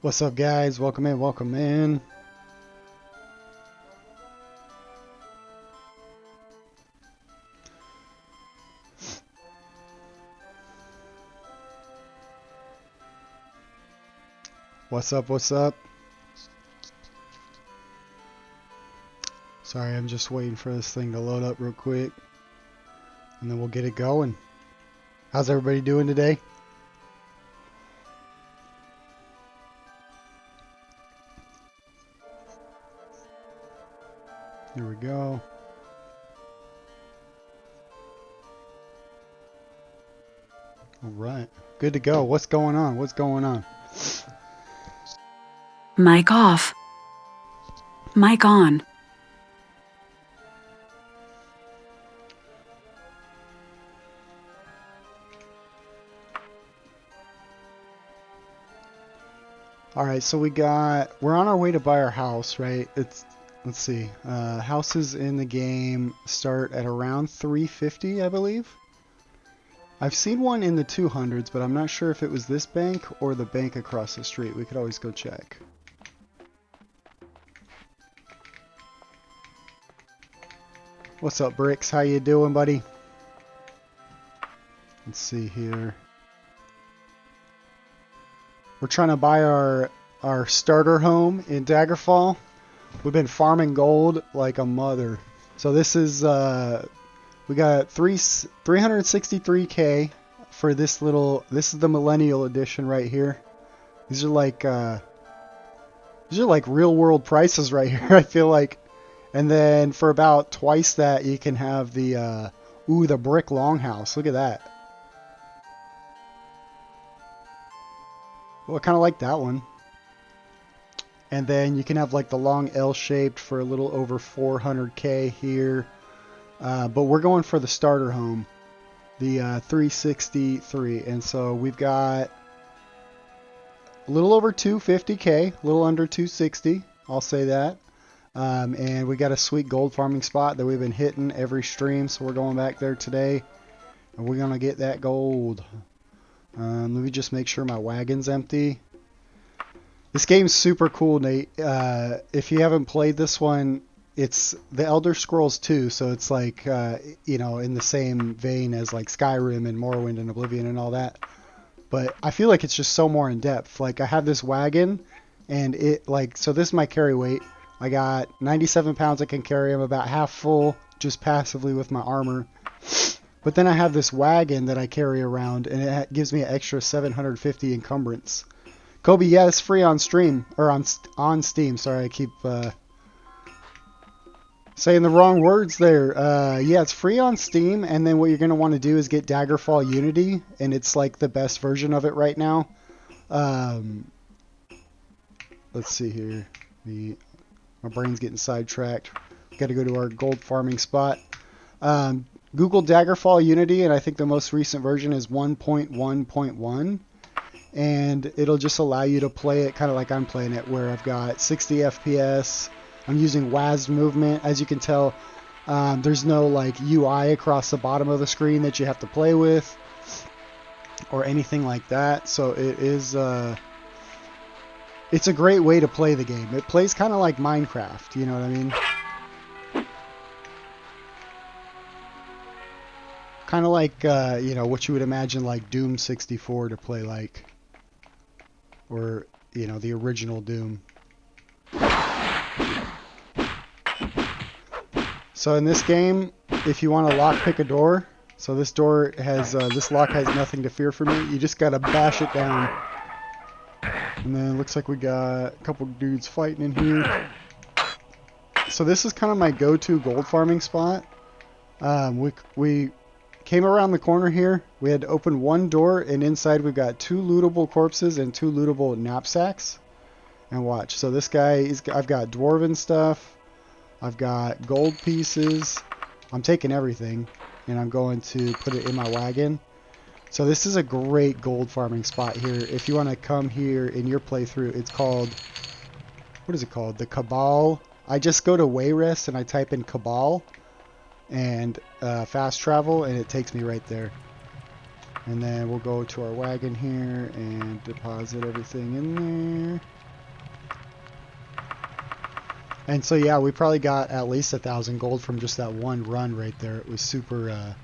What's up, guys? Welcome in, welcome in. What's up, what's up? Sorry, I'm just waiting for this thing to load up real quick, and then we'll get it going. How's everybody doing today? Here we go. All right, good to go. What's going on? What's going on? Mic off. Mic on. All right, so we're on our way to buy our house, right? Let's see. Houses in the game start at around 350, I believe. I've seen one in the 200s, but I'm not sure if it was this bank or the bank across the street. We could always go check. What's up, Bricks? How you doing, buddy? Let's see here. We're trying to buy our starter home in Daggerfall. We've been farming gold like a mother. So this is we got 363k for this little. This is the Millennial Edition right here. These are like real world prices right here. I feel like. And then for about twice that, you can have the the brick longhouse. Look at that. Well, I kind of like that one. And then you can have like the long L-shaped for a little over 400k here. But we're going for the starter home, the 363. And so we've got a little over 250k, a little under 260. I'll say that. And we got a sweet gold farming spot that we've been hitting every stream. So we're going back there today. And we're going to get that gold. Let me just make sure my wagon's empty. This game's super cool, Nate. If you haven't played this one, it's the Elder Scrolls 2, so it's like, in the same vein as like Skyrim and Morrowind and Oblivion and all that. But I feel like it's just so more in depth. Like I have this wagon, and so this is my carry weight. I got 97 pounds I can carry. I'm about half full just passively with my armor. But then I have this wagon that I carry around, and it gives me an extra 750 encumbrance. Kobe, yeah, it's free on stream, or on Steam. Sorry, I keep saying the wrong words there. Yeah, it's free on Steam, and then what you're going to want to do is get Daggerfall Unity, and it's like the best version of it right now. Let's see here. My brain's getting sidetracked. Got to go to our gold farming spot. Google Daggerfall Unity, and I think the most recent version is 1.1.1. And it'll just allow you to play it kind of like I'm playing it, where I've got 60 FPS. I'm using WASD movement. As you can tell, there's no like UI across the bottom of the screen that you have to play with or anything like that. So it is it's a great way to play the game. It plays kind of like Minecraft, you know what I mean? Kind of like, what you would imagine like Doom 64 to play like. Or, the original Doom. So in this game, if you want to lockpick a door, so this door has, this lock has nothing to fear from you. You just got to bash it down. And then it looks like we got a couple dudes fighting in here. So this is kind of my go-to gold farming spot. We came around the corner here. We had to open one door, and inside we've got 2 lootable corpses and 2 lootable knapsacks. And watch. So this guy, I've got dwarven stuff. I've got gold pieces. I'm taking everything, and I'm going to put it in my wagon. So this is a great gold farming spot here. If you want to come here in your playthrough, it's called, what is it called? The Cabal. I just go to Wayrest and I type in Cabal and fast travel, and it takes me right there. And then we'll go to our wagon here and deposit everything in there. And so yeah, we probably got at least 1,000 gold from just that one run right there. It was super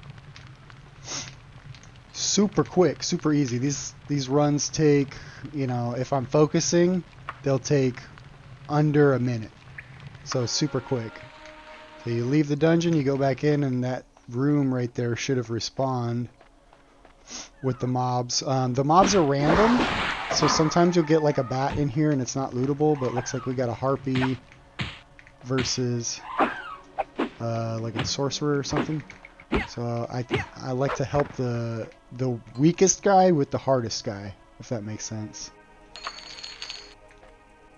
super quick, super easy. These runs take, you know, if I'm focusing, they'll take under a minute. So super quick. So you leave the dungeon, you go back in, and that room right there should have respawned with the mobs. The mobs are random, so sometimes you'll get like a bat in here and it's not lootable, but it looks like we got a harpy versus like a sorcerer or something. So I like to help the weakest guy with the hardest guy, if that makes sense.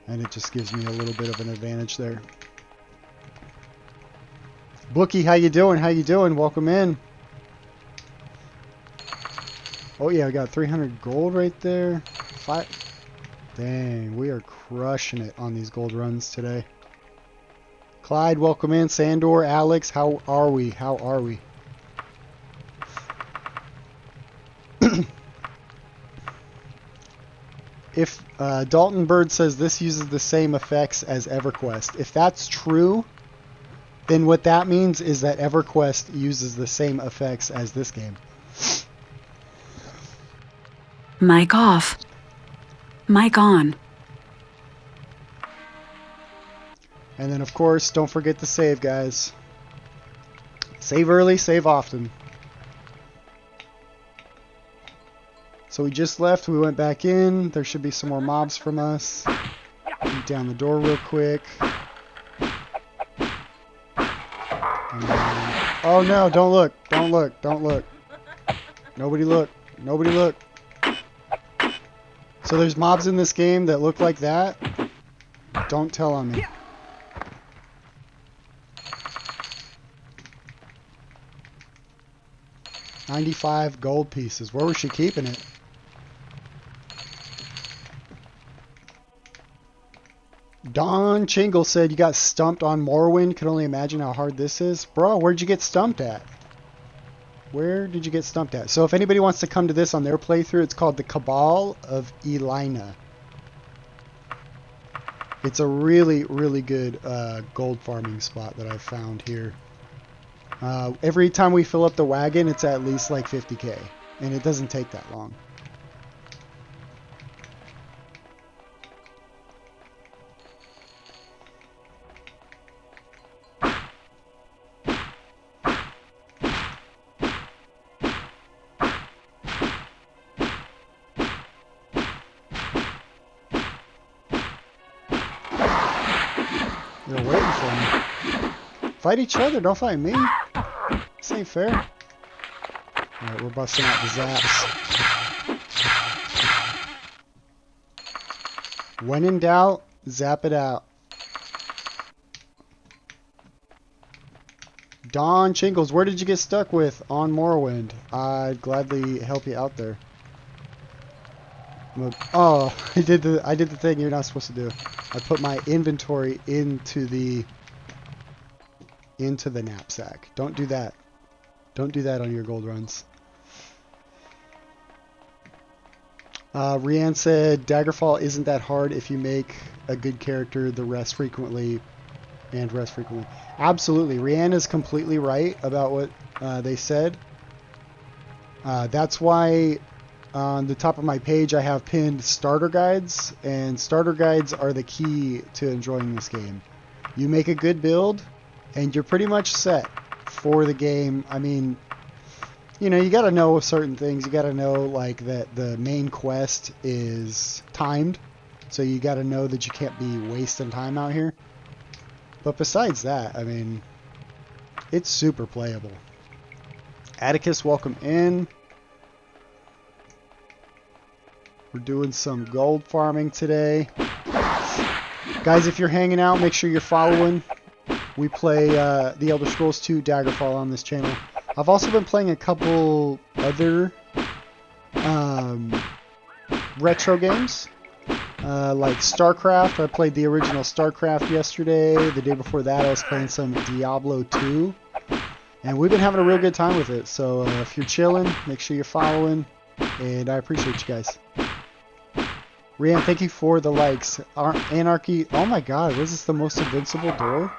And it just gives me a little bit of an advantage there. Bookie, how you doing? How you doing? Welcome in. Oh yeah, I got 300 gold right there. Dang, we are crushing it on these gold runs today. Clyde, welcome in. Sandor, Alex, how are we? How are we? If Dalton Bird says this uses the same effects as EverQuest, if that's true, then what that means is that EverQuest uses the same effects as this game. Mic off. Mic on. And then, of course, don't forget to save, guys. Save early, save often. So we just left, we went back in. There should be some more mobs from us. Beat down the door real quick. And then, oh no, don't look, don't look, don't look. Nobody look, nobody look. So there's mobs in this game that look like that. Don't tell on me. $95 gold pieces. Where was she keeping it? Don Chingle said you got stumped on Morrowind. Can only imagine how hard this is. Bro, where'd you get stumped at? Where did you get stumped at? So if anybody wants to come to this on their playthrough, it's called the Cabal of Elina. It's a really, really good gold farming spot that I've found here. Every time we fill up the wagon, it's at least like 50k. And it doesn't take that long. They're waiting for me. Fight each other, don't fight me. This ain't fair. Alright, we're busting out the zaps. When in doubt, zap it out. Don Chingles, where did you get stuck with on Morrowind? I'd gladly help you out there. Oh, I did the thing you're not supposed to do. I put my inventory into the knapsack. Don't do that. Don't do that on your gold runs. Rianne said Daggerfall isn't that hard if you make a good character, the rest frequently, and rest frequently. Absolutely. Rianne is completely right about what they said. That's why on the top of my page I have pinned starter guides, and starter guides are the key to enjoying this game. You make a good build and you're pretty much set for the game. I mean, you know, you got to know certain things. You got to know like that the main quest is timed, so you got to know that you can't be wasting time out here. But besides that, I mean, it's super playable. Atticus, welcome in. We're doing some gold farming today. Guys, if you're hanging out, make sure you're following. We play The Elder Scrolls 2 Daggerfall on this channel. I've also been playing a couple other retro games. Like StarCraft. I played the original StarCraft yesterday. The day before that I was playing some Diablo 2. And we've been having a real good time with it. So if you're chilling, make sure you're following. And I appreciate you guys. Rian, thank you for the likes. Anarchy. Oh my god, was this the most invincible door?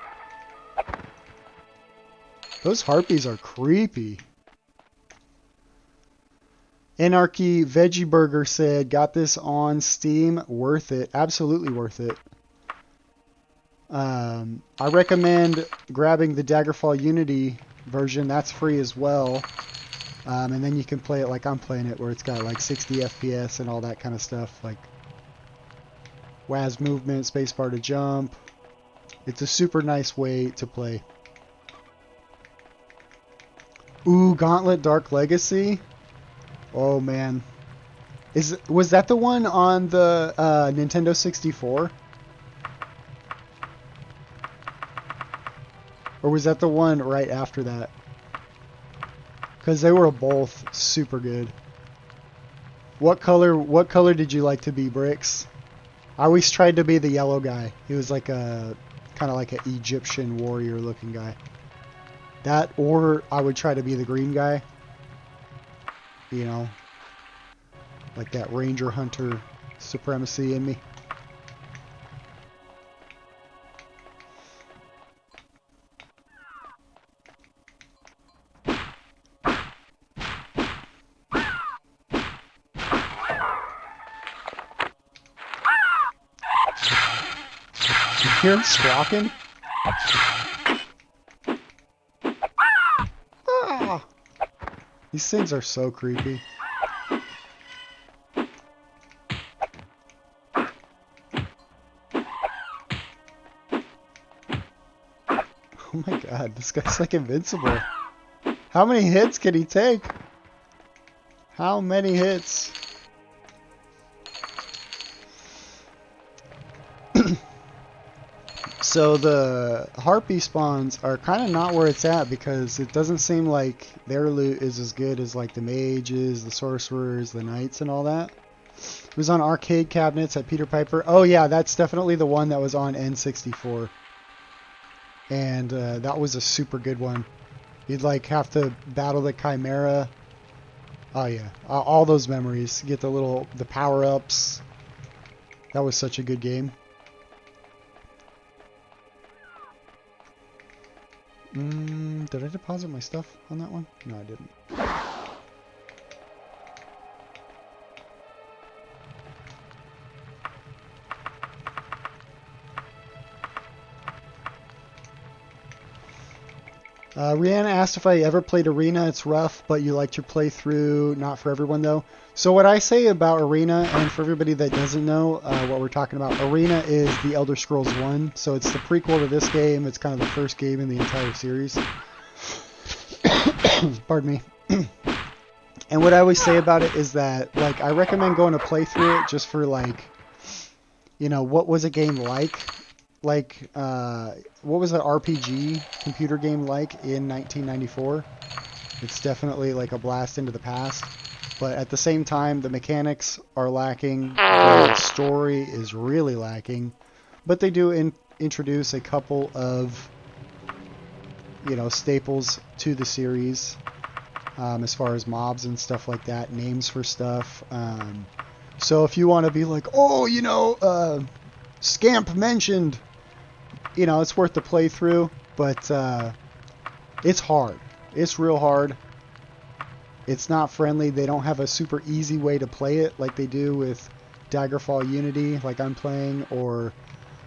Those harpies are creepy. Anarchy Veggie Burger said, got this on Steam. Worth it. Absolutely worth it. I recommend grabbing the Daggerfall Unity version. That's free as well. And then you can play it like I'm playing it, where it's got like 60 FPS and all that kind of stuff. Like WAS movement, spacebar to jump. It's a super nice way to play. Ooh, Gauntlet Dark Legacy. Oh man. Was that the one on the Nintendo 64? Or was that the one right after that? Because they were both super good. What color did you like to be, Bricks? I always tried to be the yellow guy. He was like a kind of like an Egyptian warrior looking guy. That, or I would try to be the green guy. You know, like that ranger hunter supremacy in me. You hear him squawking? Ah! These things are so creepy. Oh my god, this guy's like invincible. How many hits can he take? How many hits? So the harpy spawns are kind of not where it's at, because it doesn't seem like their loot is as good as like the mages, the sorcerers, the knights and all that. It was on arcade cabinets at Peter Piper. Oh yeah, that's definitely the one that was on N64. And that was a super good one. You'd like have to battle the Chimera. Oh yeah, all those memories. Get the power-ups. That was such a good game. Did I deposit my stuff on that one? No, I didn't. Rihanna asked if I ever played Arena. It's rough, but you liked your playthrough. Not for everyone, though. So what I say about Arena, and for everybody that doesn't know what we're talking about, Arena is the Elder Scrolls 1. So it's the prequel to this game. It's kind of the first game in the entire series. Pardon me. And what I always say about it is that, like, I recommend going to play through it just for, like, you know, what was a game like? Like, what was an RPG computer game like in 1994? It's definitely like a blast into the past. But at the same time, the mechanics are lacking. The story is really lacking. But they do introduce a couple of, you know, staples to the series. As far as mobs and stuff like that. Names for stuff. So if you want to be like, oh, you know, Scamp mentioned... You know, it's worth the playthrough, but it's hard. It's real hard. It's not friendly. They don't have a super easy way to play it like they do with Daggerfall Unity, like I'm playing, or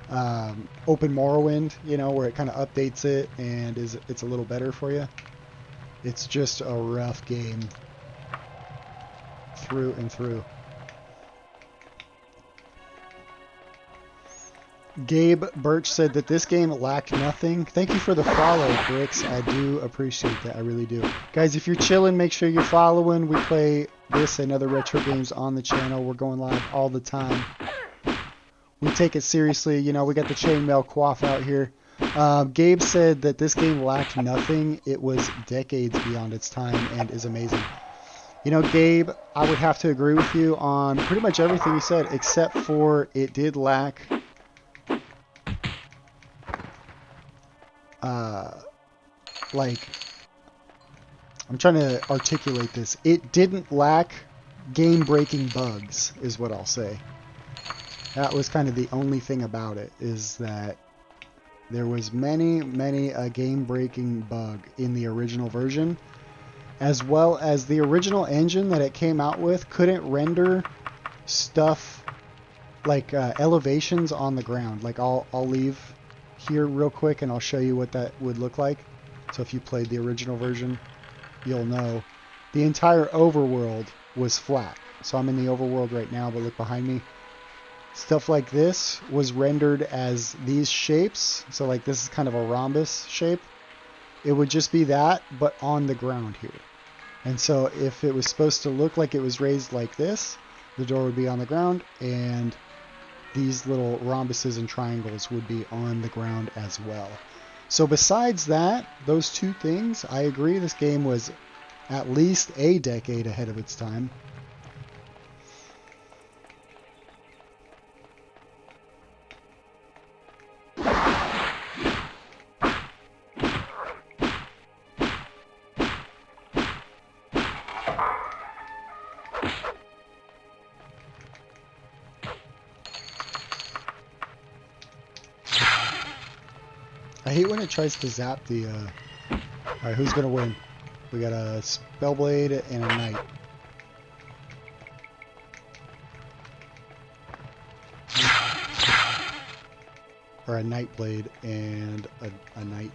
Open Morrowind, you know, where it kind of updates it and it's a little better for you. It's just a rough game through and through. Gabe Birch said that this game lacked nothing. Thank you for the follow, Bricks. I do appreciate that. I really do. Guys, if you're chilling, make sure you're following. We play this and other retro games on the channel. We're going live all the time. We take it seriously. You know, we got the chainmail coif out here. Gabe said that this game lacked nothing. It was decades beyond its time and is amazing. You know, Gabe, I would have to agree with you on pretty much everything you said, except for it did lack... like I'm trying to articulate this. It didn't lack game-breaking bugs, is what I'll say. That was kind of the only thing about it, is that there was many a game-breaking bug in the original version, as well as the original engine that it came out with couldn't render stuff like elevations on the ground. Like I'll leave here real quick and I'll show you what that would look like. So if you played the original version, you'll know. The entire overworld was flat. So I'm in the overworld right now, but look behind me. Stuff like this was rendered as these shapes. So like this is kind of a rhombus shape. It would just be that, but on the ground here. And so if it was supposed to look like it was raised like this, the door would be on the ground, and these little rhombuses and triangles would be on the ground as well. So besides that, those two things, I agree this game was at least a decade ahead of its time. I hate when it tries to zap the, Alright, who's gonna win? We got a Spellblade and a Knight. Or a Nightblade and a Knight.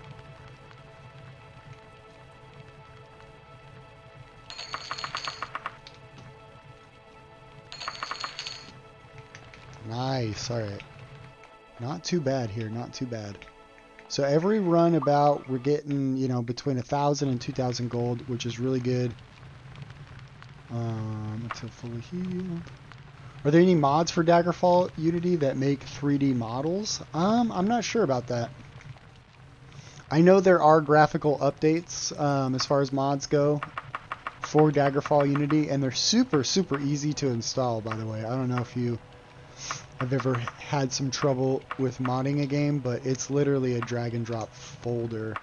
Nice, alright. Not too bad here, not too bad. So every run about, we're getting, you know, between 1,000 and 2,000 gold, which is really good. It's a fully healed. Are there any mods for Daggerfall Unity that make 3D models? I'm not sure about that. I know there are graphical updates as far as mods go for Daggerfall Unity, and they're super easy to install, by the way. I don't know if you have ever had some trouble with modding a game, but it's literally a drag and drop folder.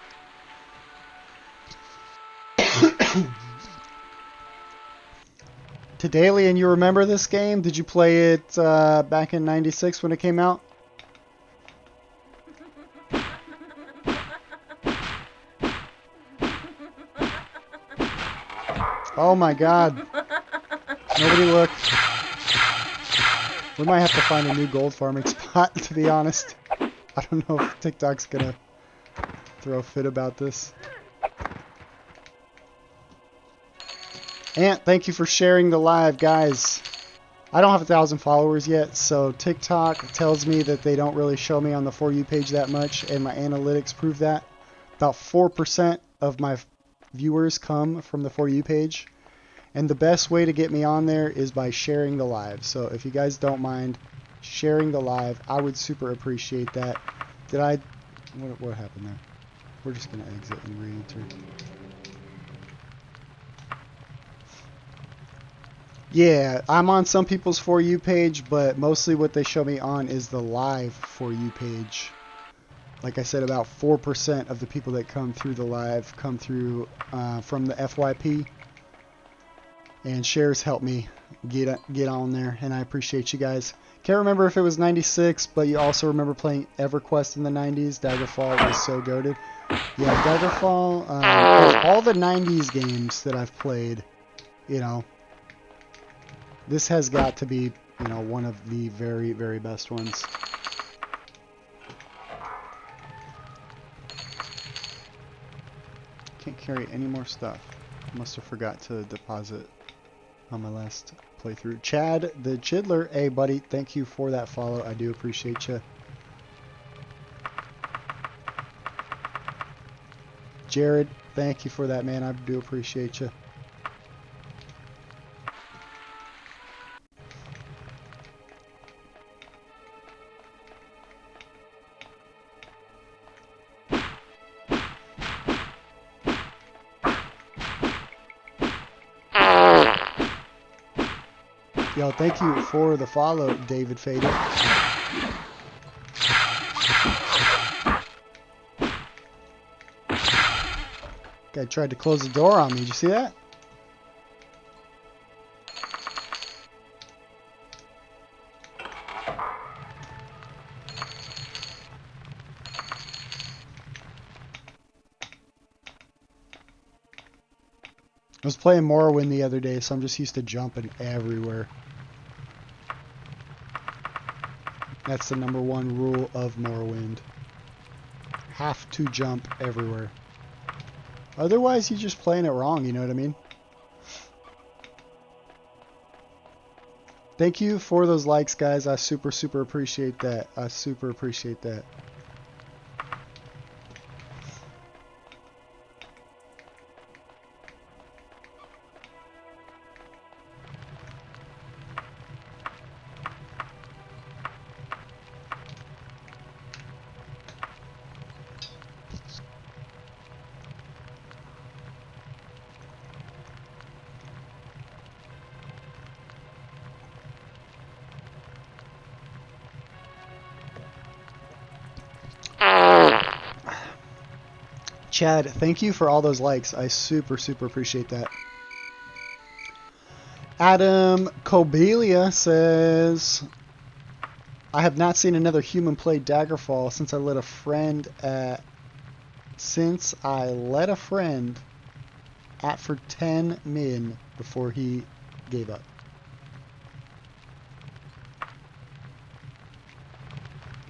Tadalian, you remember this game? Did you play it back in '96 when it came out? Oh my god. Nobody look. We might have to find a new gold farming spot, to be honest. I don't know if TikTok's gonna throw a fit about this. Ant, thank you for sharing the live, guys. I don't have 1,000 followers yet, so TikTok tells me that they don't really show me on the For You page that much, and my analytics prove that. About 4% of my viewers come from the For You page. And the best way to get me on there is by sharing the live. So if you guys don't mind sharing the live, I would super appreciate that. Did I... What happened there? We're just going to exit and re-enter. Yeah, I'm on some people's For You page, but mostly what they show me on is the live For You page. Like I said, about 4% of the people that come through the live come through from the FYP. And shares help me get on there, and I appreciate you guys. Can't remember if it was 96, but you also remember playing EverQuest in the 90s. Daggerfall was so goated. Yeah, Daggerfall, all the 90s games that I've played, you know, this has got to be, you know, one of the very best ones. Can't carry any more stuff. Must have forgot to deposit on my last playthrough. Chad the Chidler, hey buddy, thank you for that follow. I do appreciate you. Jared, thank you for that, man. I do appreciate you. Yo, thank you for the follow, David Fader. Got Guy tried to close the door on me. Did you see that? I was playing Morrowind the other day, so I'm just used to jumping everywhere. That's the #1 rule of Morrowind. Have to jump everywhere. Otherwise, you're just playing it wrong, you know what I mean? Thank you for those likes, guys. I super appreciate that. I super appreciate that. Chad, thank you for all those likes. I super appreciate that. Adam Cobelia says, I have not seen another human play Daggerfall since I let a friend at for 10 min before he gave up.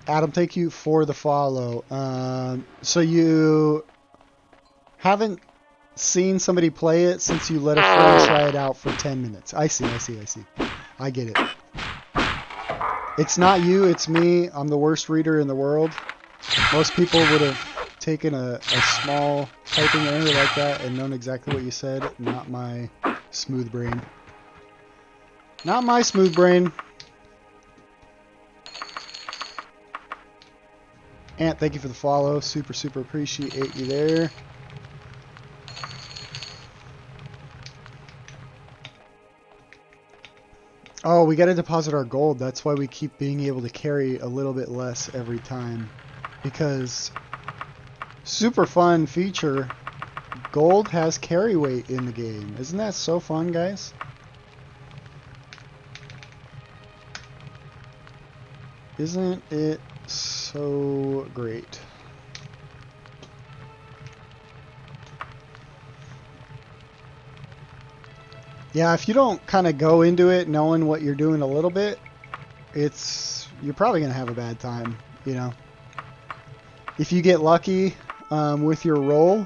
Adam, thank you for the follow. So you haven't seen somebody play it since you let a friend try it out for 10 minutes. I see. I get it. It's not you, it's me. I'm the worst reader in the world. Most people would have taken a small typing error like that and known exactly what you said. Not my smooth brain. Not my smooth brain. Ant, thank you for the follow. Super appreciate you there. Oh, we gotta deposit our gold. That's why we keep being able to carry a little bit less every time. Because super fun feature, gold has carry weight in the game. Isn't that so fun, guys? Isn't it so great? Yeah, if you don't kind of go into it knowing what you're doing a little bit, you're probably going to have a bad time, you know. If you get lucky with your roll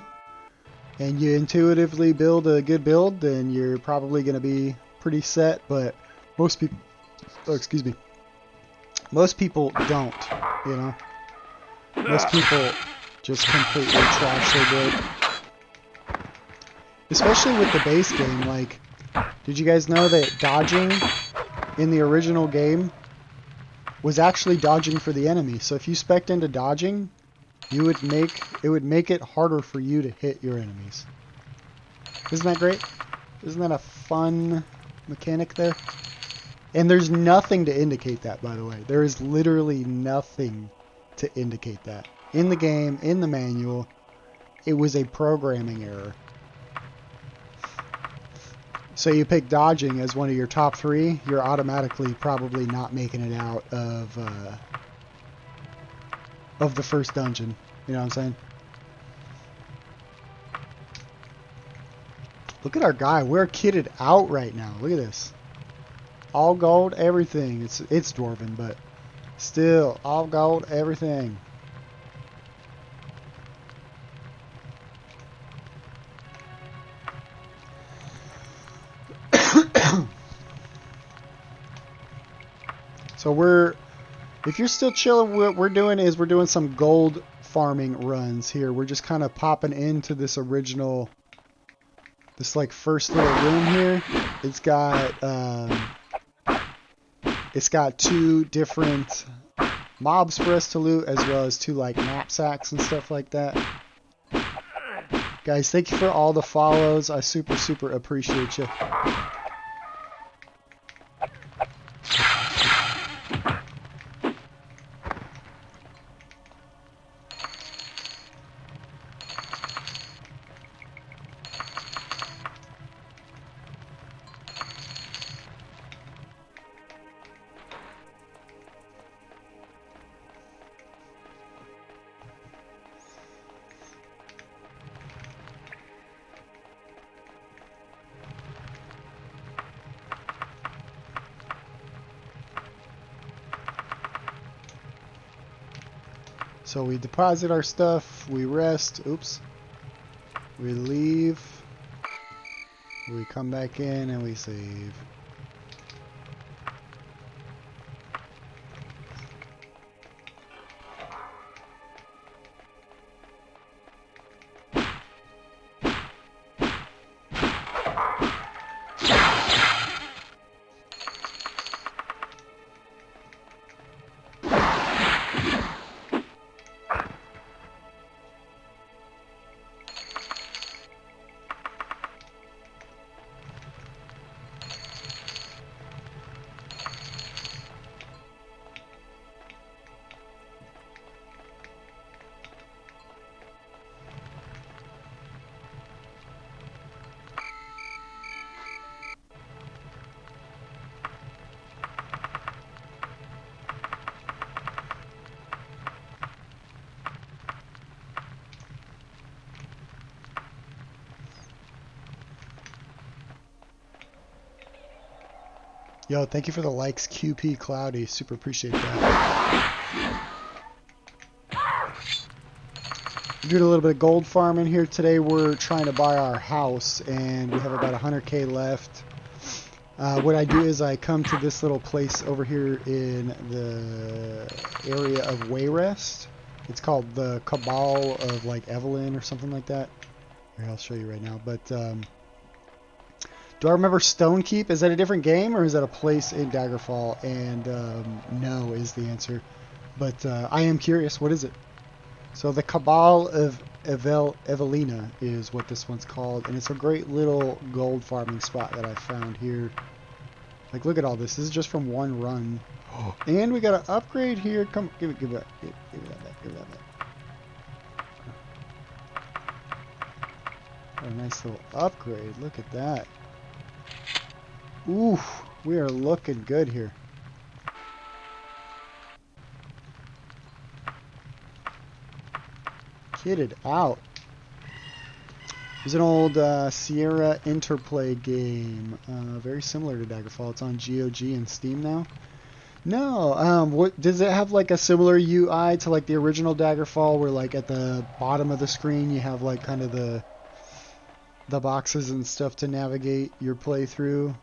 and you intuitively build a good build, then you're probably going to be pretty set, but most people, most people don't, you know. Most people just completely trash their build. Especially with the base game, like, did you guys know that dodging in the original game was actually dodging for the enemy? So if you spec'd into dodging, it would make it harder for you to hit your enemies. Isn't that great? Isn't that a fun mechanic there? And there's nothing to indicate that, by the way. There is literally nothing to indicate that. In the game, in the manual, it was a programming error. So you pick dodging as one of your top 3, you're automatically probably not making it out of the first dungeon. You know what I'm saying? Look at our guy. We're kitted out right now. Look at this. All gold, everything. It's dwarven, but still, all gold, everything. So if you're still chilling, what we're doing some gold farming runs here. We're just kind of popping into this like first little room here. It's got 2 different mobs for us to loot, as well as 2 like knapsacks and stuff like that. Guys, thank you for all the follows. I super appreciate you. So we deposit our stuff, we rest, oops, we leave, we come back in and we save. Yo, thank you for the likes, QP Cloudy. Super appreciate that. We're doing a little bit of gold farming here today. We're trying to buy our house, and we have about 100K left. What I do is I come to this little place over here in the area of Wayrest. It's called the Cabal of like Evelyn or something like that. Here, I'll show you right now. But do I remember Stonekeep? Is that a different game, or is that a place in Daggerfall? And no is the answer. But I am curious. What is it? So the Cabal of Evelina is what this one's called, and it's a great little gold farming spot that I found here. Like, look at all this. This is just from one run. And we got an upgrade here. Come, give it that back. Give it that back. What a nice little upgrade. Look at that. Ooh, we are looking good here. Kitted out. There's an old Sierra Interplay game, very similar to Daggerfall. It's on GOG and Steam now. No, what does it have like a similar UI to like the original Daggerfall, where like at the bottom of the screen you have like kind of the boxes and stuff to navigate your playthrough?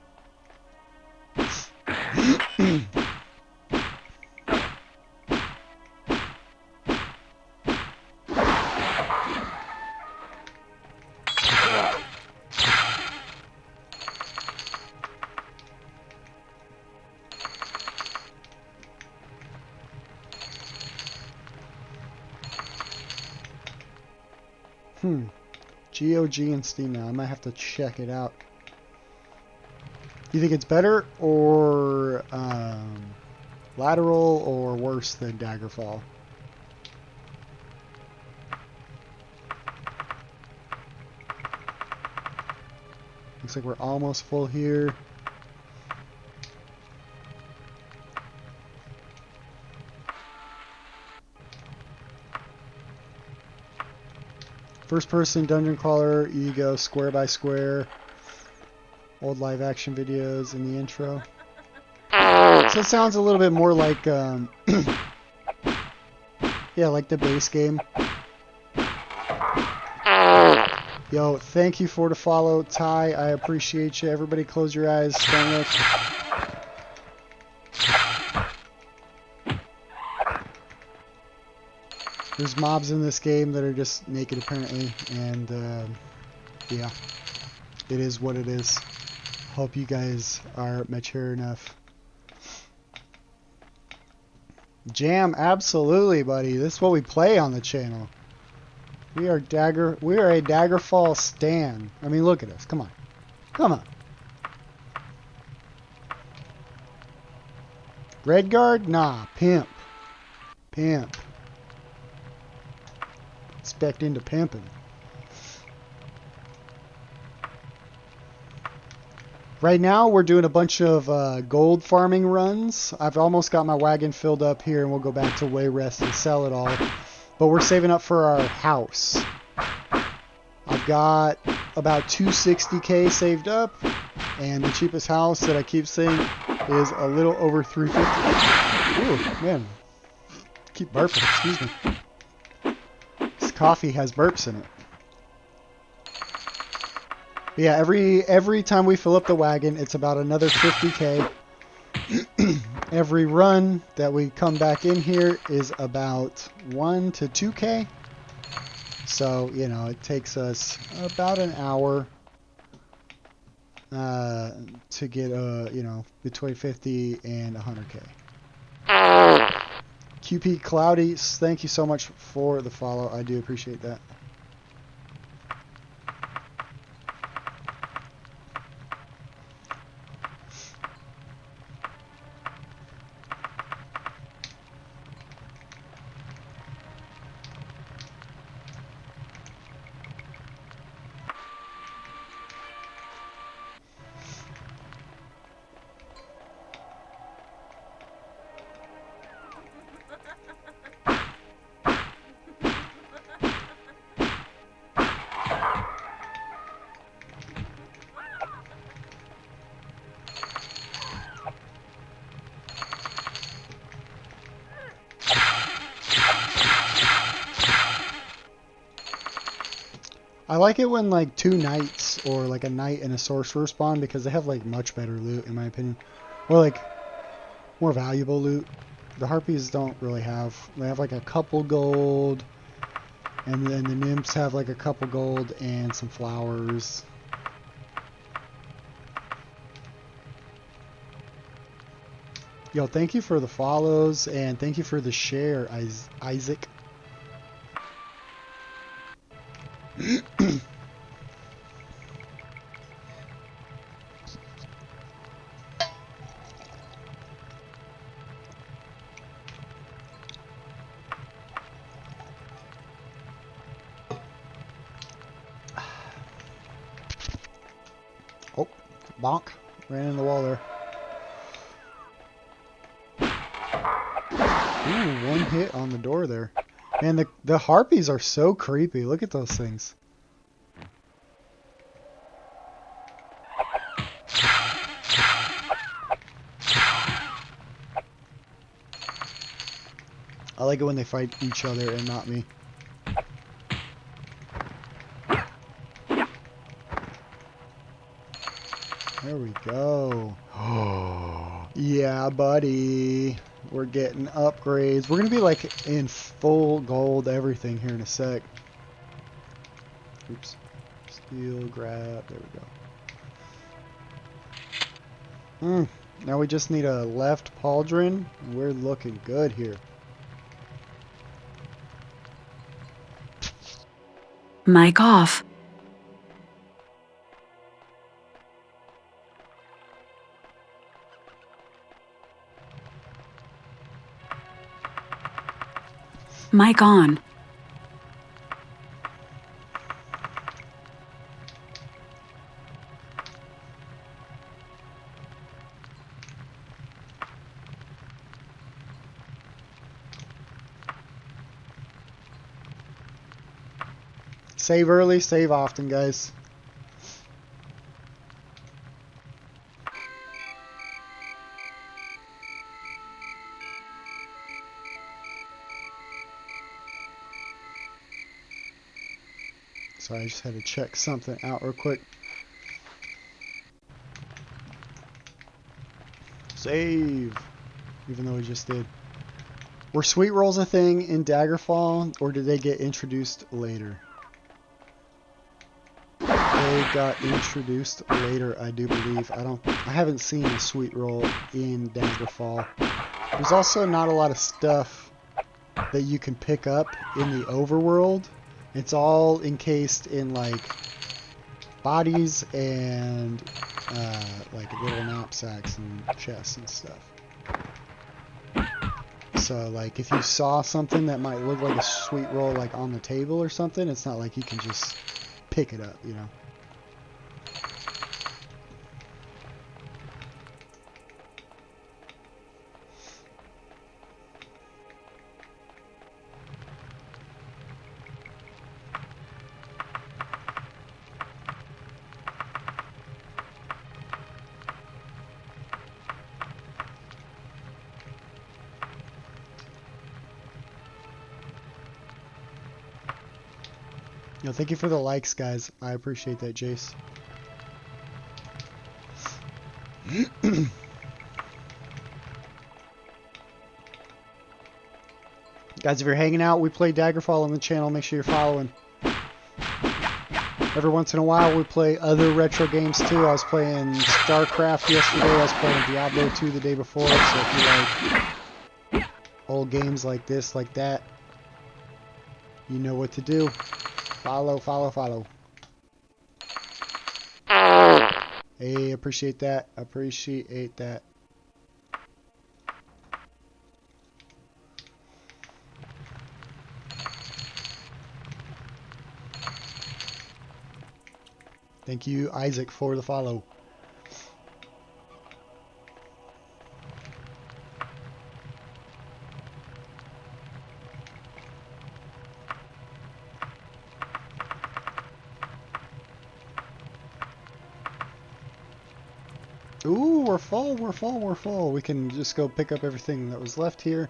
GOG and Steam now. I might have to check it out. You think it's better or lateral or worse than Daggerfall? Looks like we're almost full here. First person dungeon crawler, you go square by square. Old live action videos in the intro. So it sounds a little bit more like, yeah, like the base game. Yo, thank you for the follow, Ty. I appreciate you. Everybody close your eyes. Don't look. There's mobs in this game that are just naked apparently, and yeah, it is what it is. Hope you guys are mature enough. Jam, absolutely, buddy. This is what we play on the channel. We are a Daggerfall stan. I mean, look at us. Come on. Come on. Redguard? Nah, pimp. Pimp. Expect into pimping. Right now we're doing a bunch of gold farming runs. I've almost got my wagon filled up here, and we'll go back to Wayrest and sell it all. But we're saving up for our house. I've got about 260K saved up, and the cheapest house that I keep saying is a little over 350. Ooh, man. Keep burping, excuse me. coffee has burps in it. But yeah, every time we fill up the wagon, it's about another 50K. Every run that we come back in here is about 1 to 2K. So, you know, it takes us about an hour to get, you know, between 50 and 100K. QP Cloudy, thank you so much for the follow. I do appreciate that. I like it when like 2 knights or like a knight and a sorcerer spawn because they have like much better loot in my opinion. Or like more valuable loot. The harpies don't really have. They have like a couple gold, and then the nymphs have like a couple gold and some flowers. Yo, thank you for the follows and thank you for the share, Isaac. Oh, bonk. Ran in the wall there. Ooh, 1 hit on the door there. Man, the harpies are so creepy. Look at those things. I like it when they fight each other and not me. There we go. Oh, yeah, buddy. We're getting upgrades. We're going to be like in full gold everything here in a sec. Oops. Steel, grab. There we go. Now we just need a left pauldron. We're looking good here. Mic off. Mic on. Save early, save often, guys. Sorry, I just had to check something out real quick. Save. Even though we just did. Were sweet rolls a thing in Daggerfall, or did they get introduced later? They got introduced later, I do believe. I haven't seen a sweet roll in Daggerfall. There's also not a lot of stuff that you can pick up in the overworld. It's all encased in like bodies and like little knapsacks and chests and stuff. So like if you saw something that might look like a sweet roll like on the table or something, it's not like you can just pick it up, you know. No, thank you for the likes, guys. I appreciate that, Jace. Guys, if you're hanging out, we play Daggerfall on the channel. Make sure you're following. Every once in a while, we play other retro games too. I was playing StarCraft yesterday. I was playing Diablo 2 the day before. So if you like old games like this, like that, you know what to do. Follow, follow, follow. Hey, appreciate that. Appreciate that. Thank you, Isaac, for the follow. Ooh, we're full, we're full, we're full. We can just go pick up everything that was left here.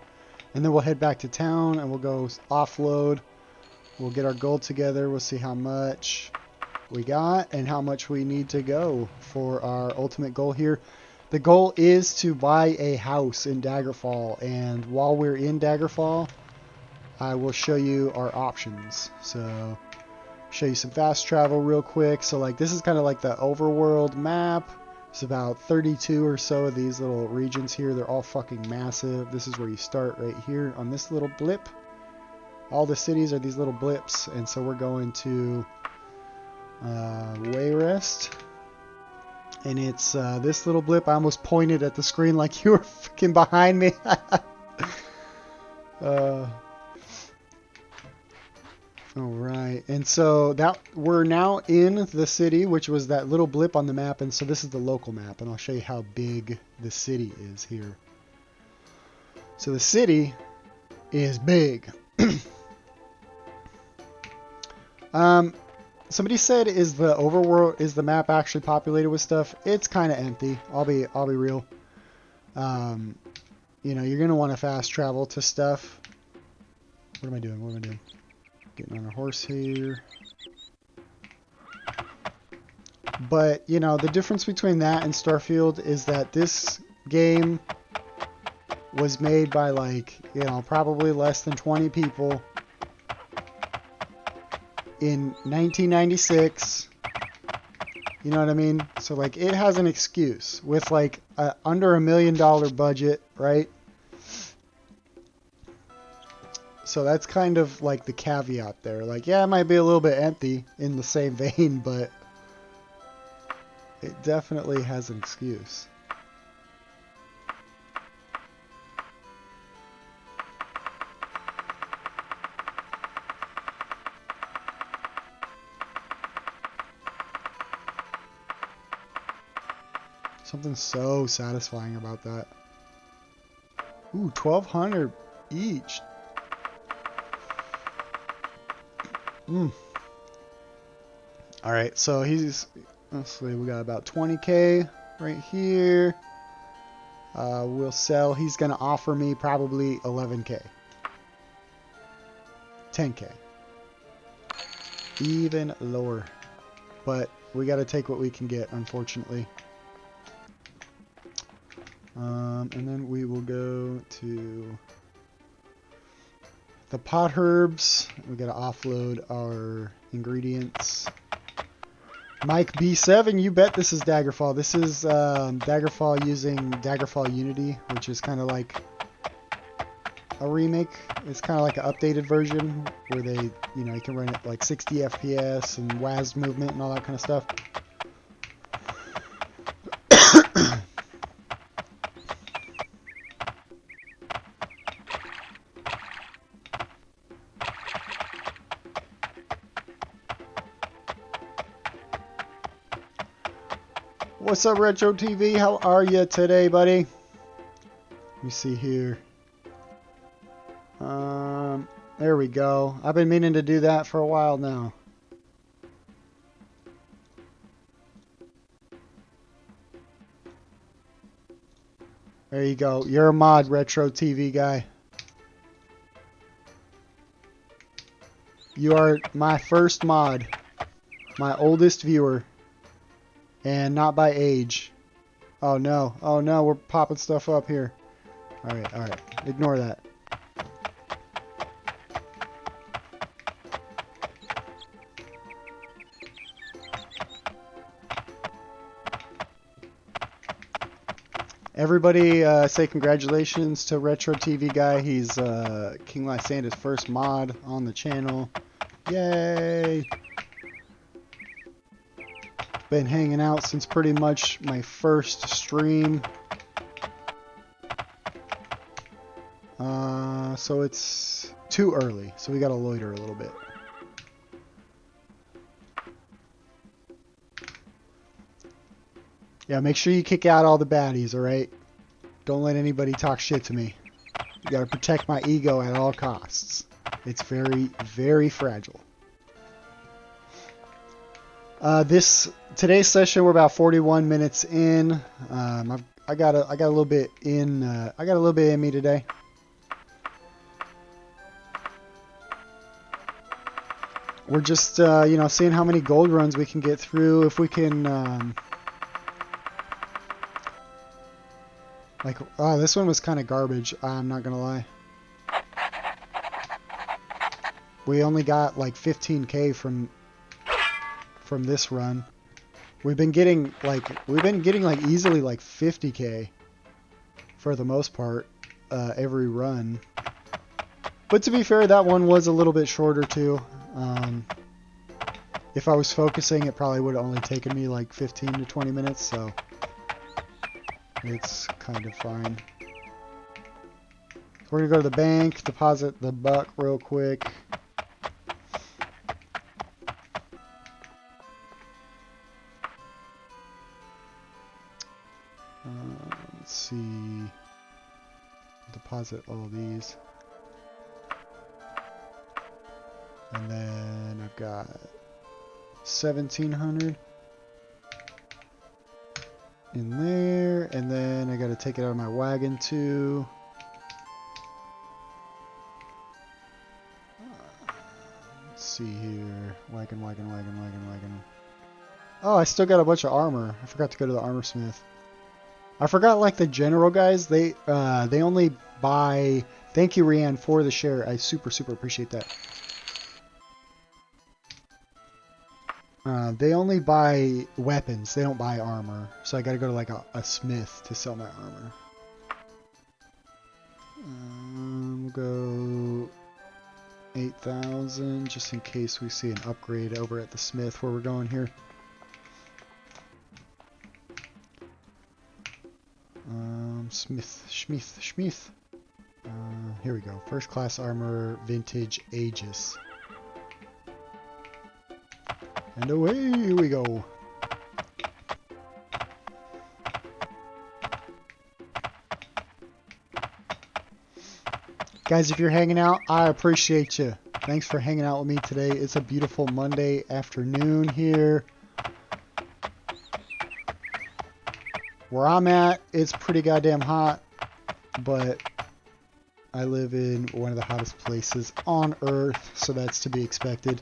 And then we'll head back to town and we'll go offload. We'll get our gold together. We'll see how much we got and how much we need to go for our ultimate goal here. The goal is to buy a house in Daggerfall. And while we're in Daggerfall, I will show you our options. So, show you some fast travel real quick. So, like, this is kind of like the overworld map. It's about 32 or so of these little regions here. They're all fucking massive. This is where you start right here on this little blip. All the cities are these little blips. And so we're going to Wayrest. And it's this little blip. I almost pointed at the screen like you were fucking behind me. Alright, and so that we're now in the city, which was that little blip on the map, and so this is the local map, and I'll show you how big the city is here. So the city is big. Somebody said, is the overworld, is the map actually populated with stuff? It's kind of empty. I'll be real. You know, you're gonna want to fast travel to stuff. What am I doing? What am I doing? Getting on a horse here. But, you know, the difference between that and Starfield is that this game was made by, like, you know, probably less than 20 people in 1996. You know what I mean? So, like, it has an excuse with, like, under $1 million budget, right? So that's kind of like the caveat there. Like, yeah, it might be a little bit empty in the same vein, but it definitely has an excuse. Something so satisfying about that. Ooh, 1,200 each. Alright, so he's, let's see, we got about 20k right here. We'll sell, he's going to offer me probably 11k. 10k. Even lower. But we got to take what we can get, unfortunately. And then we will go to the pot herbs. We got to offload our ingredients. Mike B7, you bet this is Daggerfall. This is Daggerfall using Daggerfall Unity, which is kind of like a remake. It's kind of like an updated version where they, you know, you can run it like 60 FPS and WASD movement and all that kind of stuff. What's up, Retro TV? How are you today, buddy? Let me see here. There we go. I've been meaning to do that for a while now. There you go. You're a mod, Retro TV guy. You are my first mod. My oldest viewer. And not by age. Oh no. Oh no, we're popping stuff up here. Alright, alright. Ignore that. Everybody say congratulations to Retro TV Guy. He's King Lysander's first mod on the channel. Yay! Been hanging out since pretty much my first stream. So it's too early, so we gotta loiter a little bit. Yeah, make sure you kick out all the baddies, alright? Don't let anybody talk shit to me. You gotta protect my ego at all costs. It's very, very fragile. Today's session, we're about 41 minutes in. I got a little bit in. I got a little bit in me today. We're just, you know, seeing how many gold runs we can get through. If we can, like, oh, this one was kind of garbage. I'm not gonna lie. We only got like 15k from this run. We've been getting like easily like 50k for the most part every run. But to be fair, that one was a little bit shorter too. If I was focusing, it probably would have only taken me like 15 to 20 minutes, so it's kind of fine. We're gonna go to the bank, deposit the buck real quick. Let's see. Deposit all of these. And then I've got 1,700 in there, and then I got to take it out of my wagon too. Let's see here. Wagon. Oh, I still got a bunch of armor. I forgot to go to the armor smith. I forgot, like, the general guys, they only buy... Thank you, Rianne, for the share. I super appreciate that. They only buy weapons. They don't buy armor. So I gotta go to, like, a smith to sell my armor. We'll go 8,000, just in case we see an upgrade over at the smith where we're going here. Schmith. Here we go. First class armor, vintage Aegis. And away we go. Guys, if you're hanging out, I appreciate you. Thanks for hanging out with me today. It's a beautiful Monday afternoon here. Where I'm at, it's pretty goddamn hot, but I live in one of the hottest places on Earth, so that's to be expected.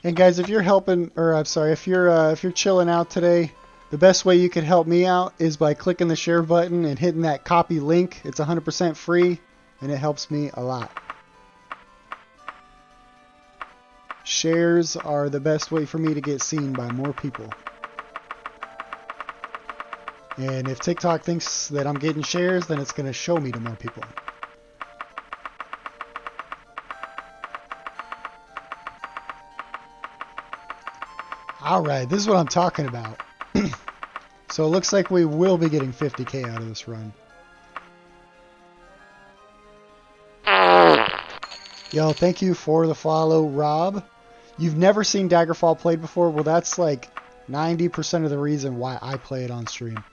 And guys, if you're helping, or I'm sorry, if you're chilling out today, the best way you can help me out is by clicking the share button and hitting that copy link. It's 100% free, and it helps me a lot. Shares are the best way for me to get seen by more people. And if TikTok thinks that I'm getting shares, then it's going to show me to more people. Alright, this is what I'm talking about. So it looks like we will be getting 50k out of this run. Yo, thank you for the follow, Rob. You've never seen Daggerfall played before? Well, that's like 90% of the reason why I play it on stream.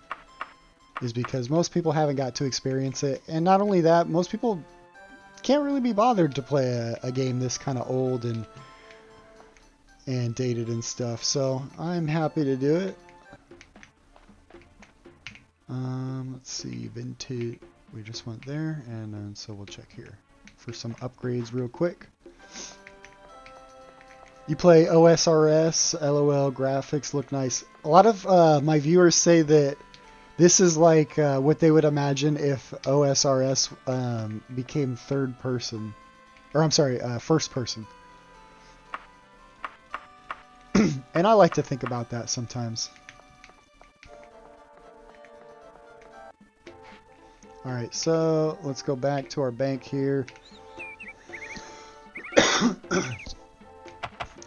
Is because most people haven't got to experience it. And not only that, most people can't really be bothered to play a game this kind of old and dated and stuff. So I'm happy to do it. Let's see, vintage. We just went there, and then so we'll check here for some upgrades real quick. You play OSRS, LOL, graphics look nice. A lot of my viewers say that this is like what they would imagine if OSRS became third person. Or I'm sorry, first person. And I like to think about that sometimes. Alright, so let's go back to our bank here.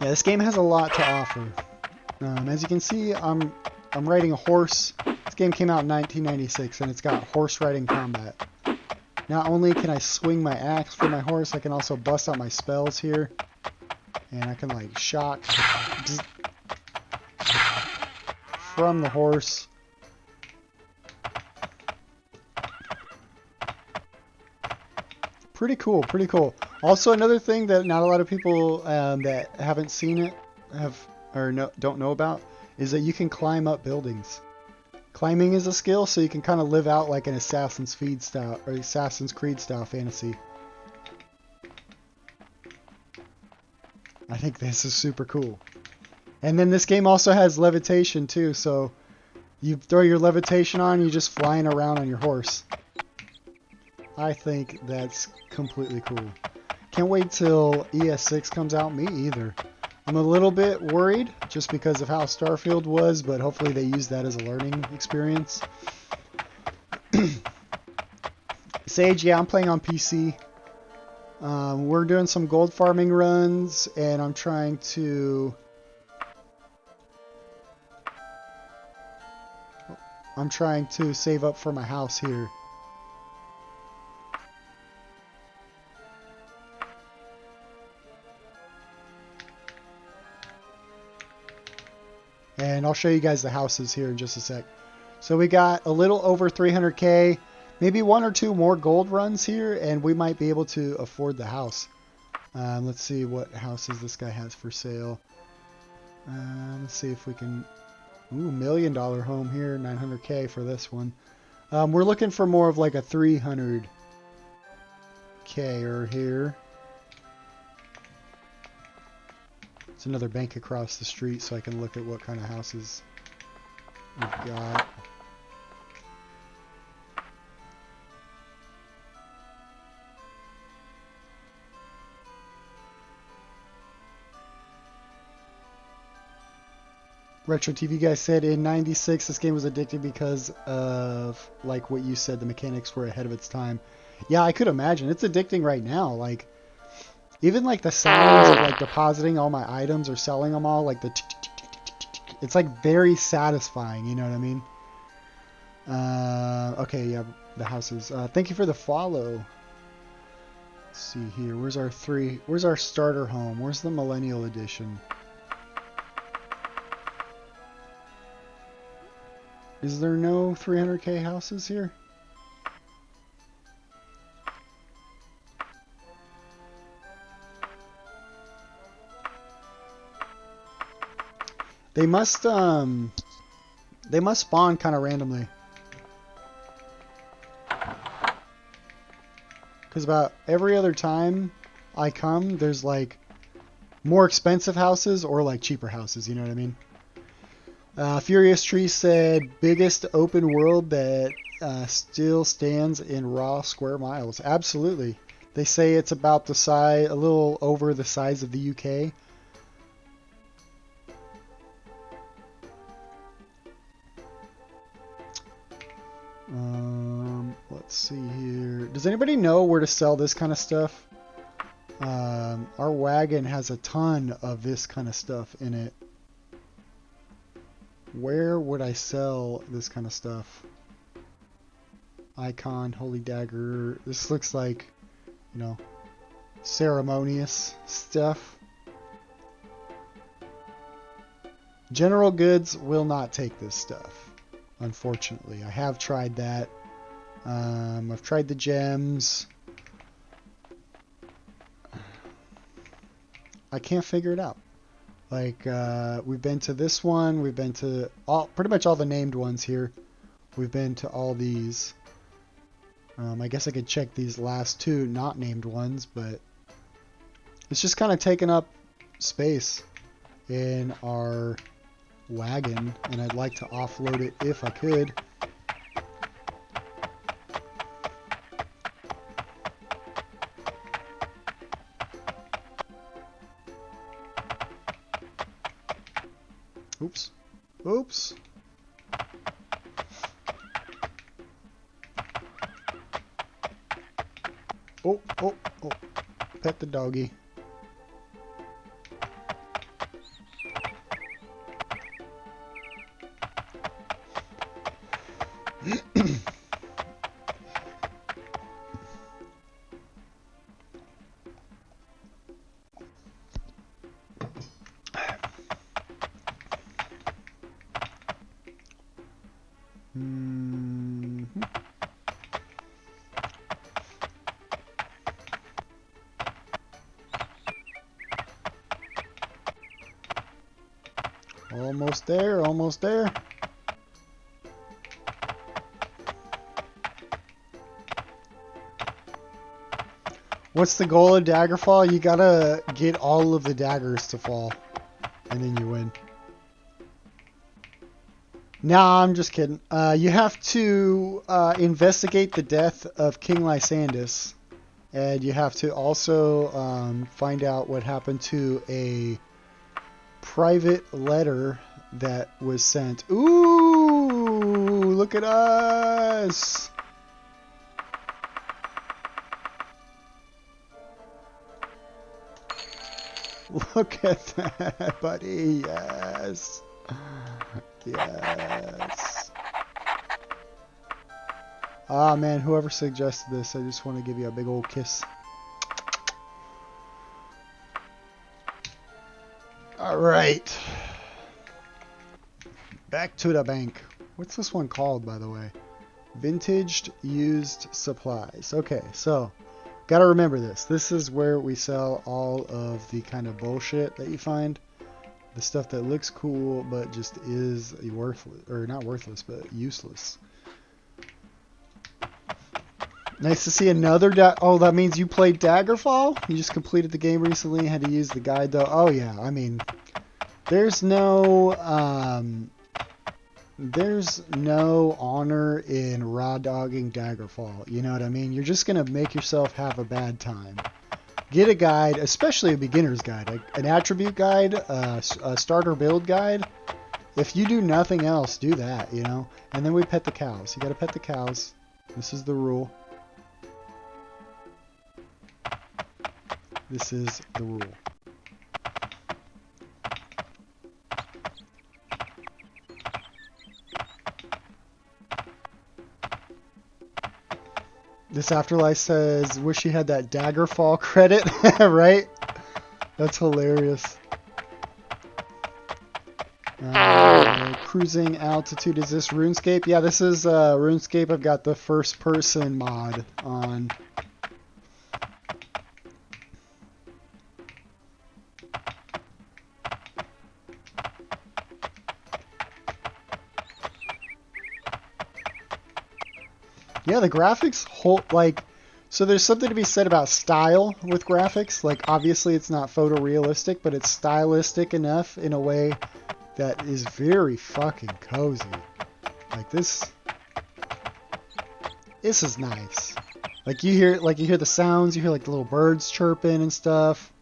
Yeah, this game has a lot to offer. As you can see, I'm riding a horse. This game came out in 1996, and it's got horse riding combat. Not only can I swing my axe for my horse, I can also bust out my spells here. And I can like shock from the horse. Pretty cool, pretty cool. Also, another thing that not a lot of people that haven't seen it don't know about is that you can climb up buildings. Climbing is a skill, so you can kind of live out like an Assassin's Creed style fantasy. I think this is super cool. And then this game also has levitation too, so you throw your levitation on, you're just flying around on your horse. I think that's completely cool. Can't wait till ES6 comes out. Me either. I'm a little bit worried just because of how Starfield was, but hopefully they use that as a learning experience. Sage, yeah, I'm playing on PC. We're doing some gold farming runs, and I'm trying to save up for my house here. And I'll show you guys the houses here in just a sec. So we got a little over 300k, maybe one or two more gold runs here, and we might be able to afford the house. Let's see what houses this guy has for sale. Let's see if we can... Ooh, $1 million home here, 900k for this one. We're looking for more of like a 300k or here. It's another bank across the street, so I can look at what kind of houses we've got. Retro TV guy said in '96 this game was addictive because of, like what you said, the mechanics were ahead of its time. Yeah, I could imagine. It's addicting right now. Like, even like the sounds of like depositing all my items or selling them all, like the it's like very satisfying, you know what I mean? Okay, yeah, the houses. Thank you for the follow. Let's see here. Where's our starter home? Where's the Millennial Edition? Is there no 300k houses here? They must spawn kind of randomly. Because about every other time I come, there's like more expensive houses or like cheaper houses, you know what I mean? Furious Tree said, biggest open world that still stands in raw square miles. Absolutely. They say it's about the size, a little over the size of the UK. Let's see here. Does anybody know where to sell this kind of stuff? Our wagon has a ton of this kind of stuff in it. Where would I sell this kind of stuff? Icon, Holy Dagger. This looks like, you know, ceremonious stuff. General Goods will not take this stuff, unfortunately. I have tried that. I've tried the gems. I can't figure it out. Like, we've been to this one. We've been to pretty much all the named ones here. We've been to all these. I guess I could check these last two not named ones, but it's just kind of taking up space in our wagon, and I'd like to offload it if I could. Oops. Oops. Oh, oh, oh. Pet the doggy. Almost there, almost there. What's the goal of Daggerfall? You gotta get all of the daggers to fall, and then you win. Nah, I'm just kidding. You have to investigate the death of King Lysandus, and you have to also find out what happened to a private letter that was sent. Ooh, look at us! Look at that, buddy. Yes. Yes. Ah, man, whoever suggested this, I just want to give you a big old kiss. All right. Back to the bank. What's this one called, by the way? Vintaged used supplies. Okay, so gotta remember this. This is where we sell all of the kind of bullshit that you find. The stuff that looks cool, but just is worthless, or not worthless, but useless. Nice to see another oh, that means you played Daggerfall? You just completed the game recently, had to use the guide though. Oh yeah, I mean, there's no honor in raw dogging Daggerfall. You know what I mean? You're just gonna make yourself have a bad time. Get a guide, especially a beginner's guide, an attribute guide, a starter build guide. If you do nothing else, do that, you know? And then we pet the cows. You gotta pet the cows. This is the rule. This is the rule. This afterlife says, wish you had that Daggerfall credit, right? That's hilarious. Cruising altitude, is this RuneScape? Yeah, this is RuneScape. I've got the first person mod on. Yeah, the graphics hold, like, so there's something to be said about style with graphics. Like, obviously it's not photorealistic, but it's stylistic enough in a way that is very fucking cozy. Like, this is nice. Like you hear the sounds, you hear like the little birds chirping and stuff.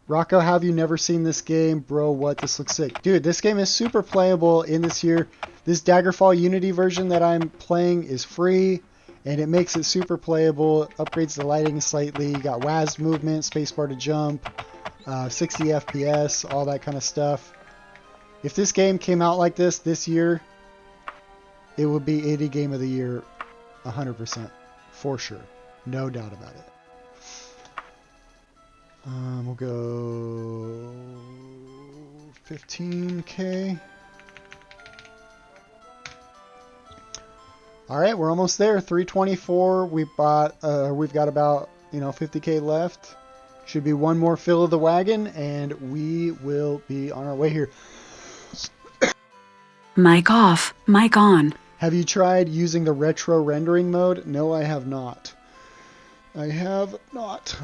Rocco, have you never seen this game? Bro, what? This looks sick. Dude, this game is super playable in this year. This Daggerfall Unity version that I'm playing is free, and it makes it super playable. Upgrades the lighting slightly. You got WASD movement, spacebar to jump, 60 FPS, all that kind of stuff. If this game came out like this year, it would be indie game of the year 100%. For sure. No doubt about it. We'll go 15K. All right, we're almost there. 324. We bought. We've got about 50K left. Should be one more fill of the wagon, and we will be on our way here. Mic off. Mic on. Have you tried using the retro rendering mode? No, I have not. I have not.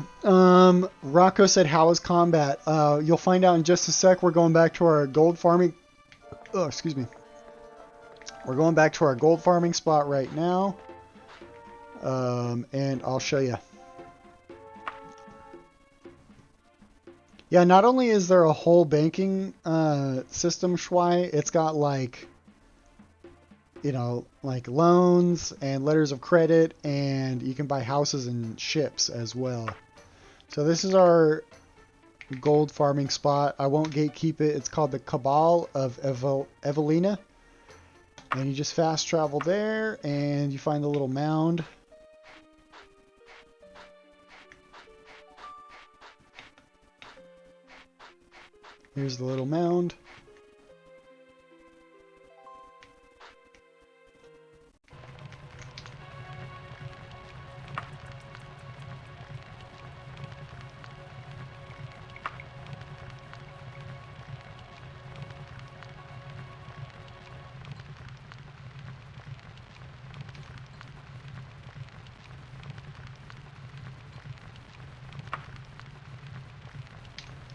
Rocco said, how is combat? You'll find out in just a sec. We're going back to our gold farming. Oh, excuse me. We're going back to our gold farming spot right now. And I'll show you. Yeah, not only is there a whole banking system, Schwai, it's got like, you know, like loans and letters of credit, and you can buy houses and ships as well. So this is our gold farming spot. I won't gatekeep it. It's called the Cabal of Evelina. And you just fast travel there, and you find the little mound. Here's the little mound.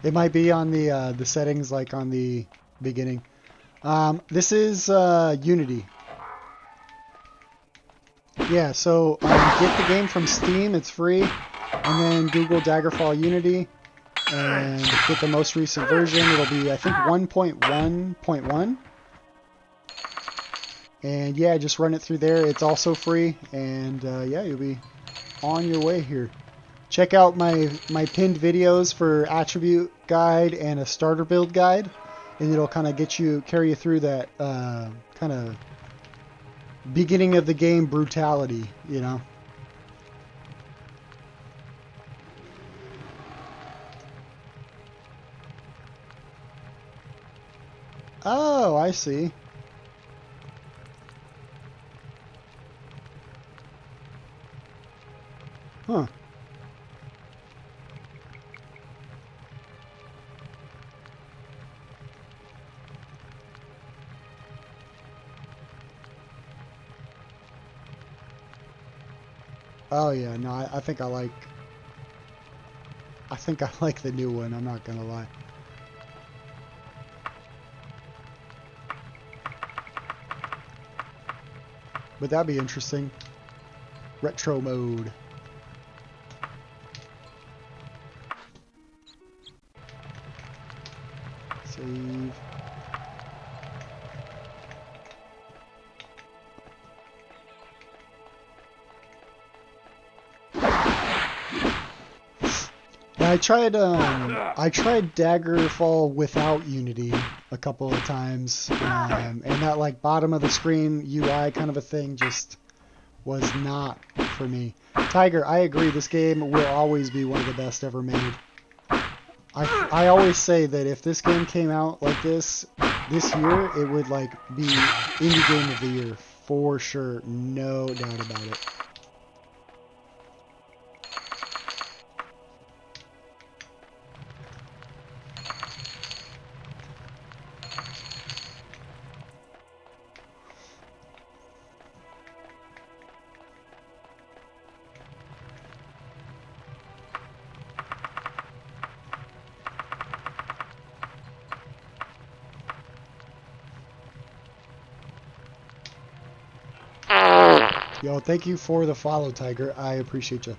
It might be on the settings, like on the beginning. This is Unity. Yeah, so get the game from Steam, it's free, and then Google Daggerfall Unity, and get the most recent version. It'll be, I think, 1.1.1. And yeah, just run it through there. It's also free, and yeah, you'll be on your way here. Check out my pinned videos for attribute guide and a starter build guide, and it'll kind of carry you through that kind of beginning of the game brutality, you know. Oh, I see. Huh. Oh yeah, no, I think I like the new one, I'm not gonna lie. But that'd be interesting. Retro mode. Save. I tried Daggerfall without Unity a couple of times, and that like bottom of the screen UI kind of a thing just was not for me. Tiger, I agree. This game will always be one of the best ever made. I always say that if this game came out like this year, it would like be indie game of the year for sure, no doubt about it. Yo, thank you for the follow, Tiger. I appreciate you.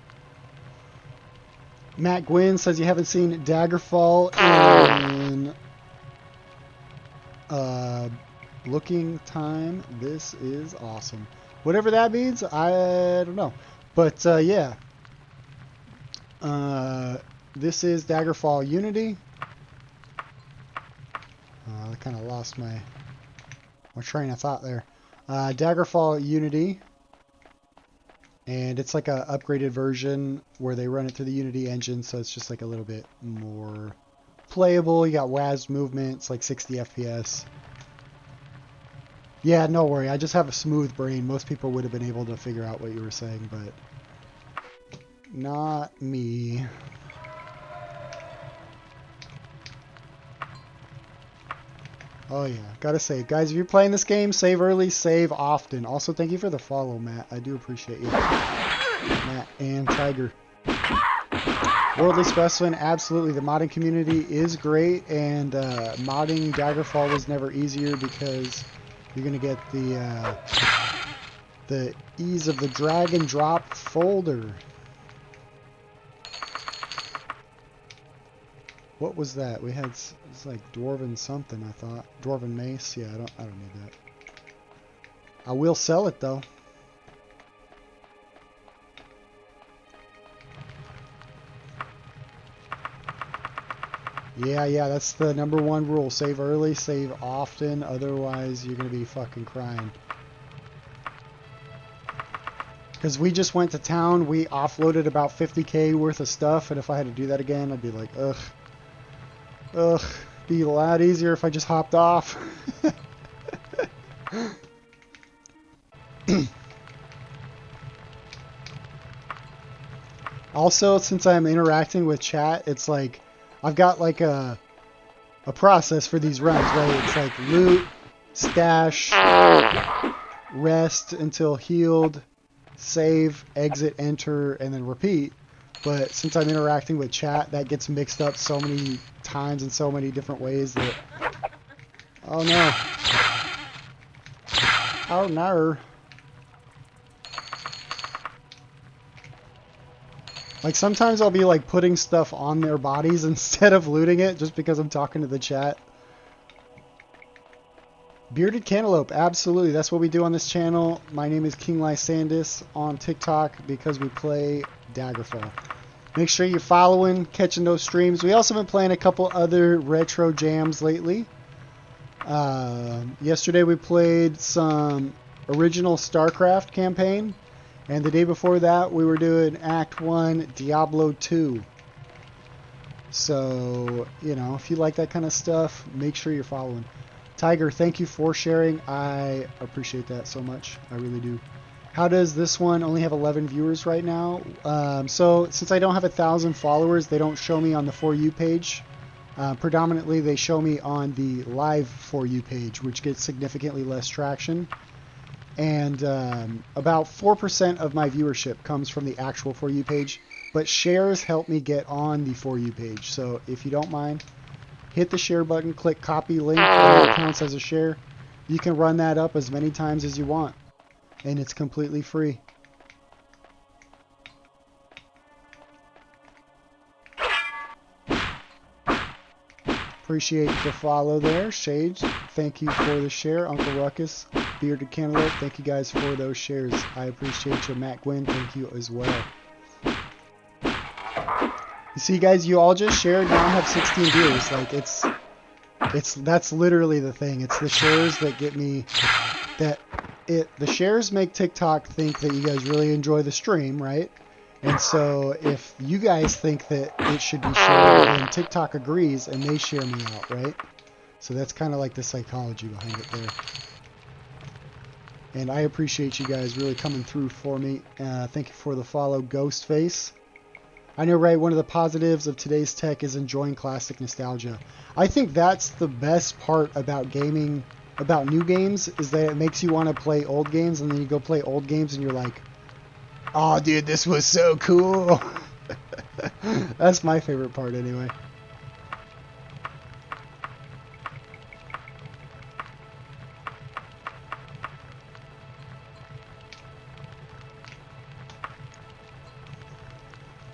Matt Gwynn says you haven't seen Daggerfall in looking time. This is awesome. Whatever that means, I don't know. But yeah. This is Daggerfall Unity. I kind of lost my train of thought there. Daggerfall Unity. And it's like a upgraded version where they run it through the Unity engine, so it's just like a little bit more playable. You got WASD movement, it's like 60 FPS. Yeah, no worry, I just have a smooth brain. Most people would have been able to figure out what you were saying, but not me. Oh yeah, gotta say, guys, if you're playing this game, save early, save often. Also, thank you for the follow, Matt. I do appreciate you. Matt and Tiger. Worldly Specimen, absolutely. The modding community is great, and modding Daggerfall was never easier because you're gonna get the ease of the drag and drop folder. What was that? We had, it's like Dwarven something, I thought. Dwarven mace? Yeah, I don't need that. I will sell it though. Yeah, that's the #1 rule. Save early, save often, otherwise you're gonna be fucking crying. Because we just went to town, we offloaded about 50k worth of stuff, and if I had to do that again, I'd be like, ugh. Ugh, be a lot easier if I just hopped off. Also, since I'm interacting with chat, it's like I've got like a process for these runs, right? It's like loot, stash, rest until healed, save, exit, enter, and then repeat. But since I'm interacting with chat, that gets mixed up so many times in so many different ways that... Oh no. Oh no. Like sometimes I'll be like putting stuff on their bodies instead of looting it just because I'm talking to the chat. Bearded Cantaloupe, absolutely. That's what we do on this channel. My name is King Lysandus on TikTok because we play Daggerfall. Make sure you're following, catching those streams. We also been playing a couple other retro jams lately. Yesterday we played some original StarCraft campaign. And the day before that we were doing Act 1 Diablo 2. So, you know, if you like that kind of stuff, make sure you're following. Tiger, thank you for sharing. I appreciate that so much. I really do. How does this one only have 11 viewers right now? So since I don't have 1,000 followers, they don't show me on the For You page. Predominantly, they show me on the live For You page, which gets significantly less traction. And about 4% of my viewership comes from the actual For You page. But shares help me get on the For You page. So if you don't mind, hit the share button, click copy link, and it counts as a share. You can run that up as many times as you want, and it's completely free. Appreciate the follow there. Shades, thank you for the share. Uncle Ruckus, Bearded Cantaloupe, thank you guys for those shares. I appreciate you. Matt Gwynn, thank you as well. You see, guys, you all just shared. Now I have 16 views. Like that's literally the thing. It's the shares that get me. The shares make TikTok think that you guys really enjoy the stream, right? And so if you guys think that it should be shared, then TikTok agrees and they share me out, right? So that's kind of like the psychology behind it there. And I appreciate you guys really coming through for me. Thank you for the follow, Ghostface. I know, right, one of the positives of today's tech is enjoying classic nostalgia. I think that's the best part about gaming, about new games, is that it makes you want to play old games, and then you go play old games and you're like, oh, dude, this was so cool. That's my favorite part anyway.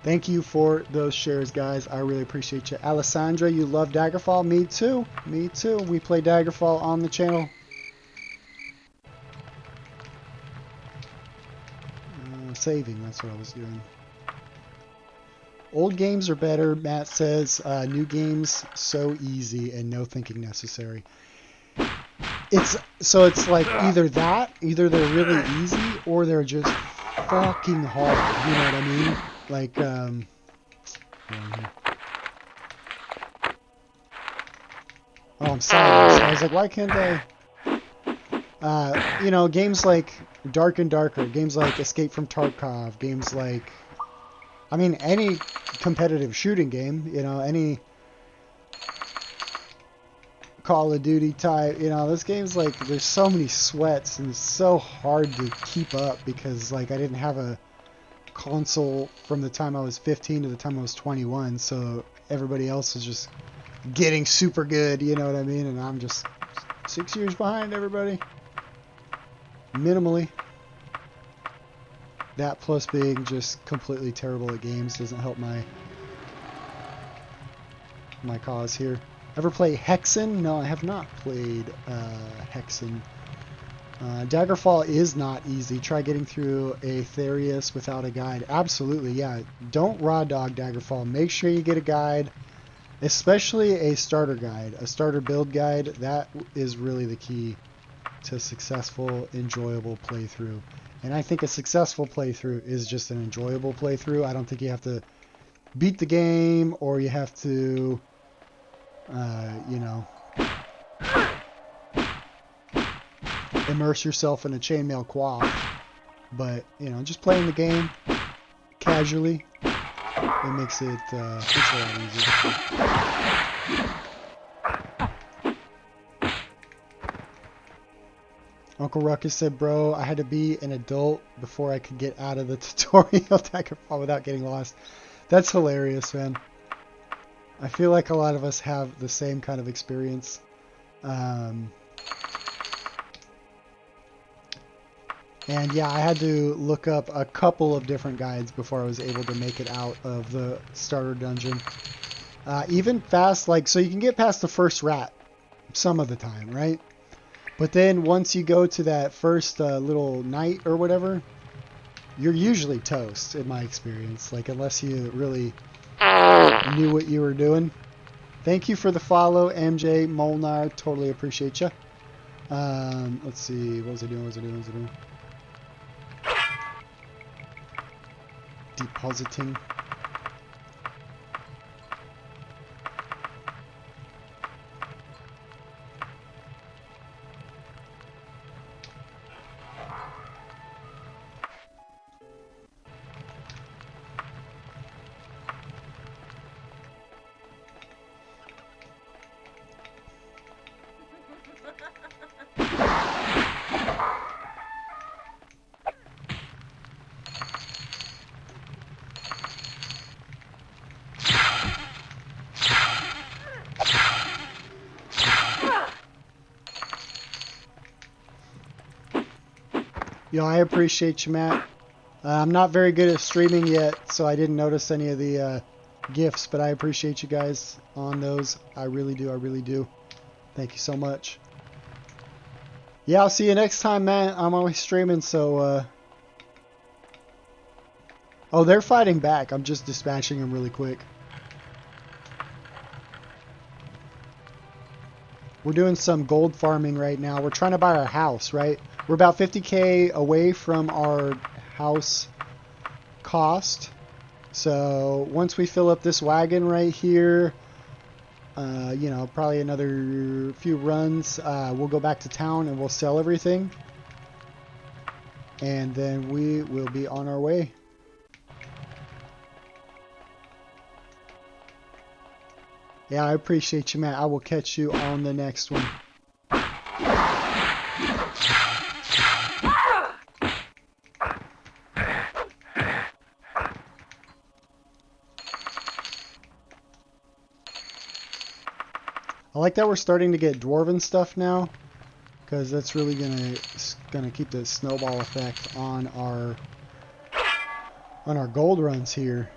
Thank you for those shares, guys. I really appreciate you. Alessandra, you love Daggerfall? Me too. Me too. We play Daggerfall on the channel. Saving, that's what I was doing. Old games are better, Matt says. New games, so easy and no thinking necessary. It's like either that, either they're really easy, or they're just fucking hard. You know what I mean? Like, oh, I'm silenced. I was like, why can't I? You know, games like Dark and Darker, games like Escape from Tarkov, games like, I mean, any competitive shooting game, you know, any Call of Duty type. You know, this game's like, there's so many sweats and it's so hard to keep up because like I didn't have a console from the time I was 15 to the time I was 21, so everybody else is just getting super good, you know what I mean? And I'm just 6 years behind everybody. Minimally. That plus being just completely terrible at games doesn't help my cause here. Ever play Hexen? No, I have not played Hexen. Daggerfall is not easy. Try getting through a Therius without a guide. Absolutely, yeah. Don't raw dog Daggerfall. Make sure you get a guide, especially a starter guide, a starter build guide. That is really the key to successful, enjoyable playthrough. And I think a successful playthrough is just an enjoyable playthrough. I don't think you have to beat the game or you have to, you know, immerse yourself in a chainmail quad. But, you know, just playing the game casually, it makes it a lot easier. Uncle Ruckus said, bro, I had to be an adult before I could get out of the tutorial Daggerfall without getting lost. That's hilarious, man. I feel like a lot of us have the same kind of experience. And yeah, I had to look up a couple of different guides before I was able to make it out of the starter dungeon. Even fast, like, so you can get past the first rat some of the time, right? But then once you go to that first little night or whatever, you're usually toast, in my experience. Like, unless you really knew what you were doing. Thank you for the follow, MJ Molnar. Totally appreciate you. Let's see. What was I doing? Depositing. Yo, I appreciate you, Matt. I'm not very good at streaming yet, so I didn't notice any of the gifts, but I appreciate you guys on those. I really do. Thank you so much. Yeah, I'll see you next time, Matt. I'm always streaming, so... Oh, they're fighting back. I'm just dispatching them really quick. We're doing some gold farming right now. We're trying to buy our house, right? We're about 50K away from our house cost. So once we fill up this wagon right here, you know, probably another few runs, we'll go back to town and we'll sell everything. And then we will be on our way. Yeah, I appreciate you, Matt. I will catch you on the next one. I like that we're starting to get dwarven stuff now, because that's really gonna keep the snowball effect on our gold runs here.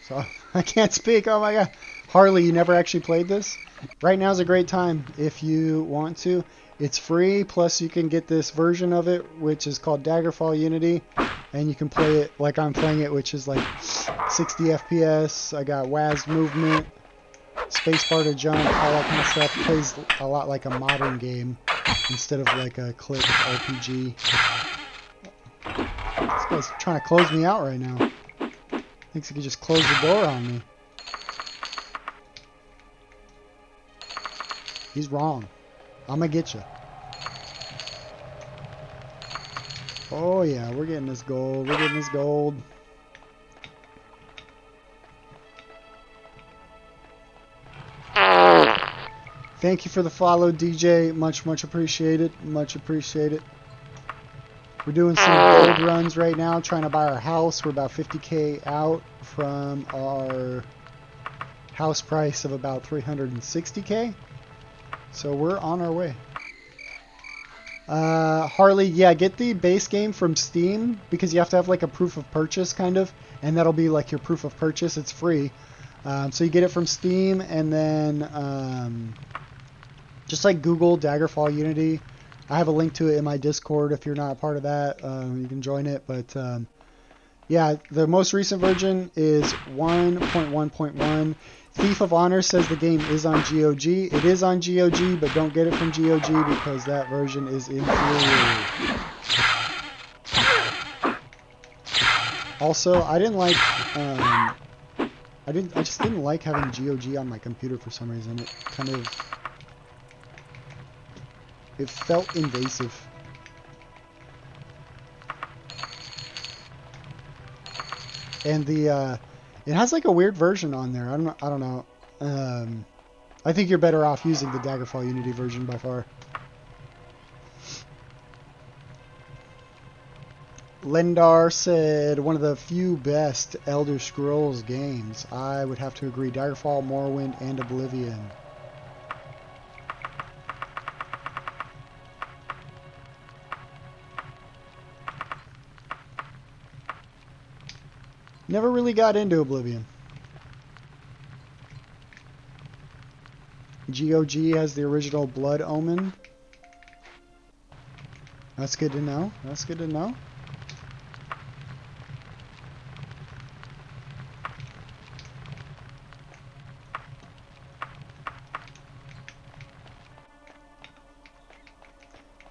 So I can't speak. Oh my god. Harley, you never actually played this? Right now is a great time if you want to. It's free, plus you can get this version of it, which is called Daggerfall Unity, and you can play it like I'm playing it, which is like 60 FPS. I got WASD movement, spacebar to jump, all that kind of stuff. It plays a lot like a modern game instead of like a click RPG. This guy's trying to close me out right now. Thinks he could just close the door on me. He's wrong. I'm gonna get you. Oh yeah, we're getting this gold. We're getting this gold. Thank you for the follow, DJ. Much appreciated. Much appreciated. We're doing some gold runs right now, trying to buy our house. We're about 50K out from our house price of about 360K. So we're on our way. Harley, yeah, get the base game from Steam because you have to have like a proof of purchase kind of, and that'll be like your proof of purchase. It's free. So you get it from Steam, and then just like Google Daggerfall Unity. I have a link to it in my Discord if you're not a part of that. You can join it. But yeah, the most recent version is 1.1.1. Thief of Honor says the game is on GOG. It is on GOG, but don't get it from GOG because that version is inferior. Also, I didn't like I just didn't like having GOG on my computer for some reason. It kind of felt invasive. And the it has like a weird version on there. I don't know. I think you're better off using the Daggerfall Unity version by far. Lendar said one of the few best Elder Scrolls games. I would have to agree. Daggerfall, Morrowind, and Oblivion. Never really got into Oblivion. GOG has the original Blood Omen. That's good to know. That's good to know.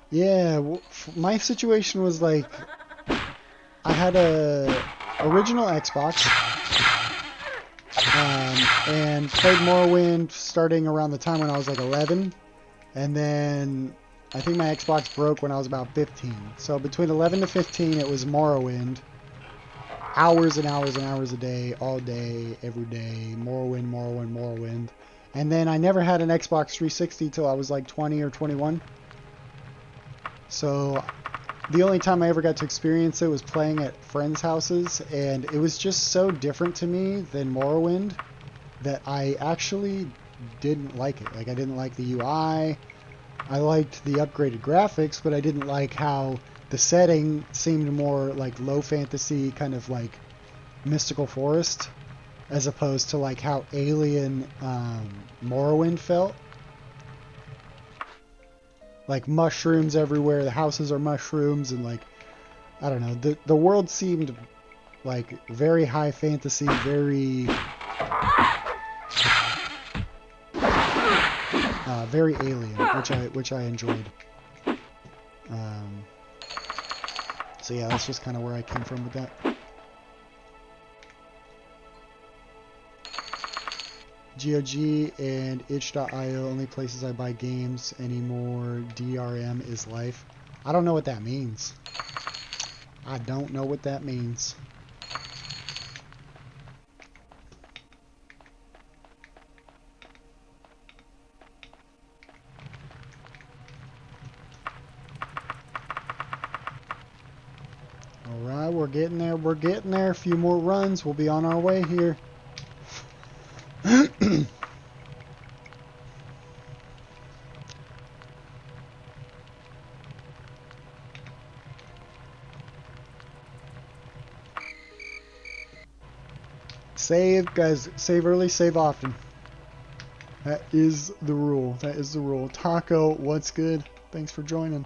Yeah, my situation was like, I had a original Xbox and played Morrowind starting around the time when I was like 11, and then I think my Xbox broke when I was about 15. So between 11 to 15 it was Morrowind, hours and hours and hours a day, all day, every day, Morrowind. And then I never had an Xbox 360 till I was like 20 or 21. So the only time I ever got to experience it was playing at friends' houses, and it was just so different to me than Morrowind that I actually didn't like it. Like, I didn't like the UI. I liked the upgraded graphics, but I didn't like how the setting seemed more like low fantasy, kind of like mystical forest, as opposed to like how alien Morrowind felt. Like mushrooms everywhere, the houses are mushrooms, and like, I don't know, the world seemed like very high fantasy, very very alien, which I enjoyed. So yeah, that's just kind of where I came from with that. GOG and itch.io, only places I buy games anymore. DRM is life. I don't know what that means. I don't know what that means. Alright, we're getting there. We're getting there. A few more runs. We'll be on our way here. Save, guys. Save early, save often. That is the rule. That is the rule. Taco, what's good? Thanks for joining.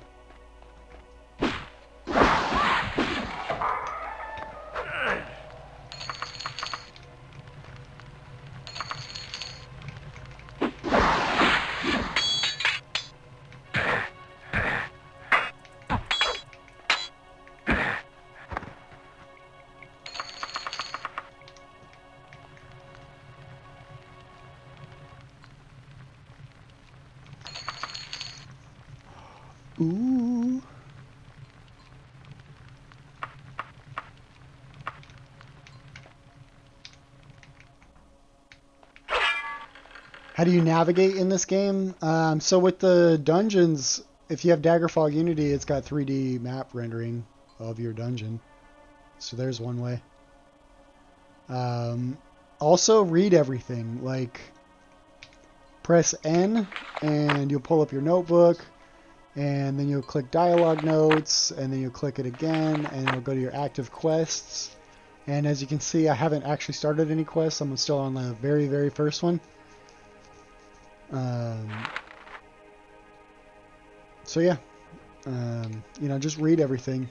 How do you navigate in this game? So with the dungeons, if you have Daggerfall Unity, it's got 3D map rendering of your dungeon. So there's one way. Also, read everything. Like, press N, and you'll pull up your notebook, and then you'll click dialogue notes, and then you'll click it again, and it'll go to your active quests. And as you can see, I haven't actually started any quests. I'm still on the very, very first one. So yeah, you know, just read everything.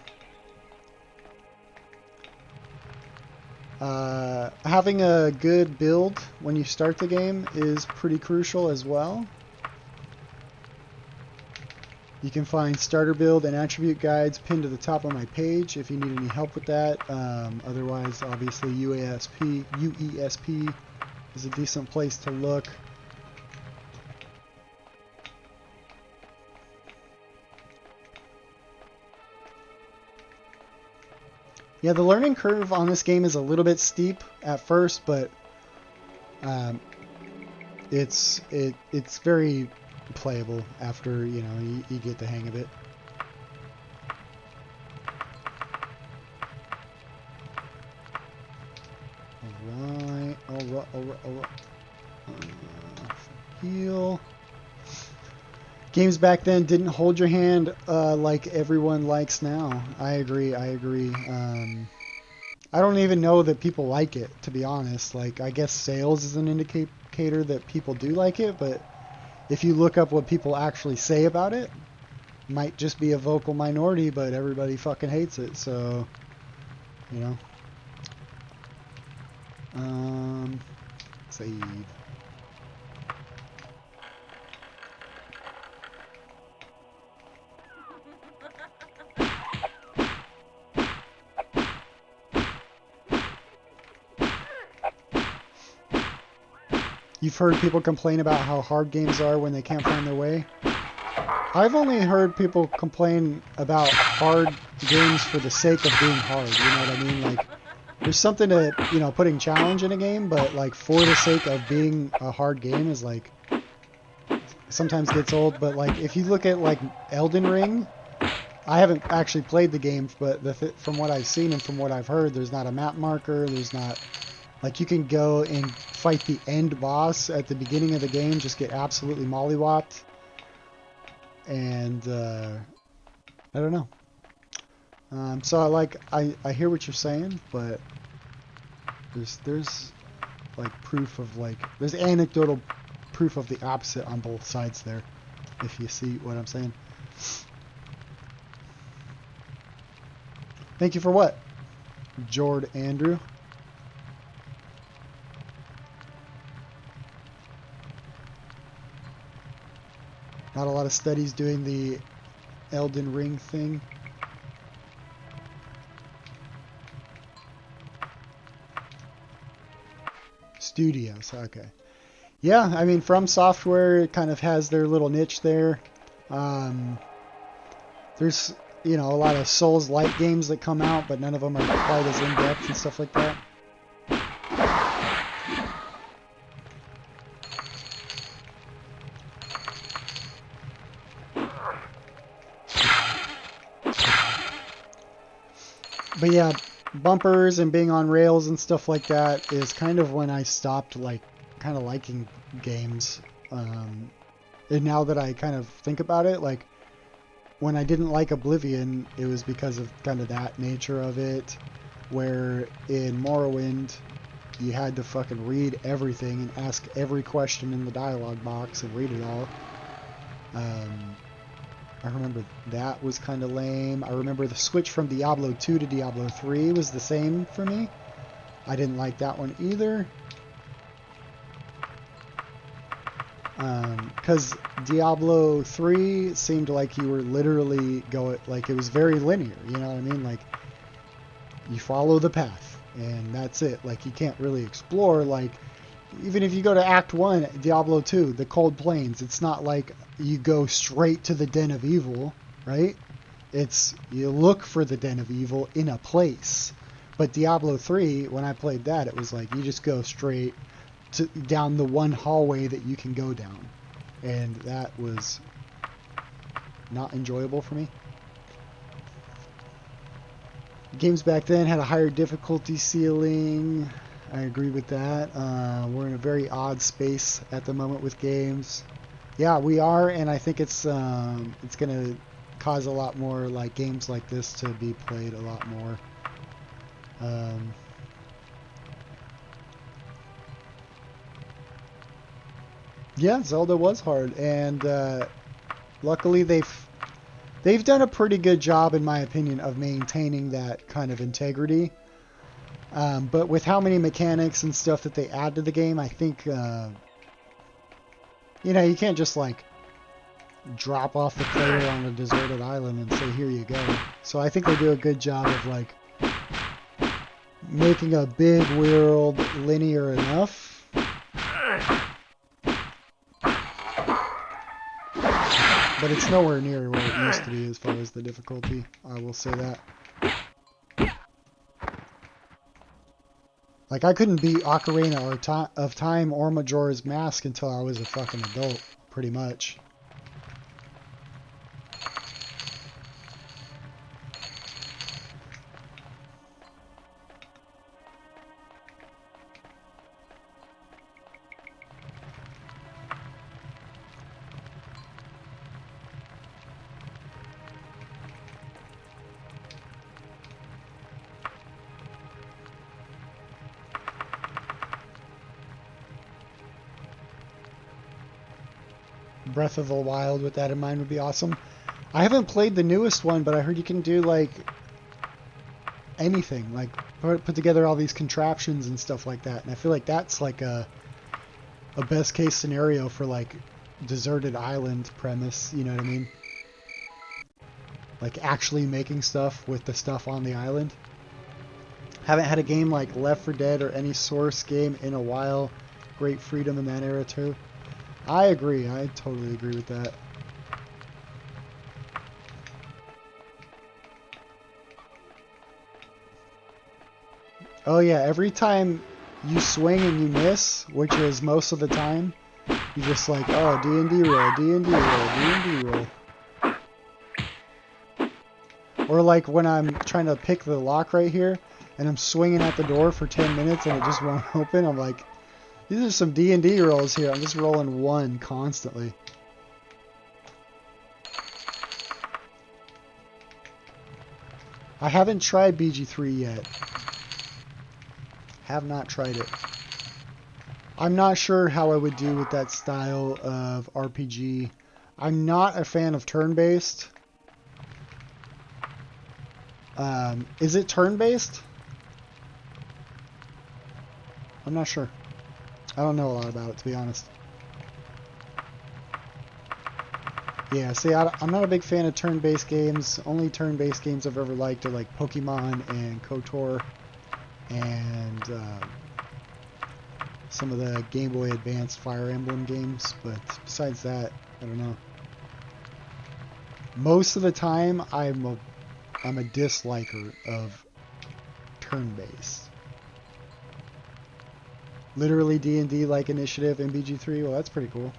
Having a good build when you start the game is pretty crucial as well. You can find starter build and attribute guides pinned to the top of my page if you need any help with that. Otherwise, obviously, UESP is a decent place to look. Yeah, the learning curve on this game is a little bit steep at first, but it's very playable after, you know, you get the hang of it. All right. Heal. Games back then didn't hold your hand like everyone likes now. I agree. I don't even know that people like it, to be honest. Like, I guess sales is an indicator that people do like it, but if you look up what people actually say about it, might just be a vocal minority, but everybody fucking hates it, so, you know. Save. You've heard people complain about how hard games are when they can't find their way. I've only heard people complain about hard games for the sake of being hard, you know what I mean? Like, there's something to, you know, putting challenge in a game, but like for the sake of being a hard game is like, sometimes gets old. But like, if you look at like Elden Ring, I haven't actually played the game, but from what I've seen and from what I've heard, there's not a map marker, there's not... Like, you can go and fight the end boss at the beginning of the game, just get absolutely mollywopped. And, I don't know. So, I hear what you're saying, but there's, like, proof of, like, there's anecdotal proof of the opposite on both sides there, if you see what I'm saying. Thank you for what? Jord Andrew. Not a lot of studies doing the Elden Ring thing. Studios, okay. Yeah, I mean, From Software kind of has their little niche there. There's, you know, a lot of Souls-like games that come out, but none of them are quite as in-depth and stuff like that. But yeah, bumpers and being on rails and stuff like that is kind of when I stopped, like, kind of liking games. And now that I kind of think about it, like, when I didn't like Oblivion, it was because of kind of that nature of it, where in Morrowind, you had to fucking read everything and ask every question in the dialogue box and read it all. I remember that was kind of lame. I remember the switch from Diablo 2 to Diablo 3 was the same for me. I didn't like that one either. Because Diablo 3 seemed like you were literally going, like, it was very linear, you know what I mean? Like, you follow the path, and that's it. Like, you can't really explore, like, even if you go to Act 1, Diablo 2, the Cold Plains, it's not like you go straight to the Den of Evil, right? It's, you look for the Den of Evil in a place. But Diablo 3, when I played that, it was like, you just go straight down the one hallway that you can go down. And that was not enjoyable for me. Games back then had a higher difficulty ceiling. I agree with that. We're in a very odd space at the moment with games. Yeah, we are, and I think it's gonna cause a lot more like games like this to be played a lot more. Yeah, Zelda was hard, and luckily they've done a pretty good job, in my opinion, of maintaining that kind of integrity. But with how many mechanics and stuff that they add to the game, I think you know, you can't just like drop off the player on a deserted island and say, here you go. So I think they do a good job of like making a big world linear enough. But it's nowhere near where it used to be as far as the difficulty. I will say that. Like, I couldn't beat Ocarina of Time or Majora's Mask until I was a fucking adult, pretty much. Breath of the Wild with that in mind would be awesome. I haven't played the newest one, but I heard you can do like anything, like put together all these contraptions and stuff like that. And I feel like that's like a best case scenario for like deserted island premise, you know what I mean? Like actually making stuff with the stuff on the island. Haven't had a game like Left 4 Dead or any Source game in a while. Great freedom in that era too. I agree. I totally agree with that. Oh yeah, every time you swing and you miss, which is most of the time, you're just like, oh, D&D roll, D&D roll, D&D roll. Or like when I'm trying to pick the lock right here, and I'm swinging at the door for 10 minutes and it just won't open, I'm like, these are some D&D rolls here. I'm just rolling one constantly. I haven't tried BG3 yet. Have not tried it. I'm not sure how I would do with that style of RPG. I'm not a fan of turn-based. Is it turn-based? I'm not sure. I don't know a lot about it, to be honest. Yeah, see, I'm not a big fan of turn-based games. Only turn-based games I've ever liked are like Pokemon and KOTOR and some of the Game Boy Advance Fire Emblem games. But besides that, I don't know. Most of the time, I'm a disliker of turn-based. Literally D&D like initiative in BG3. Well, that's pretty cool.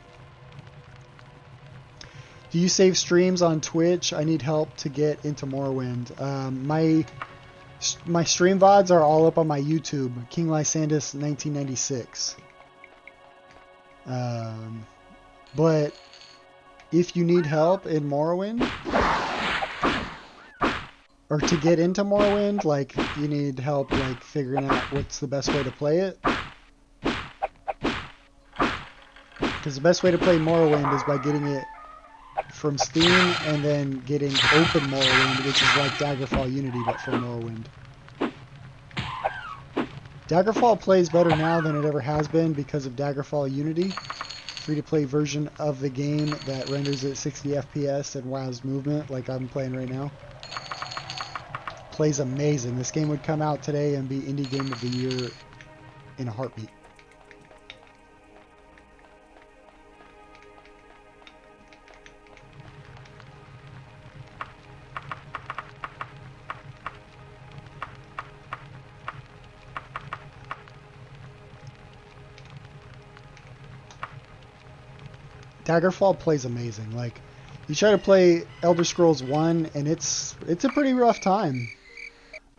Do you save streams on Twitch? I need help to get into Morrowind. My stream VODs are all up on my YouTube. King Lysandus 1996. But if you need help in Morrowind, or to get into Morrowind, like you need help like figuring out what's the best way to play it. Because the best way to play Morrowind is by getting it from Steam and then getting Open Morrowind, which is like Daggerfall Unity, but for Morrowind. Daggerfall plays better now than it ever has been because of Daggerfall Unity, free-to-play version of the game that renders at 60 FPS and WoW's movement, like I'm playing right now. Plays amazing. This game would come out today and be Indie Game of the Year in a heartbeat. Daggerfall plays amazing. Like, you try to play Elder Scrolls 1 and it's a pretty rough time.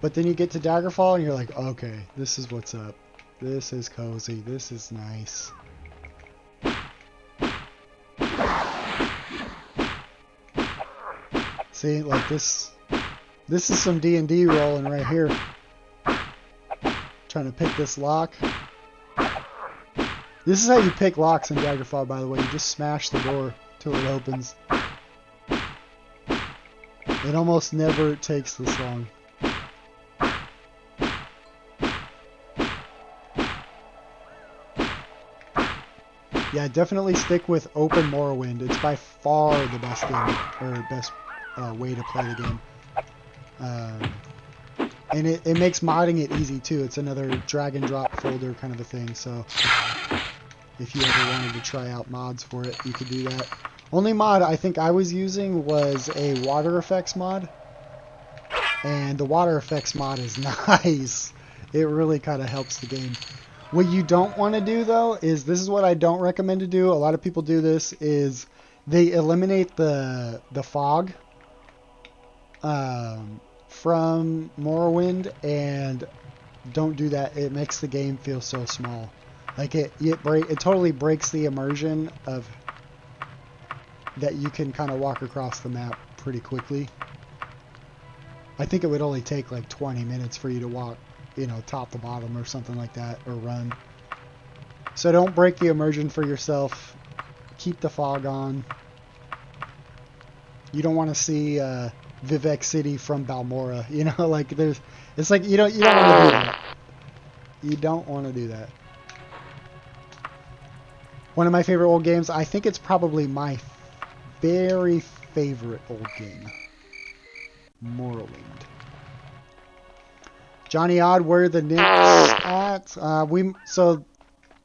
But then you get to Daggerfall and you're like, okay, this is what's up. This is cozy. This is nice. See, like this is some D&D rolling right here. Trying to pick this lock. This is how you pick locks in Daggerfall, by the way. You just smash the door till it opens. It almost never takes this long. Yeah, definitely stick with Open Morrowind. It's by far the best game, or best way to play the game. And it makes modding it easy too. It's another drag and drop folder kind of a thing. So if you ever wanted to try out mods for it, you could do that. Only mod I think I was using was a water effects mod. And the water effects mod is nice. It really kind of helps the game. What you don't want to do though is, this is what I don't recommend to do. A lot of people do this, is they eliminate the fog from Morrowind, and don't do that. It makes the game feel so small. Like it totally breaks the immersion of that you can kind of walk across the map pretty quickly. I think it would only take like 20 minutes for you to walk, you know, top to bottom or something like that, or run. So don't break the immersion for yourself. Keep the fog on. You don't want to see Vivek City from Balmora, you know, like it's like you don't want to do that. You don't want to do that. One of my favorite old games, I think it's probably my very favorite old game. Morrowind. Johnny Odd, where are the nymphs at? So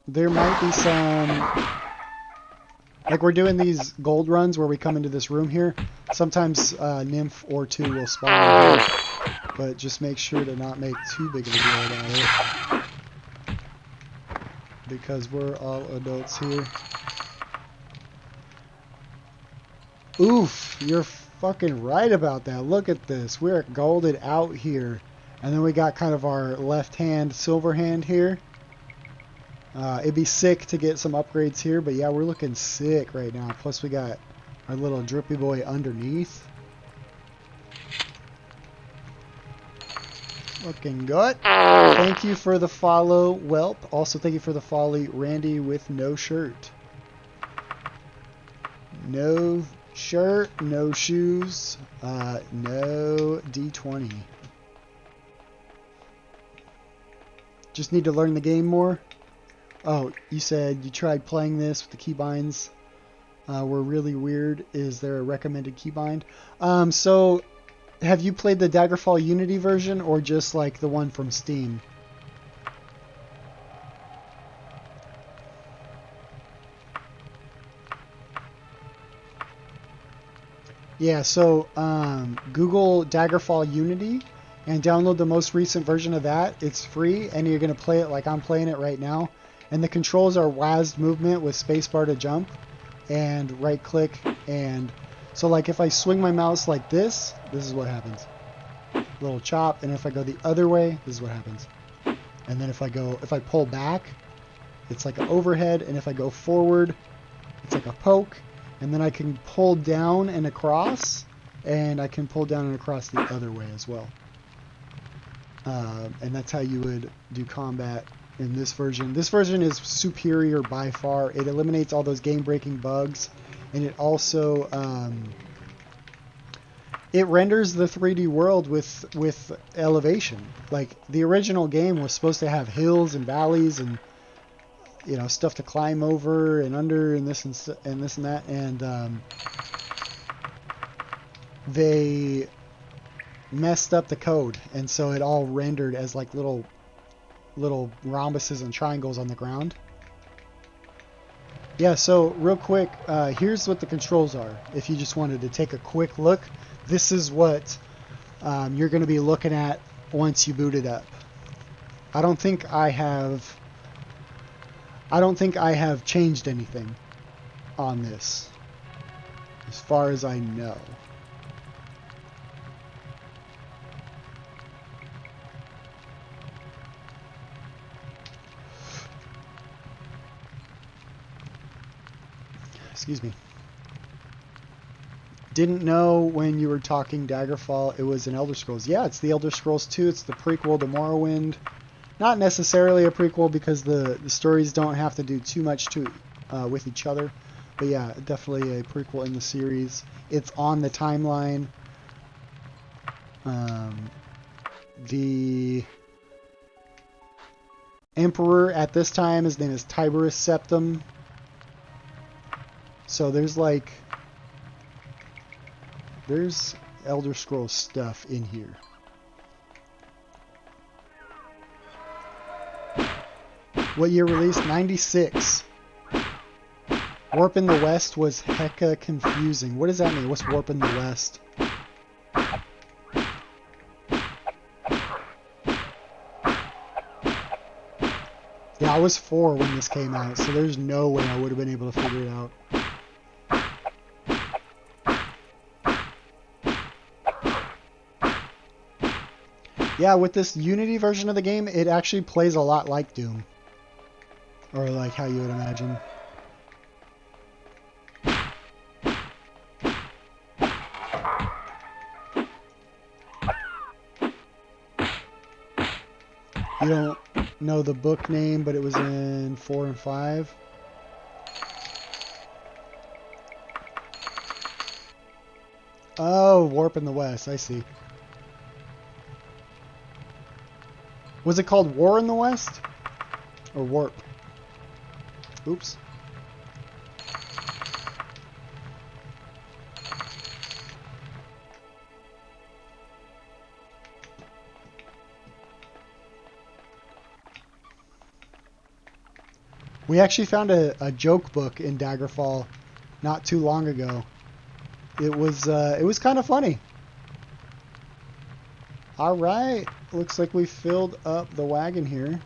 there might be some, like we're doing these gold runs where we come into this room here. Sometimes nymph or two will spawn in here, but just make sure to not make too big of a deal about it, because we're all adults here. Oof, you're fucking right about that. Look at this. We're golded out here. And then we got kind of our left hand, silver hand here. It'd be sick to get some upgrades here, but yeah, we're looking sick right now. Plus we got our little drippy boy underneath. Looking good. Thank you for the follow, Welp. Also thank you for the follow, Randy with no shirt. No shirt, no shoes, no D20. Just need to learn the game more. Oh, you said you tried playing this with the keybinds. Were really weird. Is there a recommended keybind? So have you played the Daggerfall Unity version or just like the one from Steam? Yeah, so Google Daggerfall Unity and download the most recent version of that. It's free, and you're going to play it like I'm playing it right now. And the controls are WASD movement with spacebar to jump and right click. And so like if I swing my mouse like this is what happens. Little chop. And if I go the other way, this is what happens. And then if I pull back, it's like an overhead. And if I go forward, it's like a poke. And then I can pull down and across, and I can pull down and across the other way as well. And that's how you would do combat in this version. This version is superior by far. It eliminates all those game-breaking bugs, and it also it renders the 3D world with elevation. Like the original game was supposed to have hills and valleys and, you know, stuff to climb over and under and this and that, and they messed up the code, and so it all rendered as like little rhombuses and triangles on the ground. Yeah, so real quick, here's what the controls are. If you just wanted to take a quick look, this is what you're going to be looking at once you boot it up. I don't think I have changed anything on this, as far as I know. Excuse me. Didn't know when you were talking Daggerfall it was an Elder Scrolls. Yeah, it's the Elder Scrolls 2. It's the prequel to Morrowind. Not necessarily a prequel because the stories don't have to do too much with each other. But yeah, definitely a prequel in the series. It's on the timeline. The Emperor at this time, his name is Tiberius Septim. So there's Elder Scrolls stuff in here. What year released? 96. Warp in the West was hecka confusing. What does that mean? What's Warp in the West? Yeah, I was 4 when this came out, so there's no way I would have been able to figure it out. Yeah, with this Unity version of the game, it actually plays a lot like Doom. Or like how you would imagine. You don't know the book name, but it was in 4 and 5. Oh, Warp in the West, I see. Was it called War in the West? Or Warp? Oops. We actually found a joke book in Daggerfall not too long ago. It was kind of funny. All right, looks like we filled up the wagon here.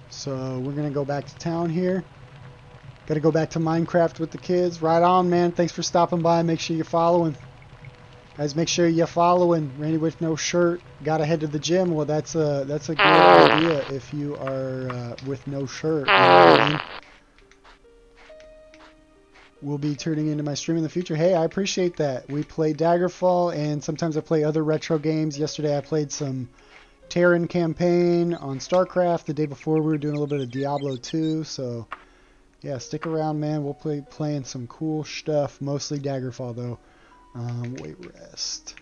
So we're gonna go back to town here. Got to go back to Minecraft with the kids. Right on, man. Thanks for stopping by. Make sure you're following. Guys, make sure you're following. Randy with no shirt. Gotta head to the gym. Well, that's a good idea if you are with no shirt. You know what I mean? Will be turning into my stream in the future. Hey, I appreciate that. We play Daggerfall, and sometimes I play other retro games. Yesterday I played some Terran campaign on StarCraft. The day before we were doing a little bit of Diablo 2. So, yeah, stick around, man. We'll playing some cool stuff. Mostly Daggerfall, though. Wait, rest.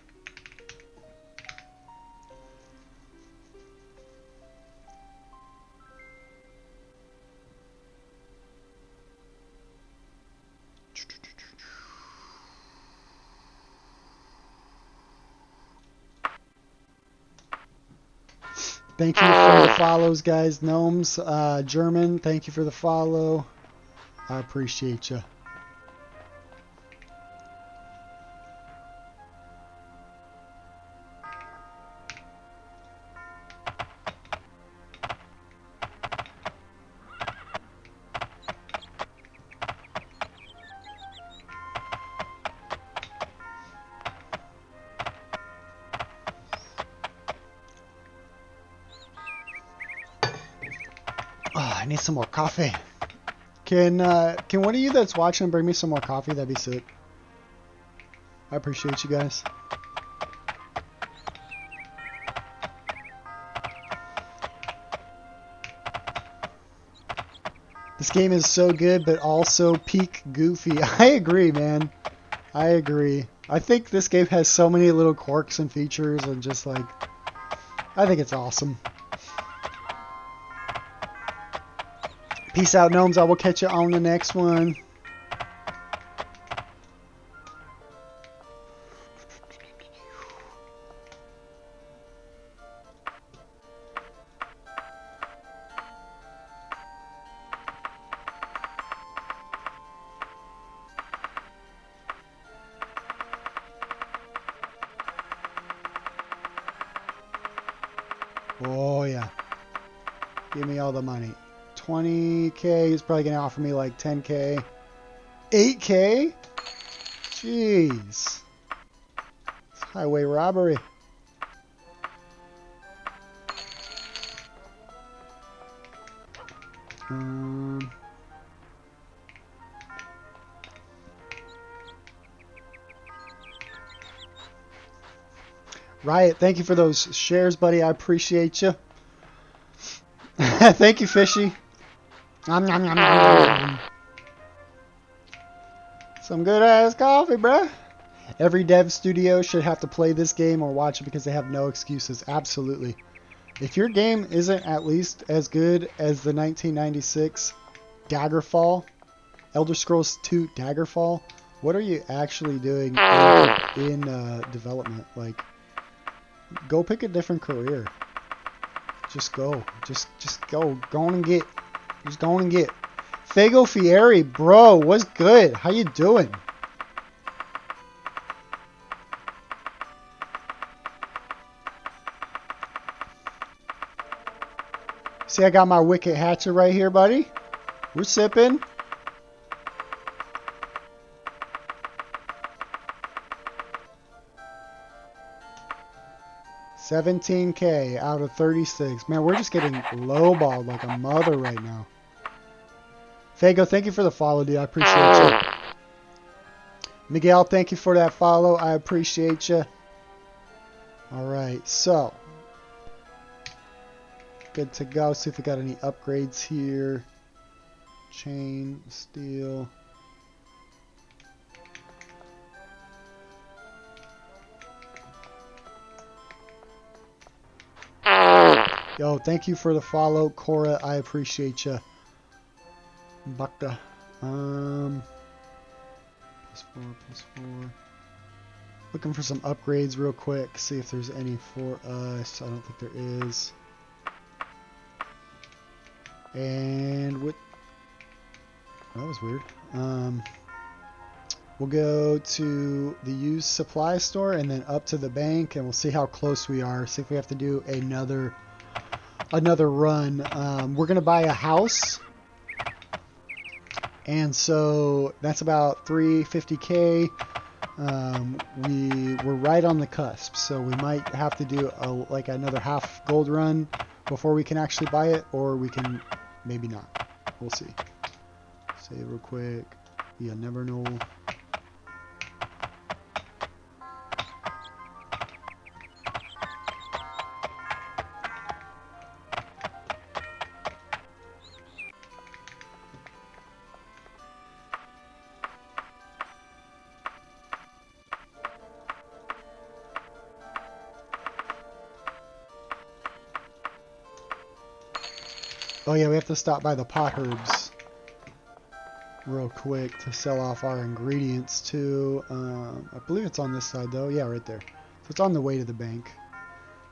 Thank you for the follows, guys. Gnomes, German, thank you for the follow. I appreciate you. I need some more coffee. Can one of you that's watching bring me some more coffee? That'd be sick. I appreciate you guys. This game is so good, but also peak goofy. I agree, man. I agree. I think this game has so many little quirks and features and just like, I think it's awesome. Peace out, gnomes. I will catch you on the next one. Oh, yeah. Give me all the money. 20K. He's probably going to offer me like 10K. 8K? Jeez. It's highway robbery. Riot, thank you for those shares, buddy. I appreciate you. Thank you, Fishy. Nom, nom, nom, nom, nom. Some good ass coffee, bruh. Every dev studio should have to play this game or watch it because they have no excuses. Absolutely. If your game isn't at least as good as the 1996 Daggerfall, Elder Scrolls 2 Daggerfall, what are you actually doing in development? Like, go pick a different career. Just go. Just go. Go on and get. Just go on and get. Fago Fieri, bro, what's good? How you doing? See, I got my Wicked Hatchet right here, buddy. We're sipping. $17K out of 36. Man, we're just getting lowballed like a mother right now. Fago, thank you for the follow, dude. I appreciate you. Miguel, thank you for that follow. I appreciate you. Alright, so. Good to go. See if we got any upgrades here. Chain, steel. Yo, thank you for the follow, Cora. I appreciate you. Bakta. +4, +4. Looking for some upgrades real quick. See if there's any for us. I don't think there is. And what? Oh, that was weird. We'll go to the used supply store and then up to the bank, and we'll see how close we are. See if we have to do another run. We're gonna buy a house, and so that's about 350K. We're right on the cusp, so we might have to do like another half gold run before we can actually buy it, or we can maybe not. We'll see. Save real quick. You never know. Oh yeah, we have to stop by the Potherbs real quick to sell off our ingredients too. I believe it's on this side though. Yeah, right there. So it's on the way to the bank.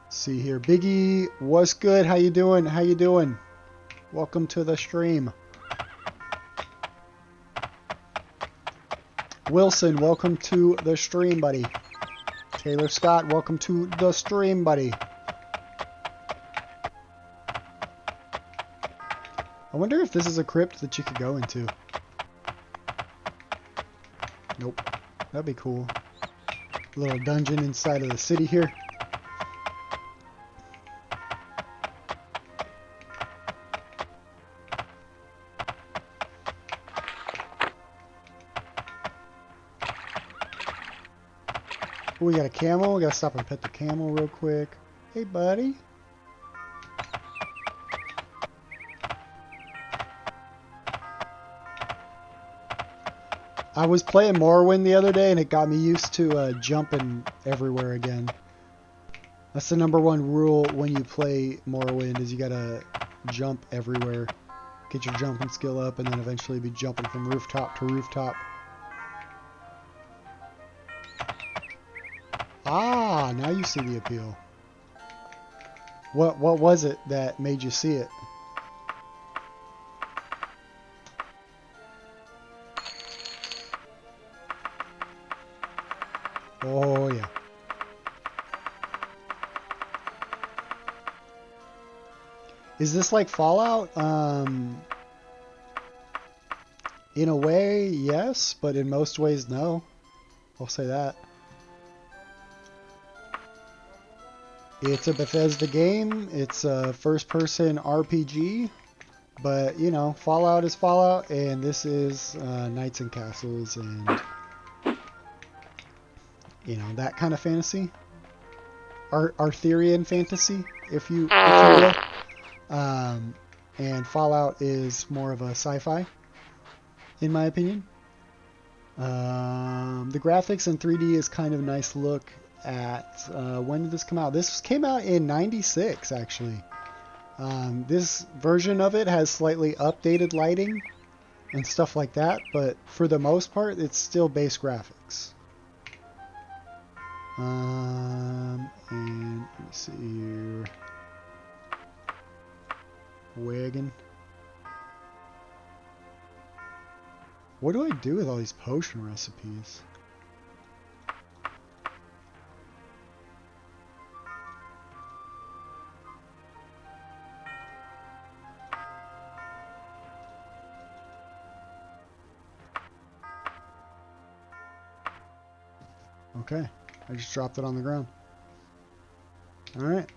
Let's see here. Biggie, what's good? How you doing? How you doing? Welcome to the stream. Wilson, welcome to the stream, buddy. Taylor Scott, welcome to the stream, buddy. I wonder if this is a crypt that you could go into. Nope. That'd be cool. A little dungeon inside of the city here. Ooh, we got a camel. We gotta stop and pet the camel real quick. Hey, buddy. I was playing Morrowind the other day, and it got me used to jumping everywhere again. That's the #1 rule when you play Morrowind, is you gotta jump everywhere. Get your jumping skill up, and then eventually be jumping from rooftop to rooftop. Ah, now you see the appeal. What was it that made you see it? Oh, yeah. Is this like Fallout? In a way, yes, but in most ways, no. I'll say that. It's a Bethesda game. It's a first-person RPG. But, you know, Fallout is Fallout, and this is Knights and Castles and, you know, that kind of fantasy. Arthurian fantasy, if you will. And Fallout is more of a sci-fi, in my opinion. The graphics in 3D is kind of a nice look at, when did this come out? This came out in '96, actually. This version of it has slightly updated lighting and stuff like that, but for the most part, it's still base graphics. And let me see here. Wagon. What do I do with all these potion recipes? Okay, I just dropped it on the ground. Alright.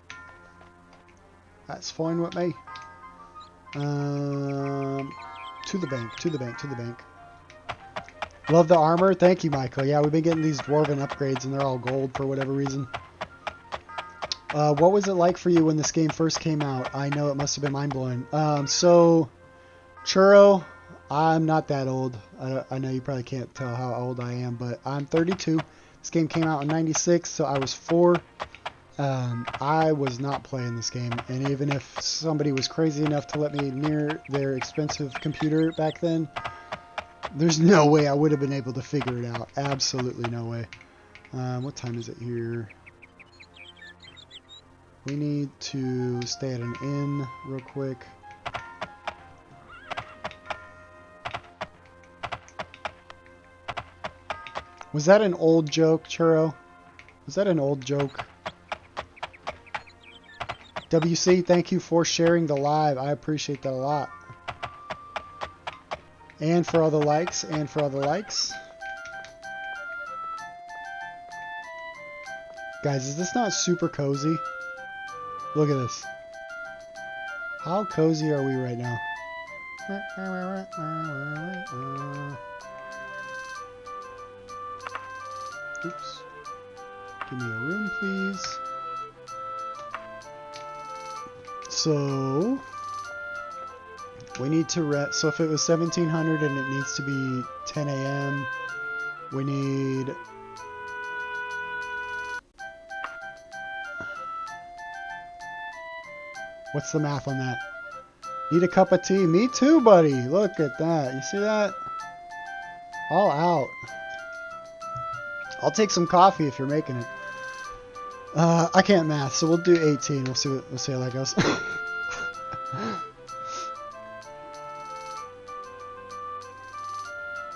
That's fine with me. To the bank, to the bank, to the bank. Love the armor. Thank you, Michael. Yeah, we've been getting these dwarven upgrades and they're all gold for whatever reason. What was it like for you when this game first came out? I know it must have been mind-blowing. So, Churro, I'm not that old. I know you probably can't tell how old I am, but I'm 32. This game came out in '96, so I was 4. I was not playing this game, and even if somebody was crazy enough to let me near their expensive computer back then, there's no way I would have been able to figure it out. Absolutely no way. What time is it here? We need to stay at an inn real quick. Was that an old joke, Churro? Was that an old joke? WC, thank you for sharing the live. I appreciate that a lot. And for all the likes, and for all the likes. Guys, is this not super cozy? Look at this. How cozy are we right now? Oops. Give me a room, please. So, we need to rest. So if it was 1700 and it needs to be 10 a.m., we need... What's the math on that? Need a cup of tea? Me too, buddy. Look at that. You see that? All out. I'll take some coffee if you're making it. I can't math, so we'll do 18. We'll see how that goes.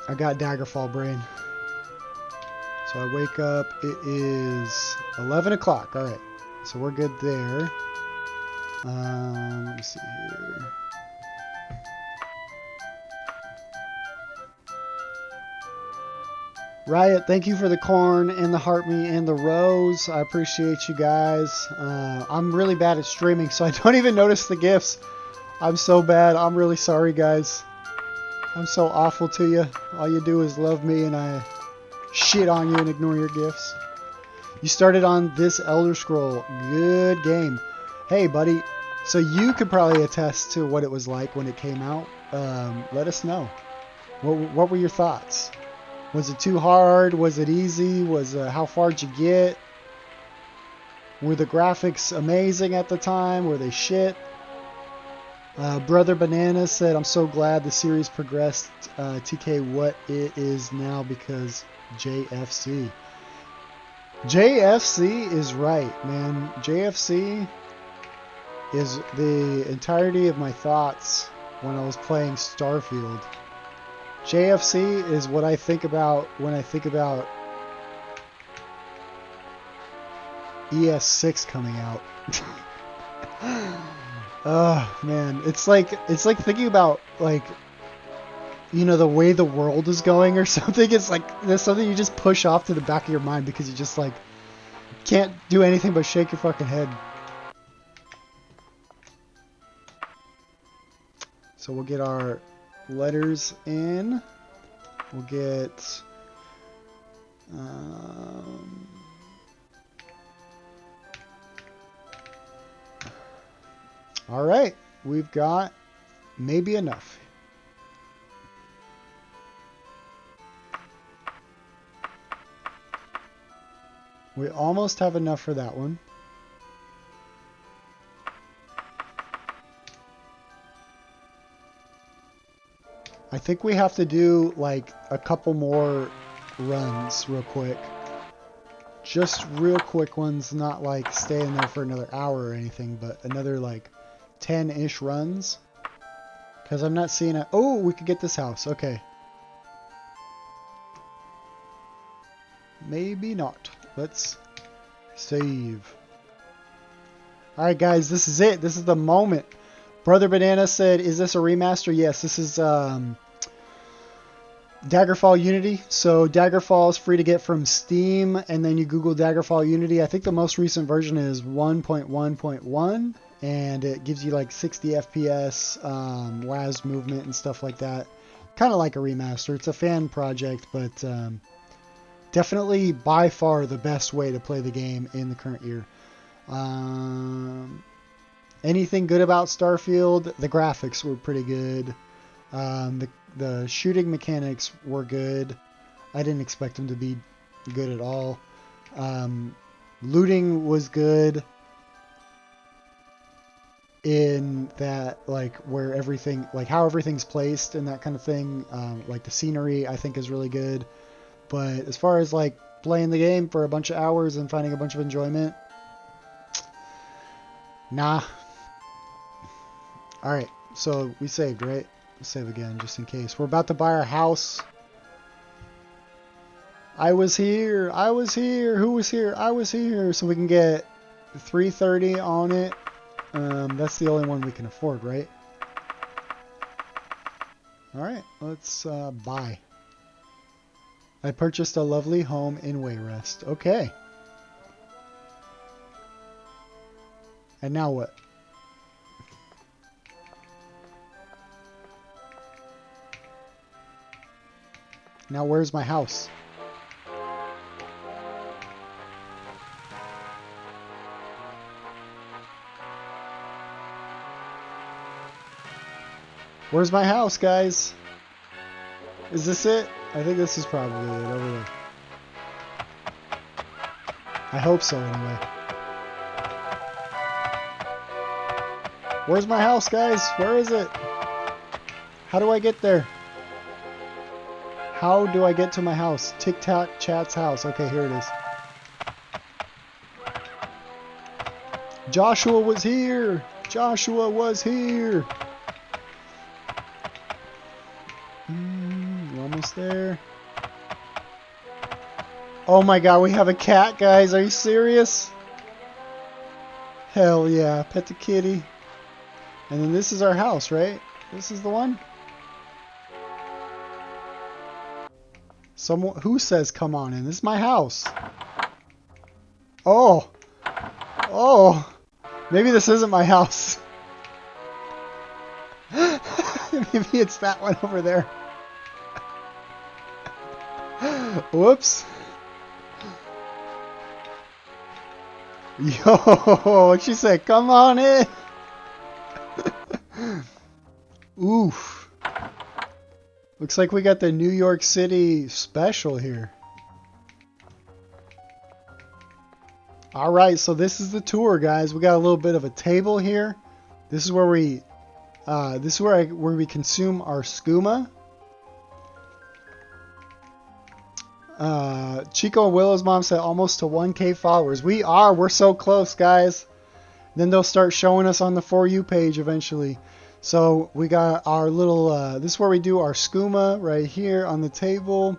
I got Daggerfall brain. So I wake up. It is 11 o'clock. All right. So we're good there. Let me see here. Riot, thank you for the corn and the heart me and the rose. I appreciate you guys. I'm really bad at streaming, so I don't even notice the gifts. I'm so bad. I'm really sorry, guys. I'm so awful to you. All you do is love me, and I shit on you and ignore your gifts. You started on this Elder Scroll. Good game. Hey, buddy. So you could probably attest to what it was like when it came out. Let us know. What were your thoughts? Was it too hard? Was it easy? How far did you get? Were the graphics amazing at the time? Were they shit? Brother Banana said, I'm so glad the series progressed TK what it is now because JFC. JFC is right, man. JFC is the entirety of my thoughts when I was playing Starfield. JFC is what I think about when I think about ES6 coming out. Oh man, it's like thinking about like, you know, the way the world is going or something. It's like there's something you just push off to the back of your mind because you just like can't do anything but shake your fucking head. So we'll get our letters in. We'll get all right, we've got maybe enough. We almost have enough for that one. I think we have to do like a couple more runs real quick. Just real quick ones, not like staying there for another hour or anything, but another like 10-ish runs. Because I'm not seeing it. Oh, we could get this house. Okay. Maybe not. Let's save. Alright guys, this is it. This is the moment. Brother Banana said, is this a remaster? Yes, this is Daggerfall Unity. So Daggerfall is free to get from Steam, and then you Google Daggerfall Unity. I think the most recent version is 1.1.1, and it gives you like 60 FPS, WAS movement and stuff like that. Kind of like a remaster. It's a fan project, but definitely by far the best way to play the game in the current year. Anything good about Starfield? The graphics were pretty good. The shooting mechanics were good. I didn't expect them to be good at all. Looting was good in that, like, where everything, like how everything's placed and that kind of thing. Like the scenery I think is really good. But as far as like playing the game for a bunch of hours and finding a bunch of enjoyment, nah. Alright, so we saved, right? Let's save again just in case. We're about to buy our house. I was here. I was here. Who was here? I was here. So we can get 330 on it. That's the only one we can afford, right? Alright, let's buy. I purchased a lovely home in Wayrest. Okay. And now what? Now where's my house? Where's my house, guys? Is this it? I think this is probably it over there. I hope so, anyway. Where's my house, guys? Where is it? How do I get there? How do I get to my house? TikTok Chat's house. Okay, here it is. Joshua was here! Joshua was here! We're almost there. Oh my god, we have a cat, guys. Are you serious? Hell yeah. Pet the kitty. And then this is our house, right? This is the one? Someone who says come on in? This is my house. Oh. Oh. Maybe this isn't my house. Maybe it's that one over there. Whoops. Yo, what'd she say? Come on in. Oof. Looks like we got the New York City special here. Alright, so this is the tour, guys. We got a little bit of a table here. This is where we where we consume our skooma. Chico and Willow's mom said almost to 1K followers. We're so close, guys. Then they'll start showing us on the For You page eventually. So we got our little, this is where we do our skooma right here on the table.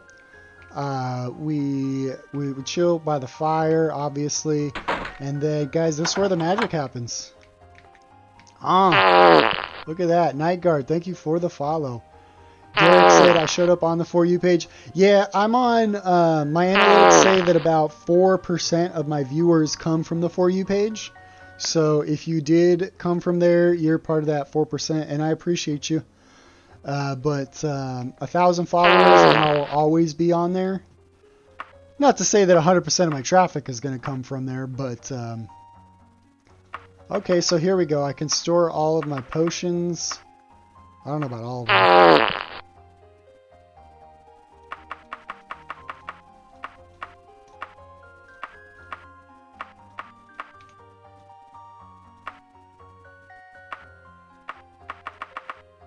We chill by the fire, obviously. And then, guys, this is where the magic happens. Look at that. Night Guard, thank you for the follow. Derek said I showed up on the For You page. Yeah, I'm on, my analytics say that about 4% of my viewers come from the For You page. So if you did come from there, you're part of that 4%, and I appreciate you. But 1,000 followers, and I'll always be on there. Not to say that 100% of my traffic is going to come from there, but... okay, so here we go. I can store all of my potions. I don't know about all of them.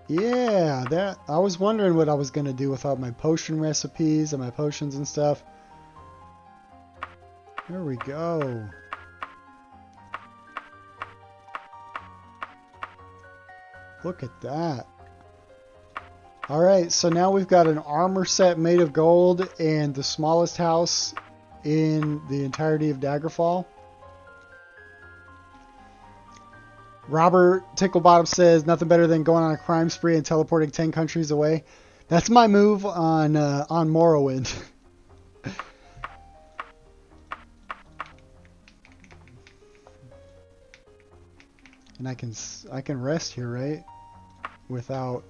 Yeah, that I was wondering what I was going to do with all my potion recipes and my potions and stuff. There we go. Look at that. Alright, so now we've got an armor set made of gold and the smallest house in the entirety of Daggerfall. Robert Ticklebottom says, nothing better than going on a crime spree and teleporting 10 countries away. That's my move on Morrowind. And I can rest here, right? Without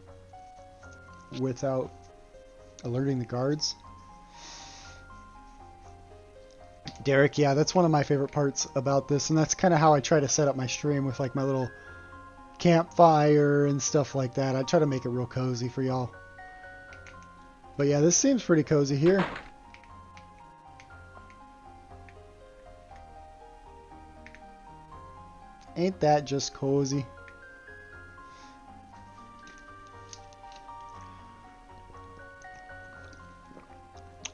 alerting the guards. Derek, yeah, that's one of my favorite parts about this, and that's kind of how I try to set up my stream with like my little campfire and stuff like that. I try to make it real cozy for y'all. But yeah, this seems pretty cozy here. Ain't that just cozy?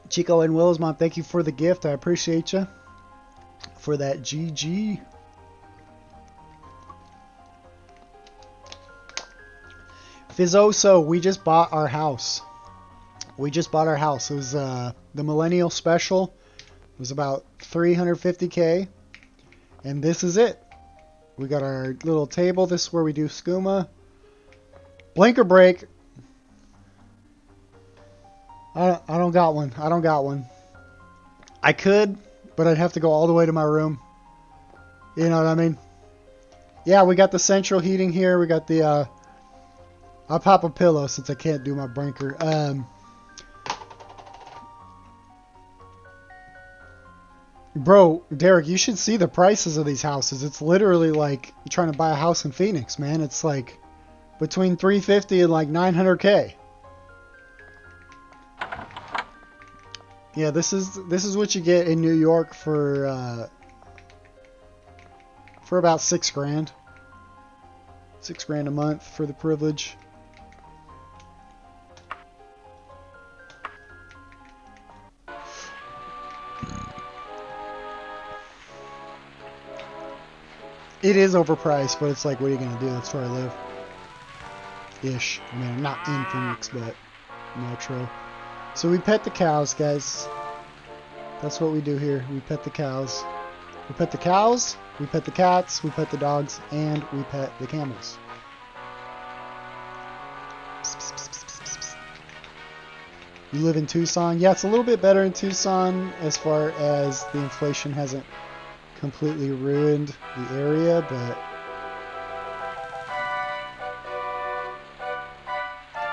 Chico and Will's mom, thank you for the gift. I appreciate you for that GG. Fizzoso, we just bought our house. We just bought our house. It was the Millennial Special. It was about 350K. And this is it. We got our little table. This is where we do skooma. Blinker break. I don't got one. I don't got one. I could, but I'd have to go all the way to my room. You know what I mean? Yeah, we got the central heating here. We got the, I'll pop a pillow since I can't do my blinker. Bro, Derek, you should see the prices of these houses. It's literally like trying to buy a house in Phoenix, man. It's like between 350 and like 900K. Yeah, this is what you get in New York for about $6 grand. $6 grand a month for the privilege. It is overpriced, but it's like, what are you gonna do? That's where I live. Ish. I mean, I'm not in Phoenix, but metro. So we pet the cows, guys. That's what we do here. We pet the cows. We pet the cows, we pet the cats, we pet the dogs, and we pet the camels. You live in Tucson? Yeah, it's a little bit better in Tucson as far as the inflation hasn't completely ruined the area, but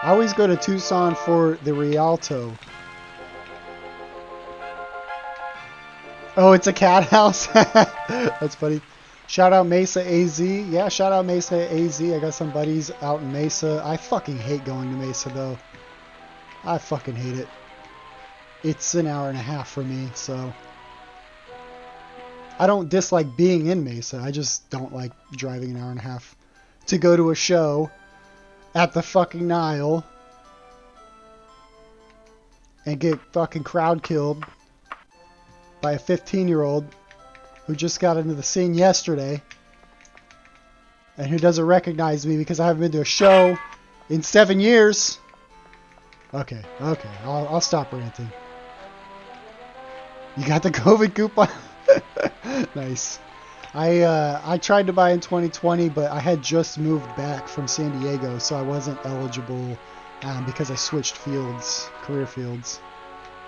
I always go to Tucson for the Rialto. Oh, it's a cat house? That's funny. Shout out Mesa AZ. Yeah, shout out Mesa AZ. I got some buddies out in Mesa. I fucking hate going to Mesa, though. I fucking hate it. It's an hour and a half for me, so... I don't dislike being in Mesa. I just don't like driving an hour and a half to go to a show at the fucking Nile and get fucking crowd killed by a 15-year-old who just got into the scene yesterday and who doesn't recognize me because I haven't been to a show in 7 years. Okay, I'll stop ranting. You got the COVID coupon? Nice. I tried to buy in 2020, but I had just moved back from San Diego, so I wasn't eligible because I switched fields, career fields.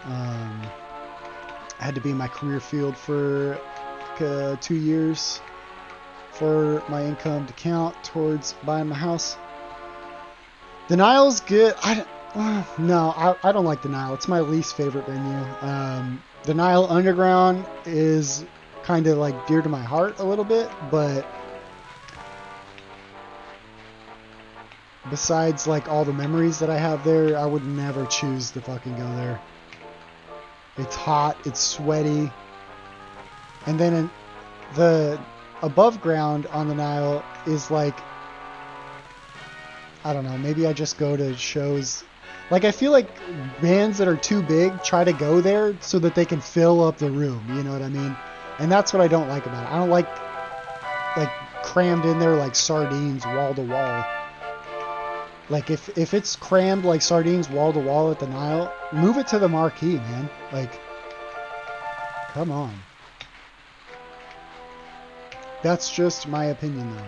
I had to be in my career field for 2 years for my income to count towards buying my house. The Nile's good. I don't like the Nile. It's my least favorite venue. The Nile Underground is kind of like dear to my heart a little bit, but besides like all the memories that I have there, I would never choose to fucking go there. It's hot, it's sweaty, and then the above ground on the Nile is like, I don't know, maybe I just go to shows. Like, I feel like bands that are too big try to go there so that they can fill up the room, you know what I mean? And that's what I don't like about it. I don't like crammed in there like sardines wall to wall. Like, if it's crammed like sardines wall to wall at the Nile, move it to the marquee, man. Like, come on. That's just my opinion, though.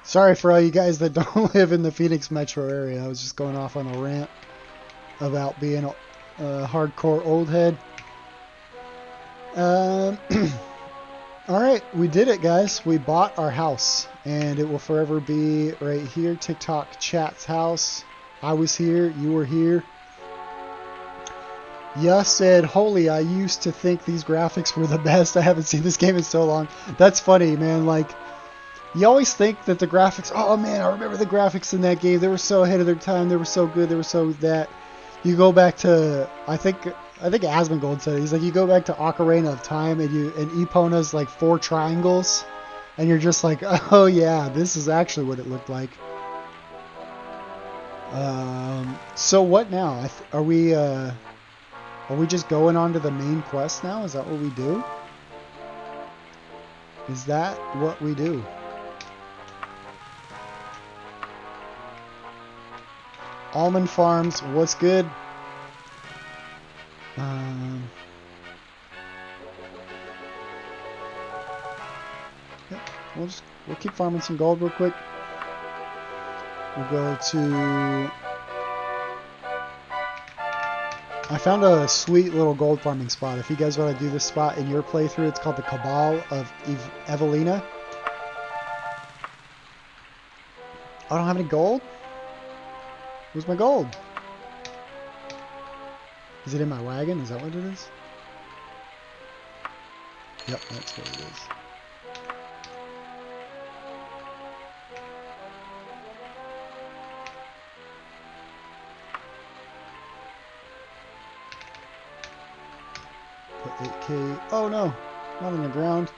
Sorry for all you guys that don't live in the Phoenix metro area. I was just going off on a rant about being a hardcore old head. Alright, we did it, guys. We bought our house, and it will forever be right here. TikTok chat's house. I was here. You were here. Yus said, holy, I used to think these graphics were the best. I haven't seen this game in so long. That's funny, man. Like, you always think that the graphics, oh man, I remember the graphics in that game. They were so ahead of their time. They were so good. They were so that. You go back to, I think Asmongold said it. He's like, you go back to Ocarina of Time and Epona's like 4 triangles, and you're just like, oh yeah, this is actually what it looked like. So what now? Are we just going on to the main quest now? Is that what we do? Is that what we do? Almond Farms, what's good? Yeah, we'll keep farming some gold real quick. We'll go to... I found a sweet little gold farming spot. If you guys want to do this spot in your playthrough, it's called the Cabal of Evelina. I don't have any gold? Where's my gold? Is it in my wagon? Is that what it is? Yep, that's what it is. Put 8K. Oh no, not on the ground.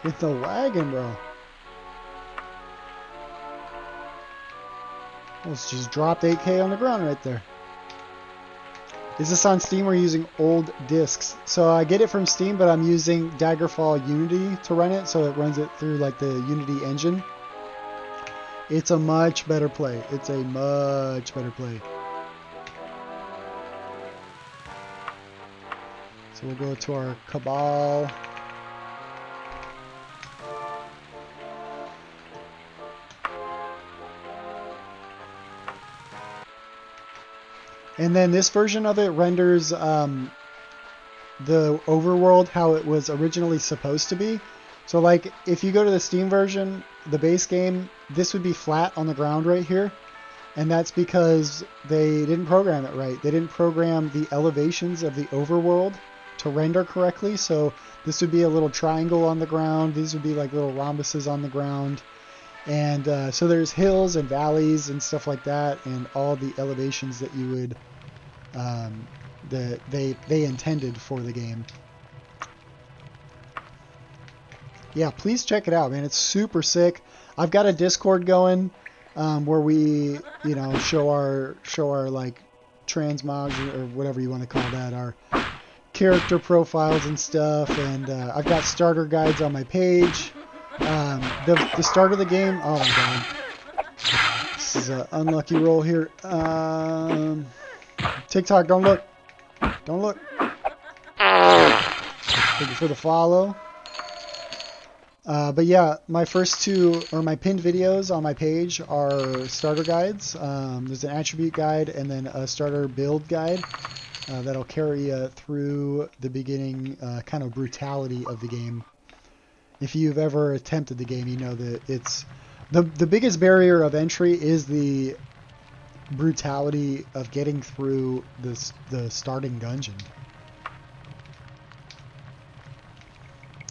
Hit the wagon, bro. Let's just drop 8K on the ground right there. Is this on Steam or using old discs? So I get it from Steam, but I'm using Daggerfall Unity to run it, so it runs it through like the Unity engine. It's a much better play. It's a much better play. So we'll go to our Cabal. And then this version of it renders the overworld how it was originally supposed to be. So like if you go to the Steam version, the base game, this would be flat on the ground right here. And that's because they didn't program it right. They didn't program the elevations of the overworld to render correctly. So this would be a little triangle on the ground. These would be like little rhombuses on the ground. And so there's hills and valleys and stuff like that, and all the elevations that you would that they intended for the game. Yeah, please check it out, man. It's super sick. I've got a Discord going where we, you know, show our like transmogs or whatever you want to call that, our character profiles and stuff, and I've got starter guides on my page. The start of the game, oh my god, this is an unlucky roll here. TikTok, don't look. Don't look. Thank you for the follow. But yeah, my first two, or my pinned videos on my page are starter guides. There's an attribute guide and then a starter build guide that'll carry you through the beginning kind of brutality of the game. If you've ever attempted the game, you know that it's the biggest barrier of entry is the brutality of getting through the starting dungeon.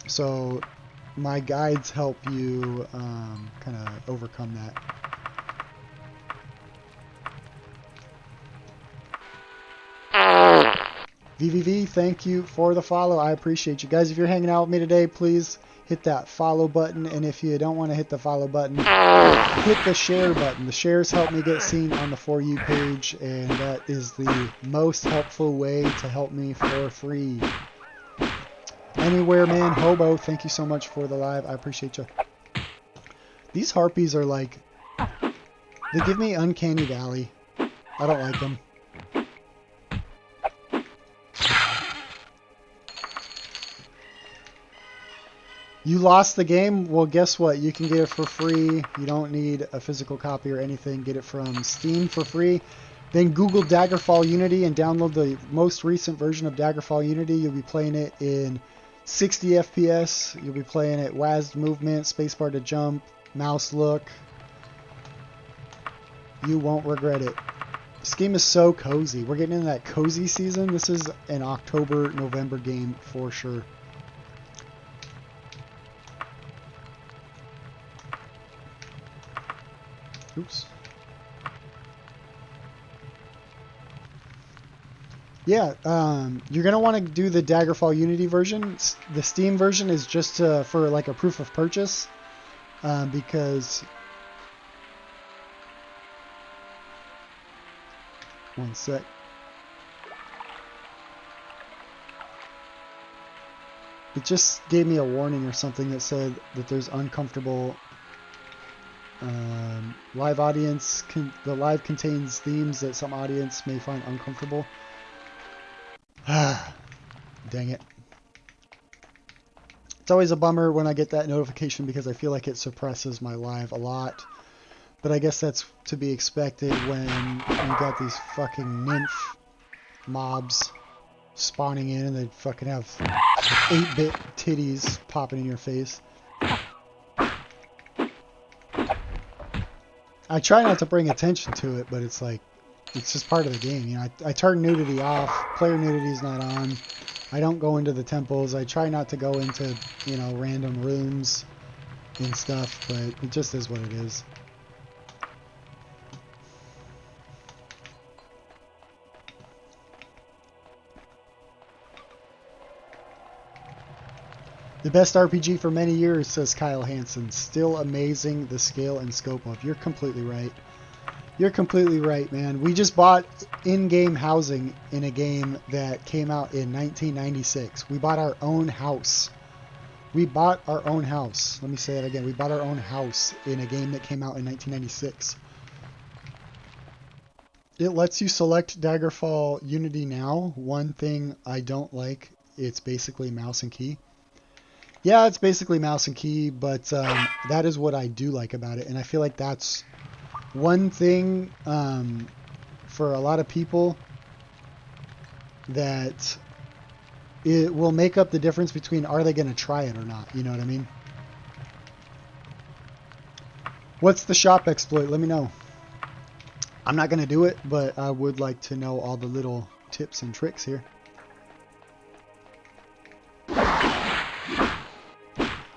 So my guides help you kind of overcome that. VVV, thank you for the follow. I appreciate you guys. If you're hanging out with me today, please hit that follow button. And if you don't want to hit the follow button, hit the share button. The shares help me get seen on the For You page, and that is the most helpful way to help me for free. Anywhere Man Hobo, thank you so much for the live. I appreciate you. These harpies are like, they give me Uncanny Valley. I don't like them. You lost the game? Well, guess what? You can get it for free. You don't need a physical copy or anything. Get it from Steam for free. Then Google Daggerfall Unity and download the most recent version of Daggerfall Unity. You'll be playing it in 60 FPS. You'll be playing it WASD movement, spacebar to jump, mouse look. You won't regret it. This game is so cozy. We're getting into that cozy season. This is an October, November game for sure. Oops. Yeah, you're going to want to do the Daggerfall Unity version. The Steam version is just for like a proof of purchase, because... One sec. It just gave me a warning or something that said that there's uncomfortable... live audience, the live contains themes that some audience may find uncomfortable. Dang it. It's always a bummer when I get that notification because I feel like it suppresses my live a lot. But I guess that's to be expected when you got these fucking nymph mobs spawning in and they fucking have 8-bit titties popping in your face. I try not to bring attention to it, but it's like, it's just part of the game. You know, I turn nudity off. Player nudity is not on. I don't go into the temples. I try not to go into, you know, random rooms and stuff, but it just is what it is. The best RPG for many years, says Kyle Hansen. Still amazing, the scale and scope of. You're completely right. You're completely right, man. We just bought in-game housing in a game that came out in 1996. We bought our own house. We bought our own house. Let me say that again. We bought our own house in a game that came out in 1996. It lets you select Daggerfall Unity now. One thing I don't like, it's basically mouse and key. Yeah, it's basically mouse and key, but that is what I do like about it. And I feel like that's one thing for a lot of people that it will make up the difference between are they going to try it or not. You know what I mean? What's the shop exploit? Let me know. I'm not going to do it, but I would like to know all the little tips and tricks here.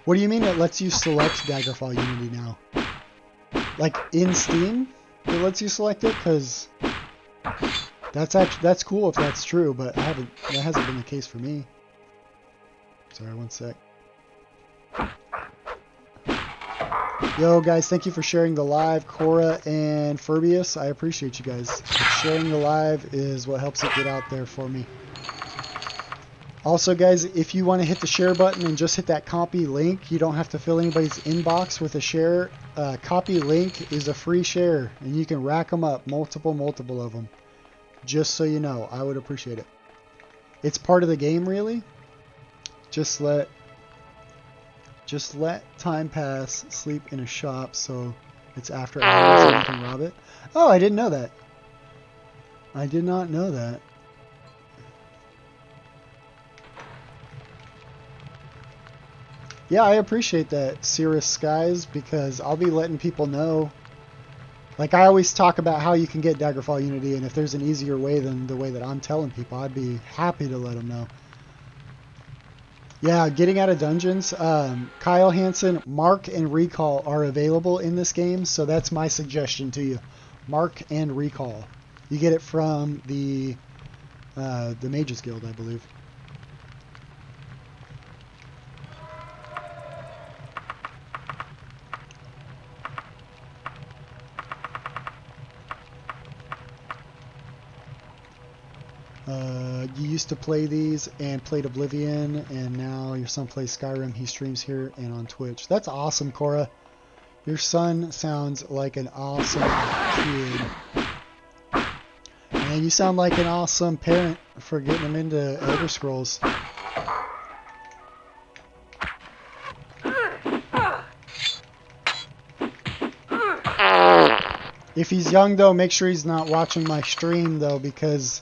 What do you mean it lets you select Daggerfall Unity now? Like in Steam, it lets you select it? Because that's cool if that's true, but that hasn't been the case for me. Sorry, one sec. Yo guys, thank you for sharing the live, Cora and Furbius. I appreciate you guys. Sharing the live is what helps it get out there for me. Also, guys, if you want to hit the share button and just hit that copy link, you don't have to fill anybody's inbox with a share. Copy link is a free share, and you can rack them up, multiple of them. Just so you know, I would appreciate it. It's part of the game, really. Just let time pass, sleep in a shop, so it's after hours and you can rob it. Oh, I didn't know that. I did not know that. Yeah, I appreciate that, Cirrus Skies, because I'll be letting people know. Like, I always talk about how you can get Daggerfall Unity, and if there's an easier way than the way that I'm telling people, I'd be happy to let them know. Yeah, getting out of dungeons. Kyle Hansen, Mark and Recall are available in this game, so that's my suggestion to you. Mark and Recall. You get it from the Mages Guild, I believe. You used to play these and played Oblivion, and now your son plays Skyrim. He streams here and on Twitch. That's awesome, Cora. Your son sounds like an awesome kid. And you sound like an awesome parent for getting him into Elder Scrolls. If he's young, though, make sure he's not watching my stream, though, because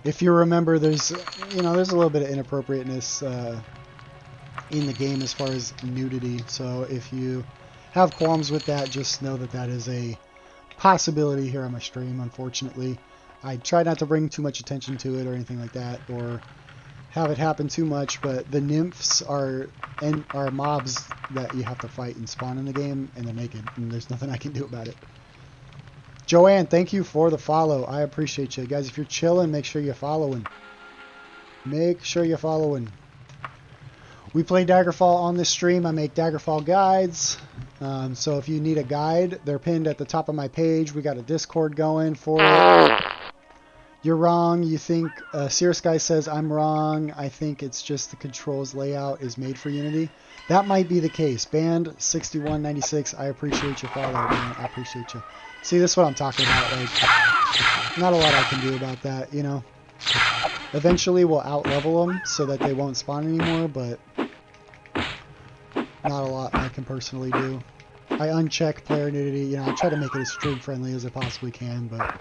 if you remember, there's a little bit of inappropriateness in the game as far as nudity. So if you have qualms with that, just know that that is a possibility here on my stream, unfortunately. I try not to bring too much attention to it or anything like that, or have it happen too much, but the nymphs are mobs that you have to fight and spawn in the game, and they're naked, and there's nothing I can do about it. Joanne, thank you for the follow. I appreciate you. Guys, if you're chilling, make sure you're following. Make sure you're following. We play Daggerfall on this stream. I make Daggerfall guides. So if you need a guide, they're pinned at the top of my page. We got a Discord going for it. You're wrong. You think Cirrus Guy says I'm wrong. I think it's just the controls layout is made for Unity. That might be the case. Band 6196, I appreciate your follow, man. I appreciate you. See, this is what I'm talking about. Like, not a lot I can do about that, you know. Eventually, we'll out-level them so that they won't spawn anymore, but not a lot I can personally do. I uncheck player nudity. You know, I try to make it as stream-friendly as I possibly can, but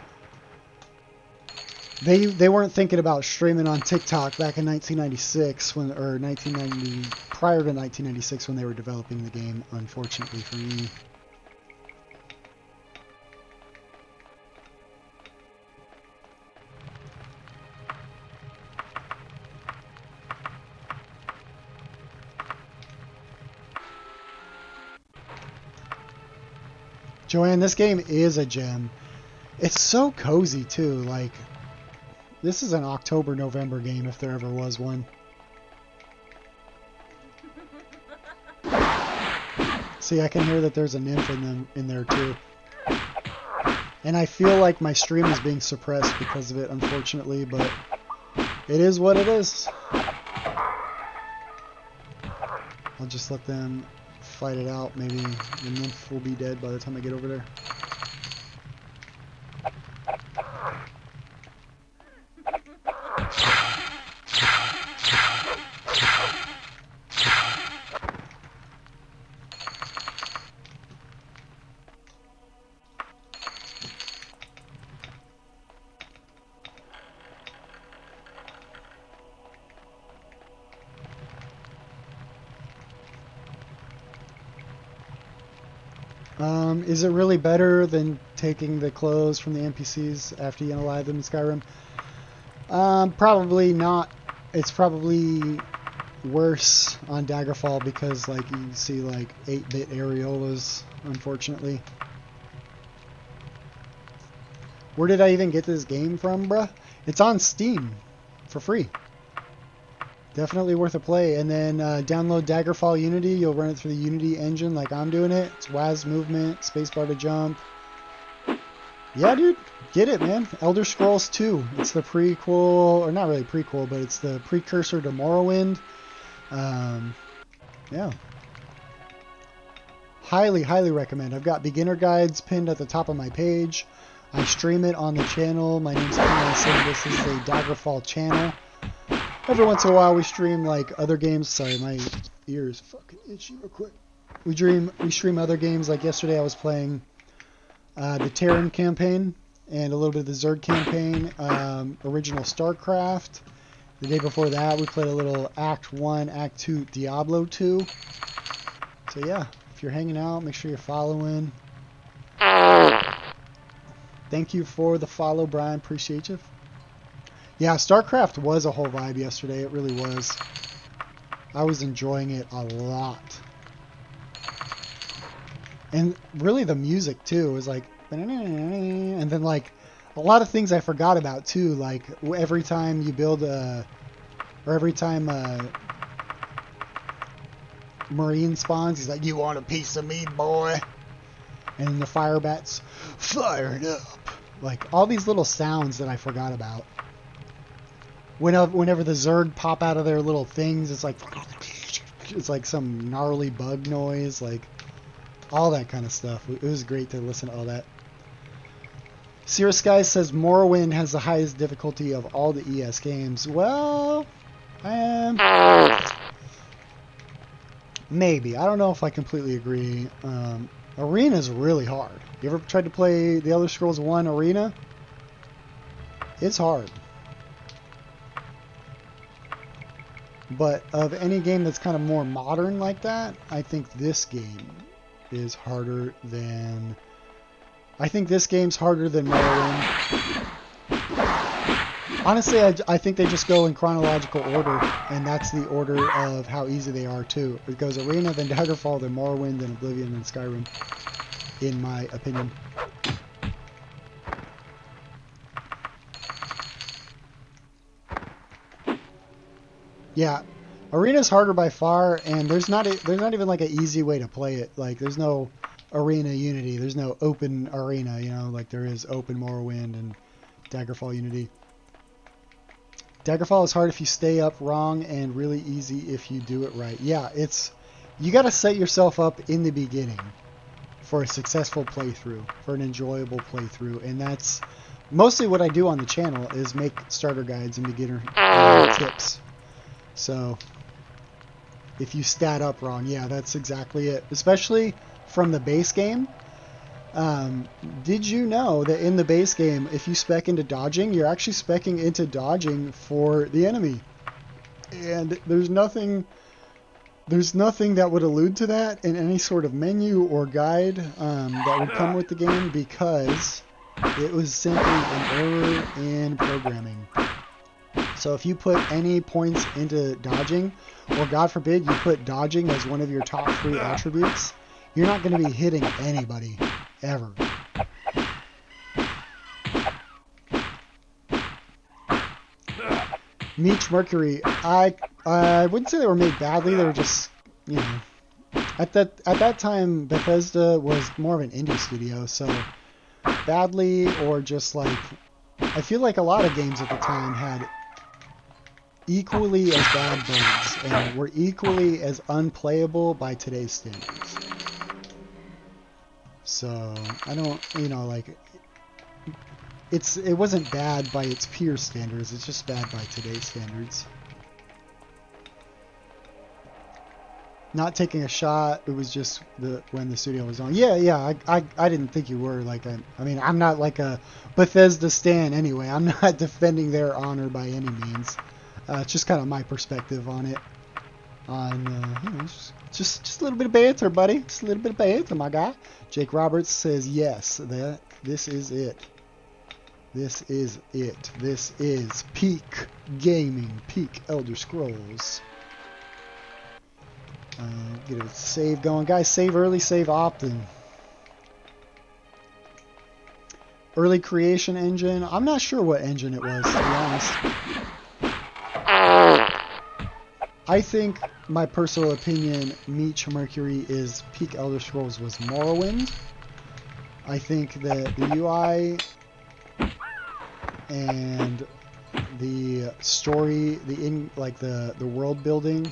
they weren't thinking about streaming on TikTok back in 1996 prior to 1996 when they were developing the game, unfortunately for me. Joanne, this game is a gem. It's so cozy too. Like, this is an October-November game if there ever was one. See, I can hear that there's a nymph in there too. And I feel like my stream is being suppressed because of it, unfortunately, but it is what it is. I'll just let them fight it out. Maybe the nymph will be dead by the time I get over there. Is it really better than taking the clothes from the NPCs after you unalive them in Skyrim? Probably not. It's probably worse on Daggerfall because, like, you see, like, 8-bit areolas, unfortunately. Where did I even get this game from, bruh? It's on Steam for free. Definitely worth a play. And then download Daggerfall Unity. You'll run it through the Unity engine like I'm doing it. It's WAS movement, spacebar to jump. Yeah, dude. Get it, man. Elder Scrolls 2. It's the prequel, or not really prequel, but it's the precursor to Morrowind. Yeah. Highly, highly recommend. I've got beginner guides pinned at the top of my page. I stream it on the channel. My name's King. This is a Daggerfall channel. Every once in a while we stream like other games. Sorry, my ears fucking itchy real quick. We stream other games. Like yesterday I was playing the Terran campaign and a little bit of the Zerg campaign, original StarCraft. The day before that we played a little Act 1, Act 2 Diablo 2. So yeah, if you're hanging out, make sure you're following. Thank you for the follow, Brian. Appreciate you. Yeah, StarCraft was a whole vibe yesterday. It really was. I was enjoying it a lot. And really the music, too, was like... And then, like, a lot of things I forgot about, too. Like, every time you build a... Or every time a Marine spawns, he's like, you want a piece of me, boy? And then the fire bats, fired up. Like, all these little sounds that I forgot about. Whenever the Zerg pop out of their little things, it's like some gnarly bug noise, like all that kind of stuff. It was great to listen to all that. Cirrus Sky says Morrowind has the highest difficulty of all the ES games. Well, maybe. I don't know if I completely agree. Arena's really hard. You ever tried to play the Elder Scrolls 1 Arena? It's hard. But of any game that's kind of more modern like that, I think this game is harder than... I think this game's harder than Morrowind. Honestly, I think they just go in chronological order, and that's the order of how easy they are, too. It goes Arena, then Daggerfall, then Morrowind, then Oblivion, then Skyrim, in my opinion. Yeah, Arena's harder by far, and there's not even like an easy way to play it. Like, there's no Arena Unity, there's no open Arena, you know, like there is open Morrowind and Daggerfall Unity. Daggerfall is hard if you stay up wrong, and really easy if you do it right. Yeah, you got to set yourself up in the beginning for a successful playthrough, for an enjoyable playthrough, and that's mostly what I do on the channel is make starter guides and beginner tips. So, if you stat up wrong, yeah, that's exactly it. Especially from the base game. Did you know that in the base game, if you spec into dodging, you're actually speccing into dodging for the enemy? And there's nothing that would allude to that in any sort of menu or guide that would come with the game, because it was simply an error in programming. So if you put any points into dodging, or God forbid you put dodging as one of your top 3 attributes, you're not going to be hitting anybody, ever. Meech Mercury, I wouldn't say they were made badly, they were just, you know, at that time Bethesda was more of an indie studio, so badly, or just like, I feel like a lot of games at the time had equally as bad bugs and were equally as unplayable by today's standards. So I don't, you know, like it wasn't bad by its peer standards, it's just bad by today's standards. Not taking a shot, it was just when the studio was on. Yeah, I didn't think you were, like, I mean, I'm not like a Bethesda stan anyway. I'm not defending their honor by any means. It's just kind of my perspective on it. You know, just a little bit of banter, buddy. Just a little bit of banter, my guy. Jake Roberts says, yes, this is it. This is it. This is peak gaming, peak Elder Scrolls. Get a save going. Guys, save early, save often. Early creation engine. I'm not sure what engine it was, to be honest. I think, my personal opinion, Meech Mercury is peak Elder Scrolls was Morrowind. I think that the UI and the story, the world building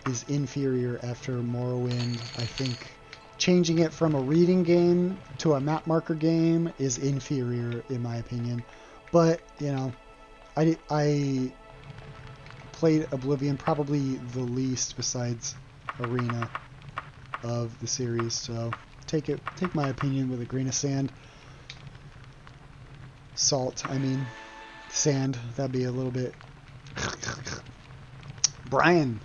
is inferior after Morrowind. I think changing it from a reading game to a map marker game is inferior in my opinion. But, you know, I played Oblivion probably the least besides Arena of the series, so take my opinion with a grain of sand. Salt, I mean. Sand, that'd be a little bit... Brian,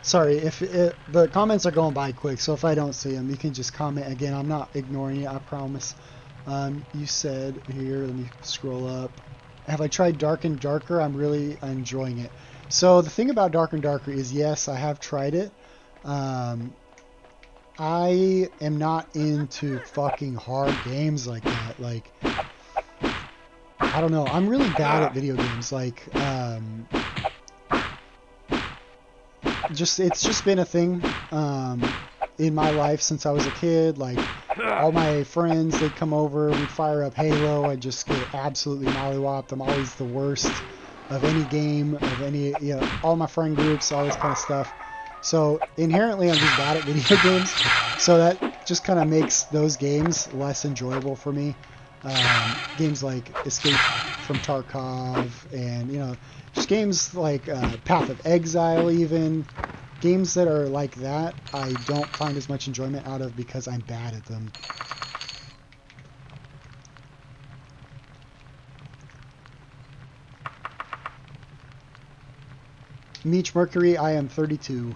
sorry, if the comments are going by quick, so if I don't see them, you can just comment again. I'm not ignoring you, I promise. You said here, let me scroll up. Have I tried Dark and Darker? I'm really enjoying it. So the thing about Dark and Darker is, yes, I have tried it. I am not into fucking hard games like that. Like, I don't know. I'm really bad at video games. Like, it's just been a thing in my life since I was a kid. Like, all my friends, they'd come over, we'd fire up Halo, I'd just get absolutely mollywopped. I'm always the worst of any game, of any, you know, all my friend groups, all this kind of stuff. So inherently I'm just bad at video games, so that just kind of makes those games less enjoyable for me. Games like Escape from Tarkov and, you know, just games like Path of Exile even. Games that are like that, I don't find as much enjoyment out of because I'm bad at them. Meech Mercury, I am 32.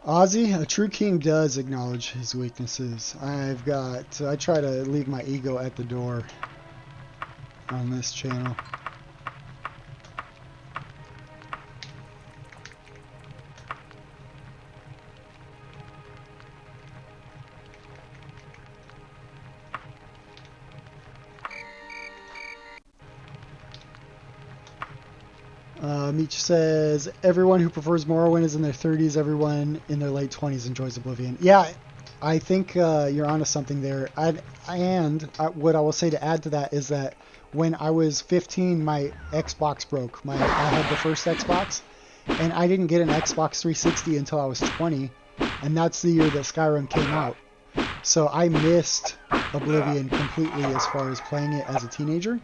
Ozzy, a true king does acknowledge his weaknesses. I try to leave my ego at the door on this channel. Meech says, everyone who prefers Morrowind is in their 30s, everyone in their late 20s enjoys Oblivion. Yeah, I think you're onto something there. What I will say to add to that is that when I was 15, my Xbox broke. I had the first Xbox, and I didn't get an Xbox 360 until I was 20, and that's the year that Skyrim came out. So I missed Oblivion completely as far as playing it as a teenager.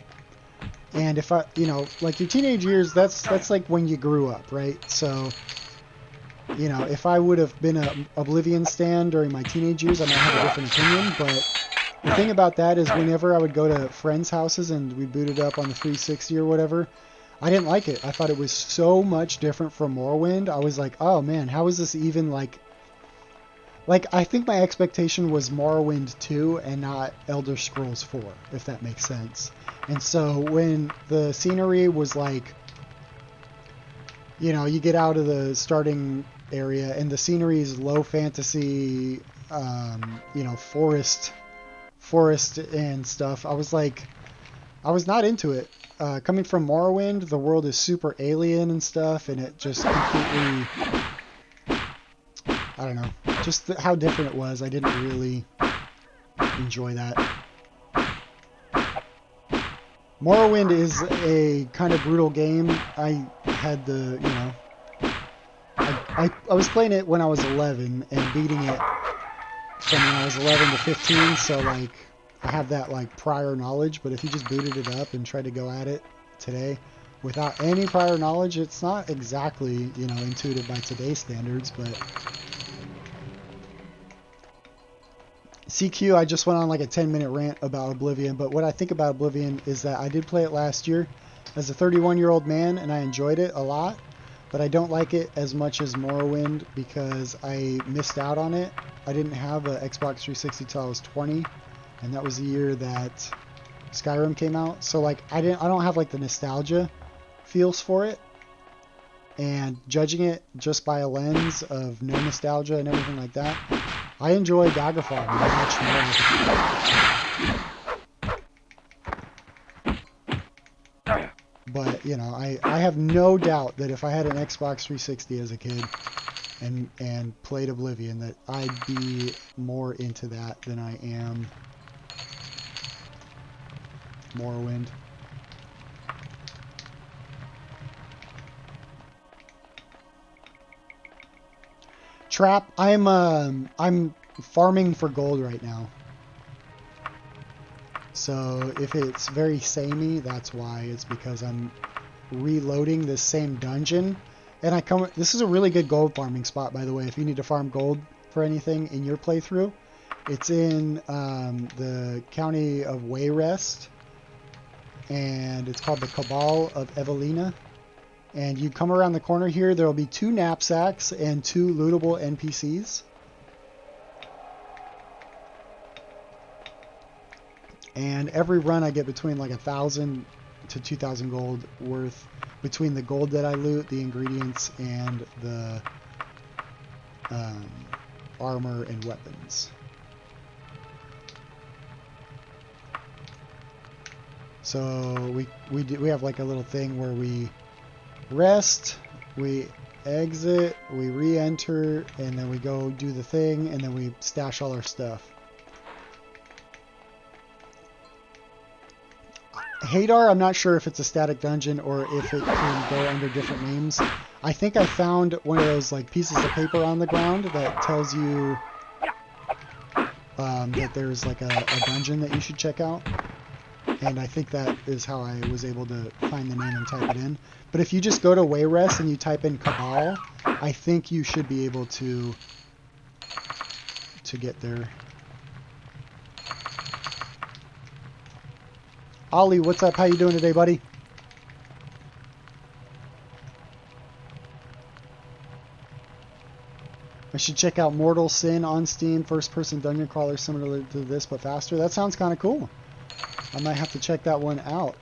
And if you know, like your teenage years, that's like when you grew up, right? So, you know, if I would have been an Oblivion stan during my teenage years, I might have a different opinion. But the thing about that is whenever I would go to friends' houses and we booted up on the 360 or whatever, I didn't like it. I thought it was so much different from Morrowind. I was like, oh man, how is this even like I think my expectation was Morrowind 2 and not Elder Scrolls 4, if that makes sense. And so when the scenery was like, you know, you get out of the starting area and the scenery is low fantasy, you know, forest and stuff, I was like, I was not into it. Coming from Morrowind, the world is super alien and stuff, and it just completely, I don't know, just how different it was. I didn't really enjoy that. Morrowind is a kind of brutal game. I had the, you know, I was playing it when I was 11 and beating it from when I was 11 to 15, so like I have that like prior knowledge. But if you just booted it up and tried to go at it today without any prior knowledge, it's not exactly, you know, intuitive by today's standards. But CQ, I just went on like a 10-minute rant about Oblivion, but what I think about Oblivion is that I did play it last year as a 31-year-old man, and I enjoyed it a lot, but I don't like it as much as Morrowind because I missed out on it. I didn't have an Xbox 360 till I was 20, and that was the year that Skyrim came out. So like I don't have like the nostalgia feels for it, and judging it just by a lens of no nostalgia and everything like that, I enjoy Daggerfall much more. But, you know, I have no doubt that if I had an Xbox 360 as a kid and played Oblivion, that I'd be more into that than I am Morrowind. Trap, I'm farming for gold right now. So if it's very samey, that's why. It's because I'm reloading this same dungeon. And this is a really good gold farming spot, by the way, if you need to farm gold for anything in your playthrough. It's in the county of Wayrest, and it's called the Cabal of Evelina. And you come around the corner here, there will be 2 knapsacks and 2 lootable NPCs. And every run I get between like 1,000 to 2,000 gold worth between the gold that I loot, the ingredients, and the armor and weapons. So we have like a little thing where we rest, we exit, we re-enter, and then we go do the thing, and then we stash all our stuff. Hadar, I'm not sure if it's a static dungeon or if it can go under different names. I think I found one of those like pieces of paper on the ground that tells you that there's like a dungeon that you should check out. And I think that is how I was able to find the name and type it in. But if you just go to Wayrest and you type in Cabal, I think you should be able to get there. Ollie, what's up? How you doing today, buddy? I should check out Mortal Sin on Steam. First-person dungeon crawler similar to this, but faster. That sounds kind of cool. I might have to check that one out.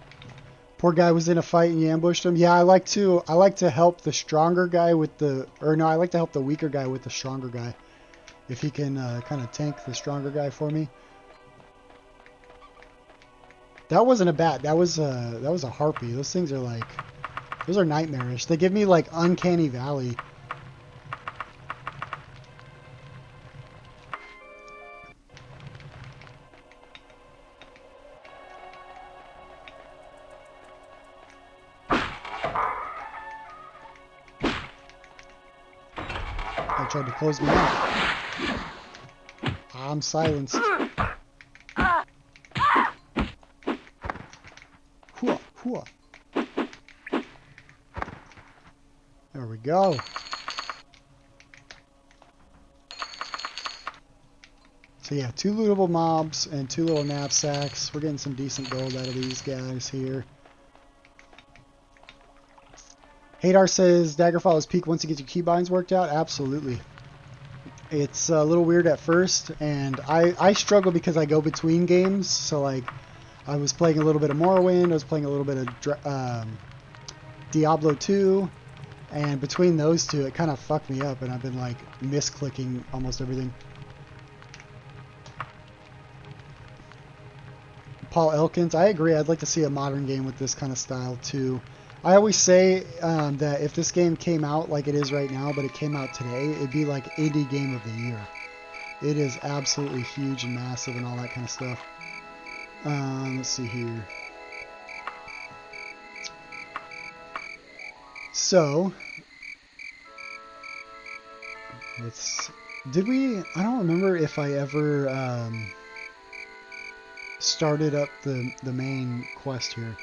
Poor guy was in a fight and you ambushed him. Yeah, I like to help the stronger guy with the, or no, I like to help the weaker guy with the stronger guy. If he can kind of tank the stronger guy for me. That wasn't a bat. That was a harpy. Those things are like, those are nightmarish. They give me like uncanny valley. I tried to close me out. I'm silenced. Hooah, hooah. There we go. So yeah, 2 lootable mobs and 2 little knapsacks. We're getting some decent gold out of these guys here. Hadar says, Daggerfall is peak once you get your keybinds worked out. Absolutely. It's a little weird at first, and I struggle because I go between games. So like, I was playing a little bit of Morrowind, I was playing a little bit of Diablo 2, and between those two, it kind of fucked me up, and I've been like misclicking almost everything. Paul Elkins, I agree. I'd like to see a modern game with this kind of style too. I always say that if this game came out like it is right now, but it came out today, it'd be like indie game of the year. It is absolutely huge and massive and all that kind of stuff. Let's see here. So, I don't remember if I ever started up the main quest here.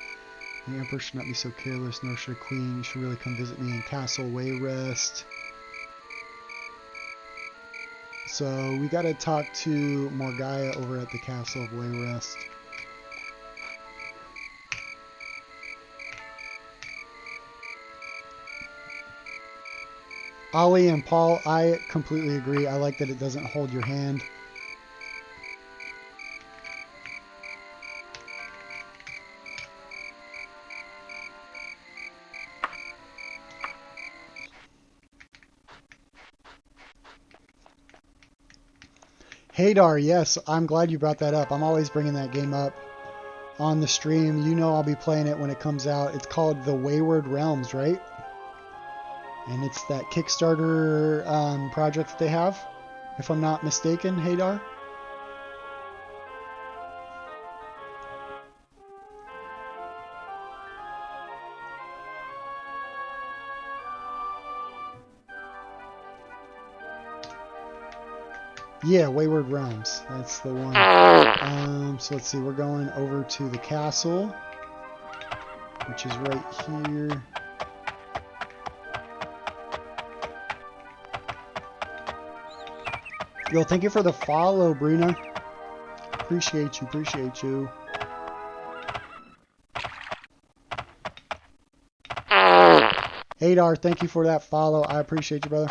The Emperor should not be so careless, nor should a queen. You should really come visit me in Castle Wayrest. So we gotta talk to Morgaya over at the Castle of Wayrest. Ollie and Paul, I completely agree. I like that it doesn't hold your hand. Hadar, yes, I'm glad you brought that up. I'm always bringing that game up. on the stream. You know I'll be playing it when it comes out. It's called The Wayward Realms, right? And it's that Kickstarter project that they have, if I'm not mistaken, Hadar. Yeah, Wayward Realms. That's the one. So let's see. We're going over to the castle, which is right here. Yo, thank you for the follow, Brina. Appreciate you. Appreciate you. Hadar, thank you for that follow. I appreciate you, brother.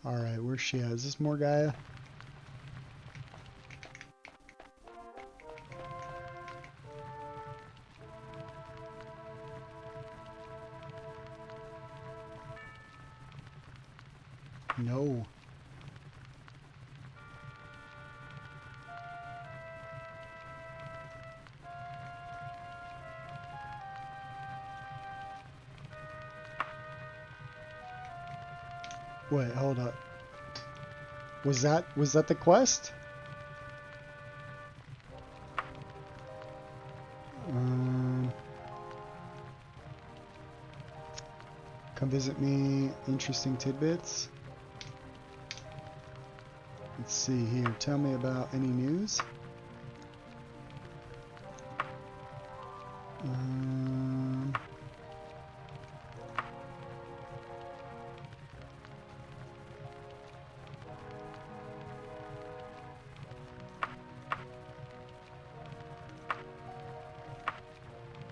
Alright, where's she at? Is this Morgaia? No. Wait, hold up. Was that the quest? Come visit me. Interesting tidbits. Let's see here. Tell me about any news.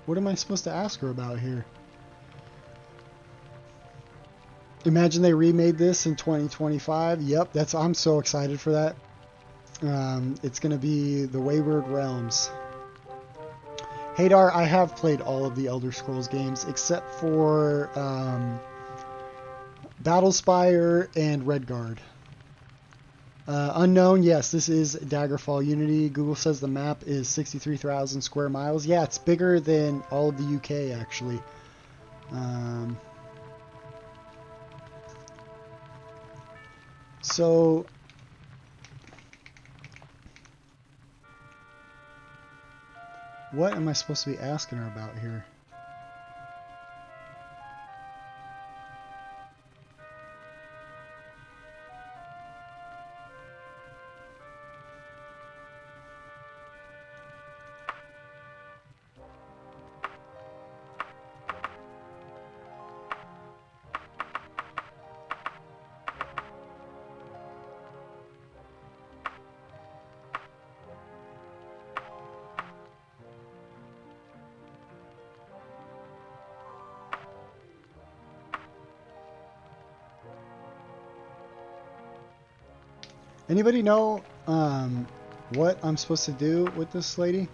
What am I supposed to ask her about here? Imagine they remade this in 2025. Yep, I'm so excited for that. It's going to be The Wayward Realms. Hadar, I have played all of the Elder Scrolls games except for Battlespire and Redguard. Unknown, yes, this is Daggerfall Unity. Google says the map is 63,000 square miles. Yeah, it's bigger than all of the UK, actually. So, what am I supposed to be asking her about here? Anybody know what I'm supposed to do with this lady?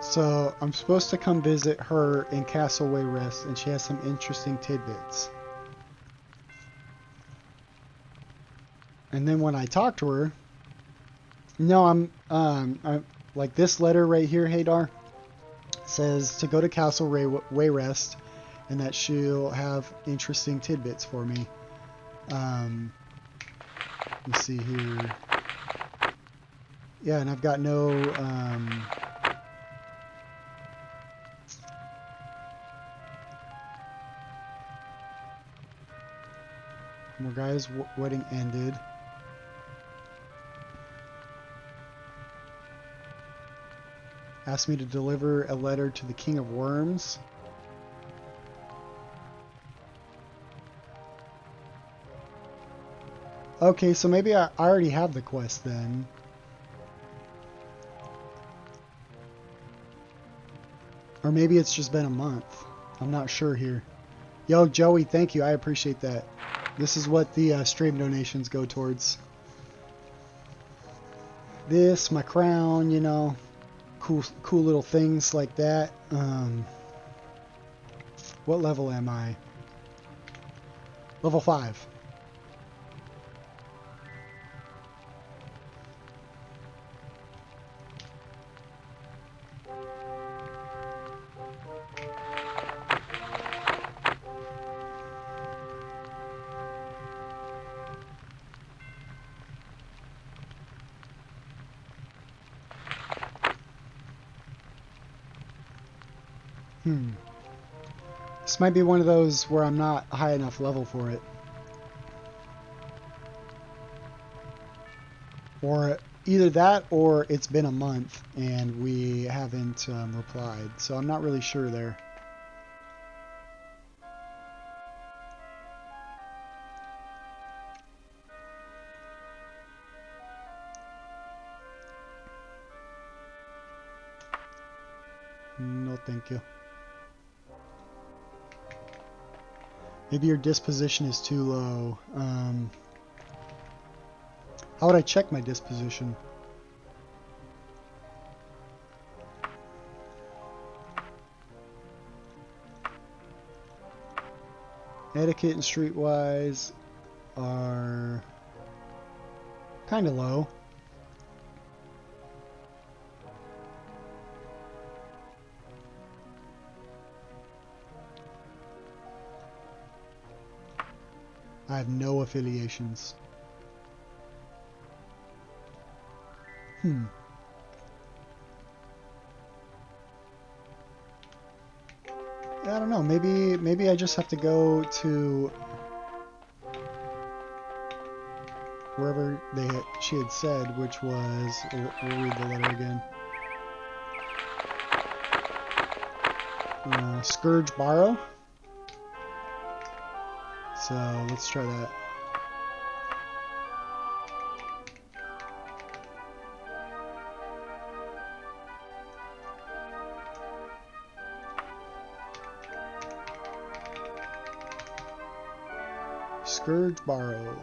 So I'm supposed to come visit her in Castle Wayrest, and she has some interesting tidbits. And then when I talk to her, no, I'm like this letter right here, Hadar, says to go to Castle Wayrest, and that she'll have interesting tidbits for me. Let me see here. Yeah, and I've got no more guys. Wedding ended. Asked me to deliver a letter to the King of Worms. Okay, so maybe I already have the quest then. Or maybe it's just been a month. I'm not sure here. Yo, Joey, thank you. I appreciate that. This is what the stream donations go towards. This, my crown, you know, cool little things like that. What level am I? Level 5. This might be one of those where I'm not high enough level for it. Or either that or it's been a month and we haven't replied. So I'm not really sure there. No, thank you. Maybe your disposition is too low. How would I check my disposition? Etiquette and streetwise are kind of low. I have no affiliations. I don't know. Maybe I just have to go to wherever she had said, which was. We'll read the letter again. Scourge Barrow. So let's try that. Scourge Barrow.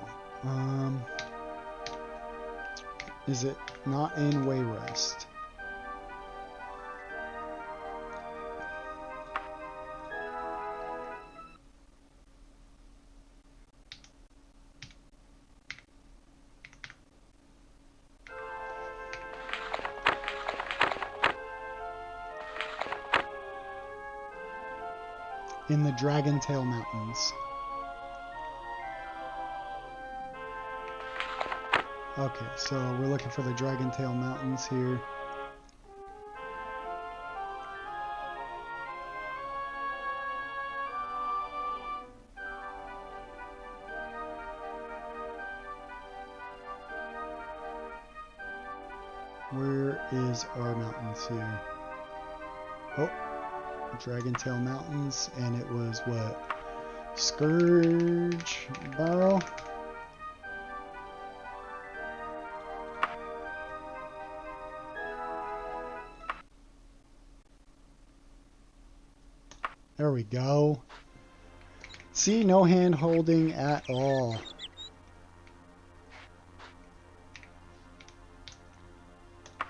Is it not in Wayrest? In the Dragontail Mountains. Okay, so we're looking for the Dragontail Mountains here. Where is our mountains here? Oh, Dragontail Mountains, and it was what? Scourge Barrow? There we go. See, no hand holding at all.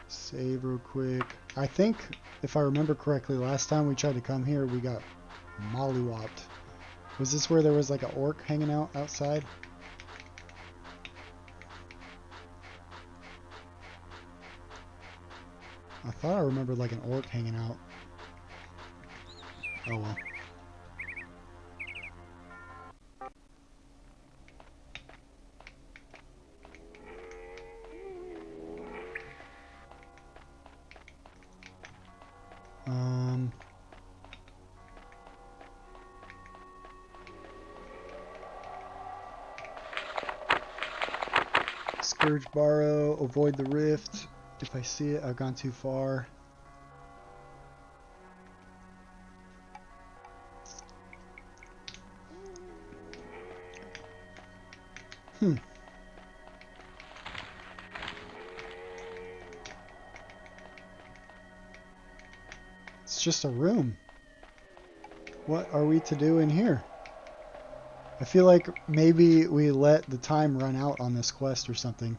Save real quick. I think, if I remember correctly, last time we tried to come here, we got mollywopped. Was this where there was like an orc hanging out outside? I thought I remembered like an orc hanging out. Oh well. Scourge Barrow, avoid the rift. If I see it, I've gone too far. It's just a room. What are we to do in here? I feel like maybe we let the time run out on this quest or something.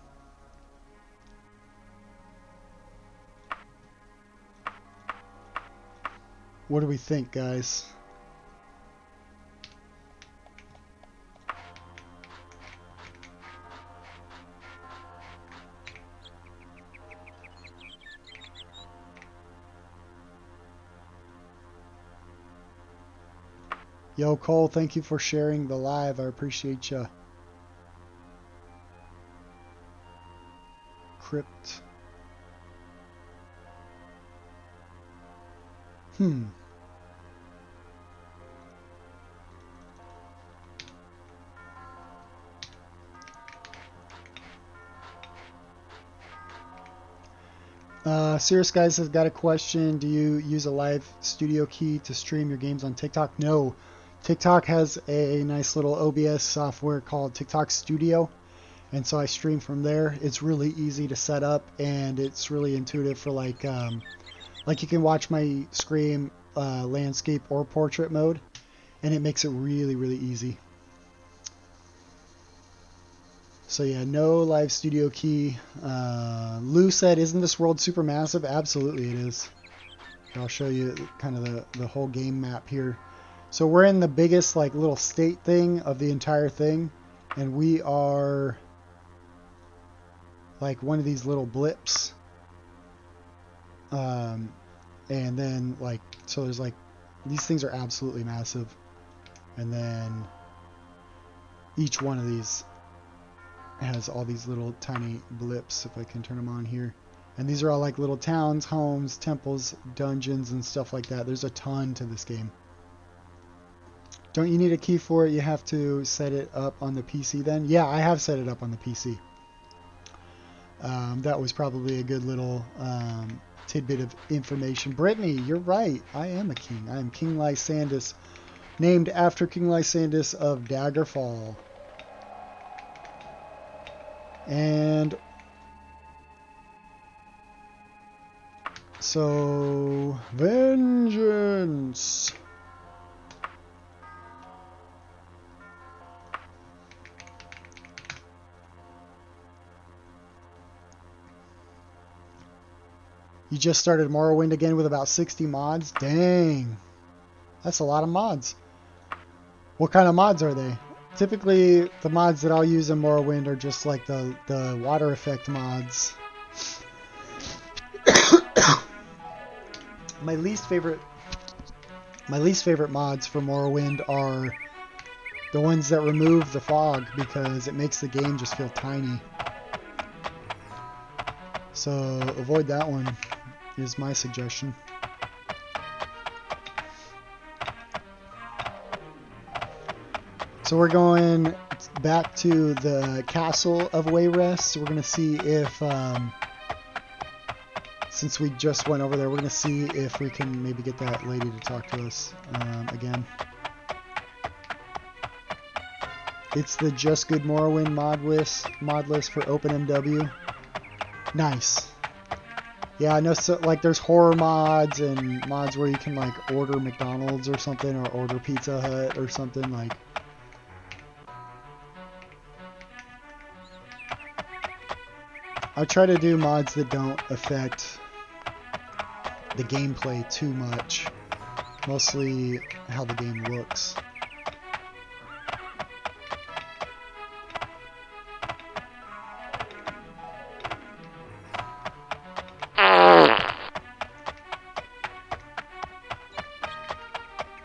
What do we think, guys? Yo, Cole, thank you for sharing the live. I appreciate ya. Crypt. Serious Guys has got a question. Do you use a live studio key to stream your games on TikTok? No. TikTok has a nice little OBS software called TikTok Studio, and so I stream from there. It's really easy to set up, and it's really intuitive for like you can watch my screen landscape or portrait mode, and it makes it really, really easy. So yeah, no live studio key. Lou said, isn't this world super massive? Absolutely it is. I'll show you kind of the whole game map here. So we're in the biggest like little state thing of the entire thing, and we are like one of these little blips. And then like, so there's like, these things are absolutely massive. And then each one of these has all these little tiny blips, if I can turn them on here. And these are all like little towns, homes, temples, dungeons, and stuff like that. There's a ton to this game. Don't you need a key for it? You have to set it up on the PC then? Yeah, I have set it up on the PC. That was probably a good little tidbit of information. Brittany, you're right. I am a king. I am King Lysandus, named after King Lysandus of Daggerfall. And so, vengeance. You just started Morrowind again with about 60 mods? Dang. That's a lot of mods. What kind of mods are they? Typically, the mods that I'll use in Morrowind are just like the water effect mods. My least favorite mods for Morrowind are the ones that remove the fog, because it makes the game just feel tiny. So avoid that one is my suggestion. So we're going back to the Castle of Wayrest. We're going to see if, since we just went over there, we're going to see if we can maybe get that lady to talk to us again. It's the Just Good Morrowind mod list for OpenMW. Nice. Yeah, I know, so, like, there's horror mods and mods where you can, like, order McDonald's or something, or order Pizza Hut or something, like. I try to do mods that don't affect the gameplay too much. Mostly how the game looks.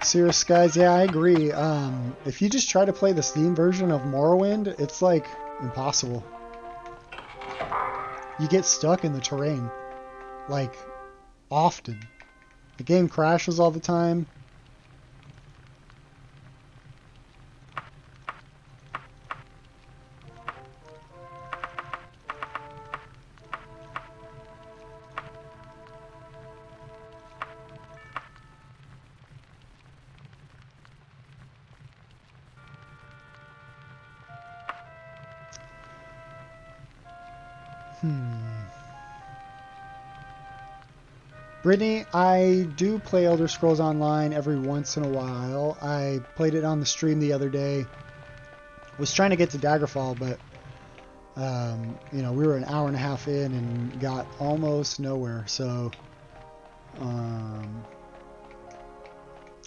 Serious Skies, yeah, I agree. If you just try to play the Steam version of Morrowind, it's like impossible. You get stuck in the terrain, like, often. The game crashes all the time. Brittany, I do play Elder Scrolls Online every once in a while. I played it on the stream the other day. Was trying to get to Daggerfall, but you know, we were an hour and a half in and got almost nowhere. So I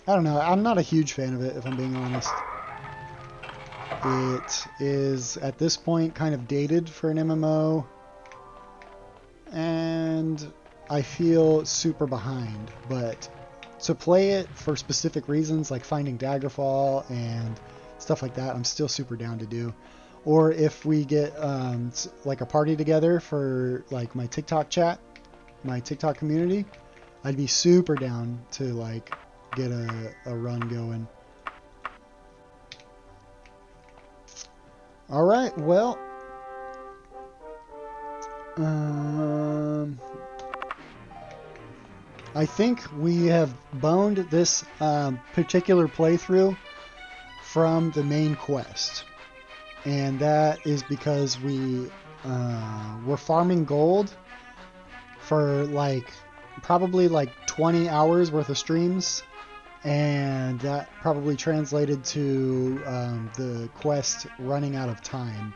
don't know. I'm not a huge fan of it, if I'm being honest. It is at this point kind of dated for an MMO, and I feel super behind. But to play it for specific reasons like finding Daggerfall and stuff like that, I'm still super down to do. Or if we get like a party together for like my TikTok chat, my TikTok community, I'd be super down to like get a run going. All right, well, I think we have boned this particular playthrough from the main quest, and that is because we're farming gold for like probably like 20 hours worth of streams, and that probably translated to the quest running out of time.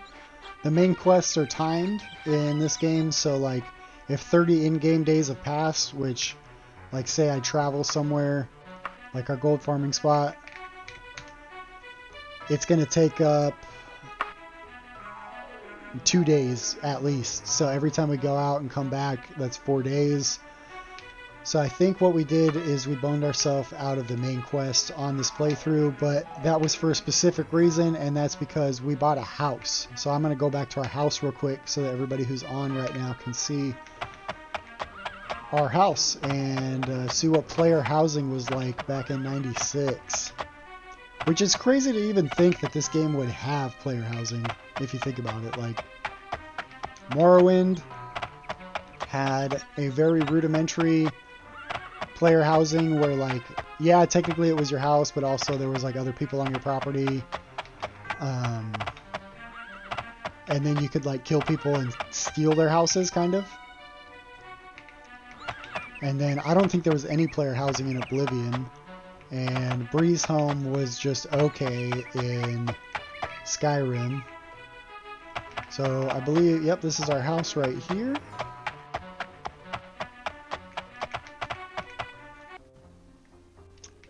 The main quests are timed in this game, so like if 30 in-game days have passed, which like say I travel somewhere like our gold farming spot, it's going to take up 2 days at least. So every time we go out and come back, that's 4 days. So I think what we did is we boned ourselves out of the main quest on this playthrough, but that was for a specific reason, and that's because we bought a house. So I'm going to go back to our house real quick so that everybody who's on right now can see our house and see what player housing was like back in '96. Which is crazy to even think that this game would have player housing, if you think about it. Like, Morrowind had a very rudimentary player housing where, like, yeah, technically it was your house, but also there was like other people on your property, and then you could like kill people and steal their houses, kind of. And then I don't think there was any player housing in Oblivion, and Breeze Home was just okay in Skyrim. So I believe, yep, this is our house right here.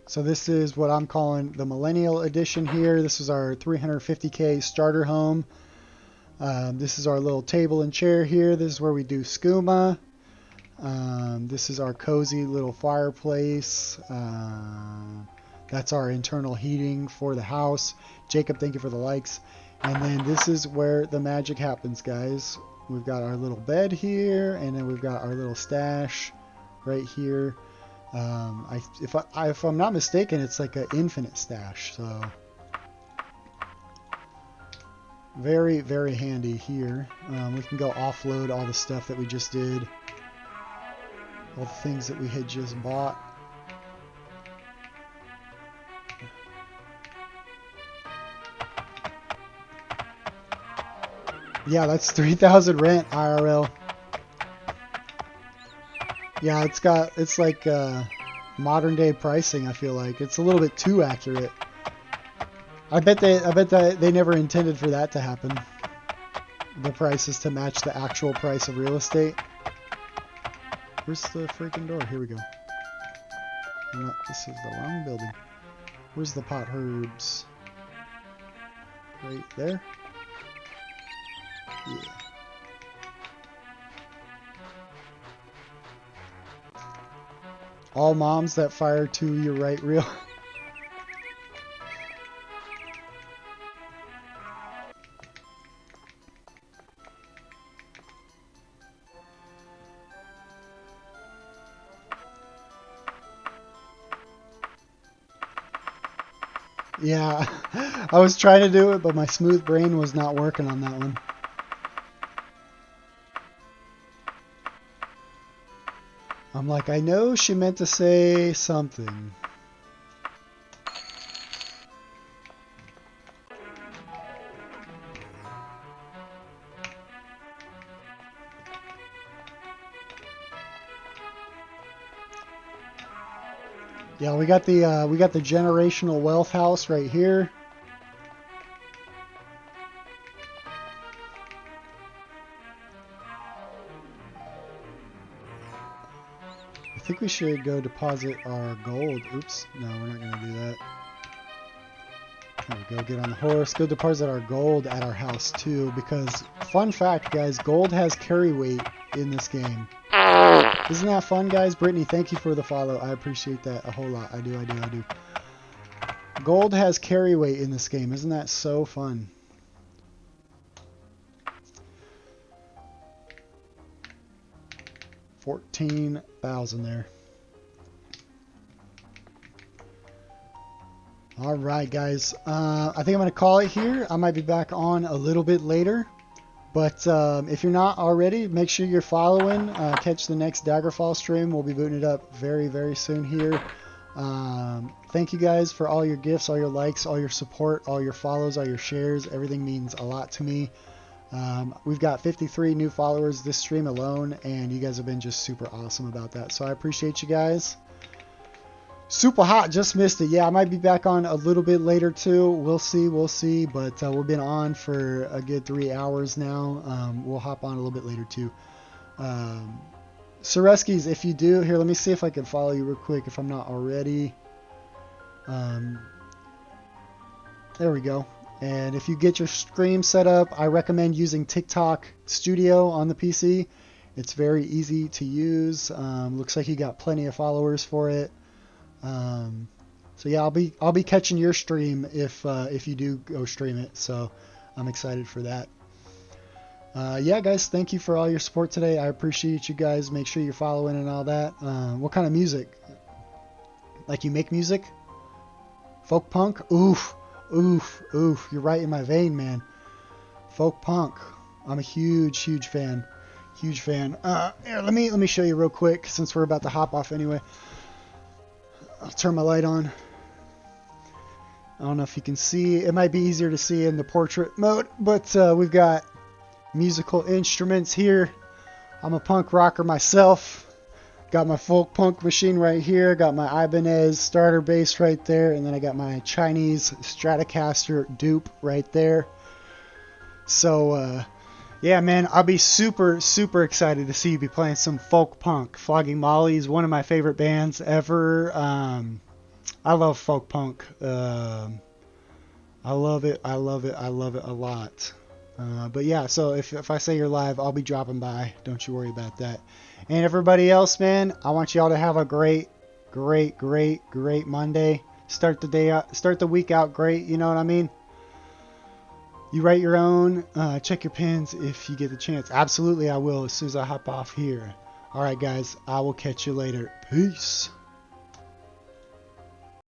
So this is what I'm calling the Millennial Edition here. This is our 350k starter home. This is our little table and chair here. This is where we do skooma. This is our cozy little fireplace. That's our internal heating for the house. Jacob, thank you for the likes. And then this is where the magic happens, guys. We've got our little bed here, and then we've got our little stash right here. If I'm not mistaken, it's like an infinite stash, so very, very handy here. We can go offload all the stuff that we just did, all the things that we had just bought. Yeah, that's 3,000 rent IRL. Yeah, it's like modern day pricing. I feel like it's a little bit too accurate. I bet they never intended for that to happen. The prices to match the actual price of real estate. Where's the freaking door? Here we go. No, this is the wrong building. Where's the pot herbs? Right there. Yeah. All moms that fire to your right reel. Yeah, I was trying to do it, but my smooth brain was not working on that one. I'm like, I know she meant to say something. Yeah, we got the generational wealth house right here. I think we should go deposit our gold. Oops, no, we're not gonna do that. There we go, get on the horse. Go deposit our gold at our house too, because fun fact, guys, gold has carry weight in this game. Isn't that fun, guys? Brittany, thank you for the follow. I appreciate that a whole lot. I do. Gold has carry weight in this game. Isn't that so fun? $14,000 there. All right, guys. I think I'm going to call it here. I might be back on a little bit later. But if you're not already, make sure you're following. Catch the next Daggerfall stream. We'll be booting it up very, very soon here. Thank you guys for all your gifts, all your likes, all your support, all your follows, all your shares. Everything means a lot to me. We've got 53 new followers this stream alone, and you guys have been just super awesome about that. So I appreciate you guys. Super hot, just missed it. Yeah, I might be back on a little bit later too. We'll see. But we've been on for a good 3 hours now. We'll hop on a little bit later too. Sureskis, if you do, here, let me see if I can follow you real quick if I'm not already. There we go. And if you get your stream set up, I recommend using TikTok Studio on the PC. It's very easy to use. Looks like you got plenty of followers for it. So yeah, I'll be catching your stream if you do go stream it. So I'm excited for that. Yeah, guys, thank you for all your support today. I appreciate you guys. Make sure you're following and all that. What kind of music? Like you make music? Folk punk? Oof. You're right in my vein, man. Folk punk. I'm a huge fan. Here, let me show you real quick since we're about to hop off anyway. I'll turn my light on. I don't know if you can see. It might be easier to see in the portrait mode, but we've got musical instruments here. I'm a punk rocker myself. Got my folk punk machine right here. Got my Ibanez starter bass right there. And then I got my Chinese Stratocaster dupe right there. So, yeah, man, I'll be super excited to see you be playing some folk punk. Flogging Molly is one of my favorite bands ever. I love folk punk. I love it a lot. But yeah, so if I say you're live, I'll be dropping by. Don't you worry about that. And everybody else, man, I want y'all to have a great Monday. Start the week out great. You know what I mean? You write your own. Check your pins if you get the chance. Absolutely, I will as soon as I hop off here. All right, guys, I will catch you later. Peace.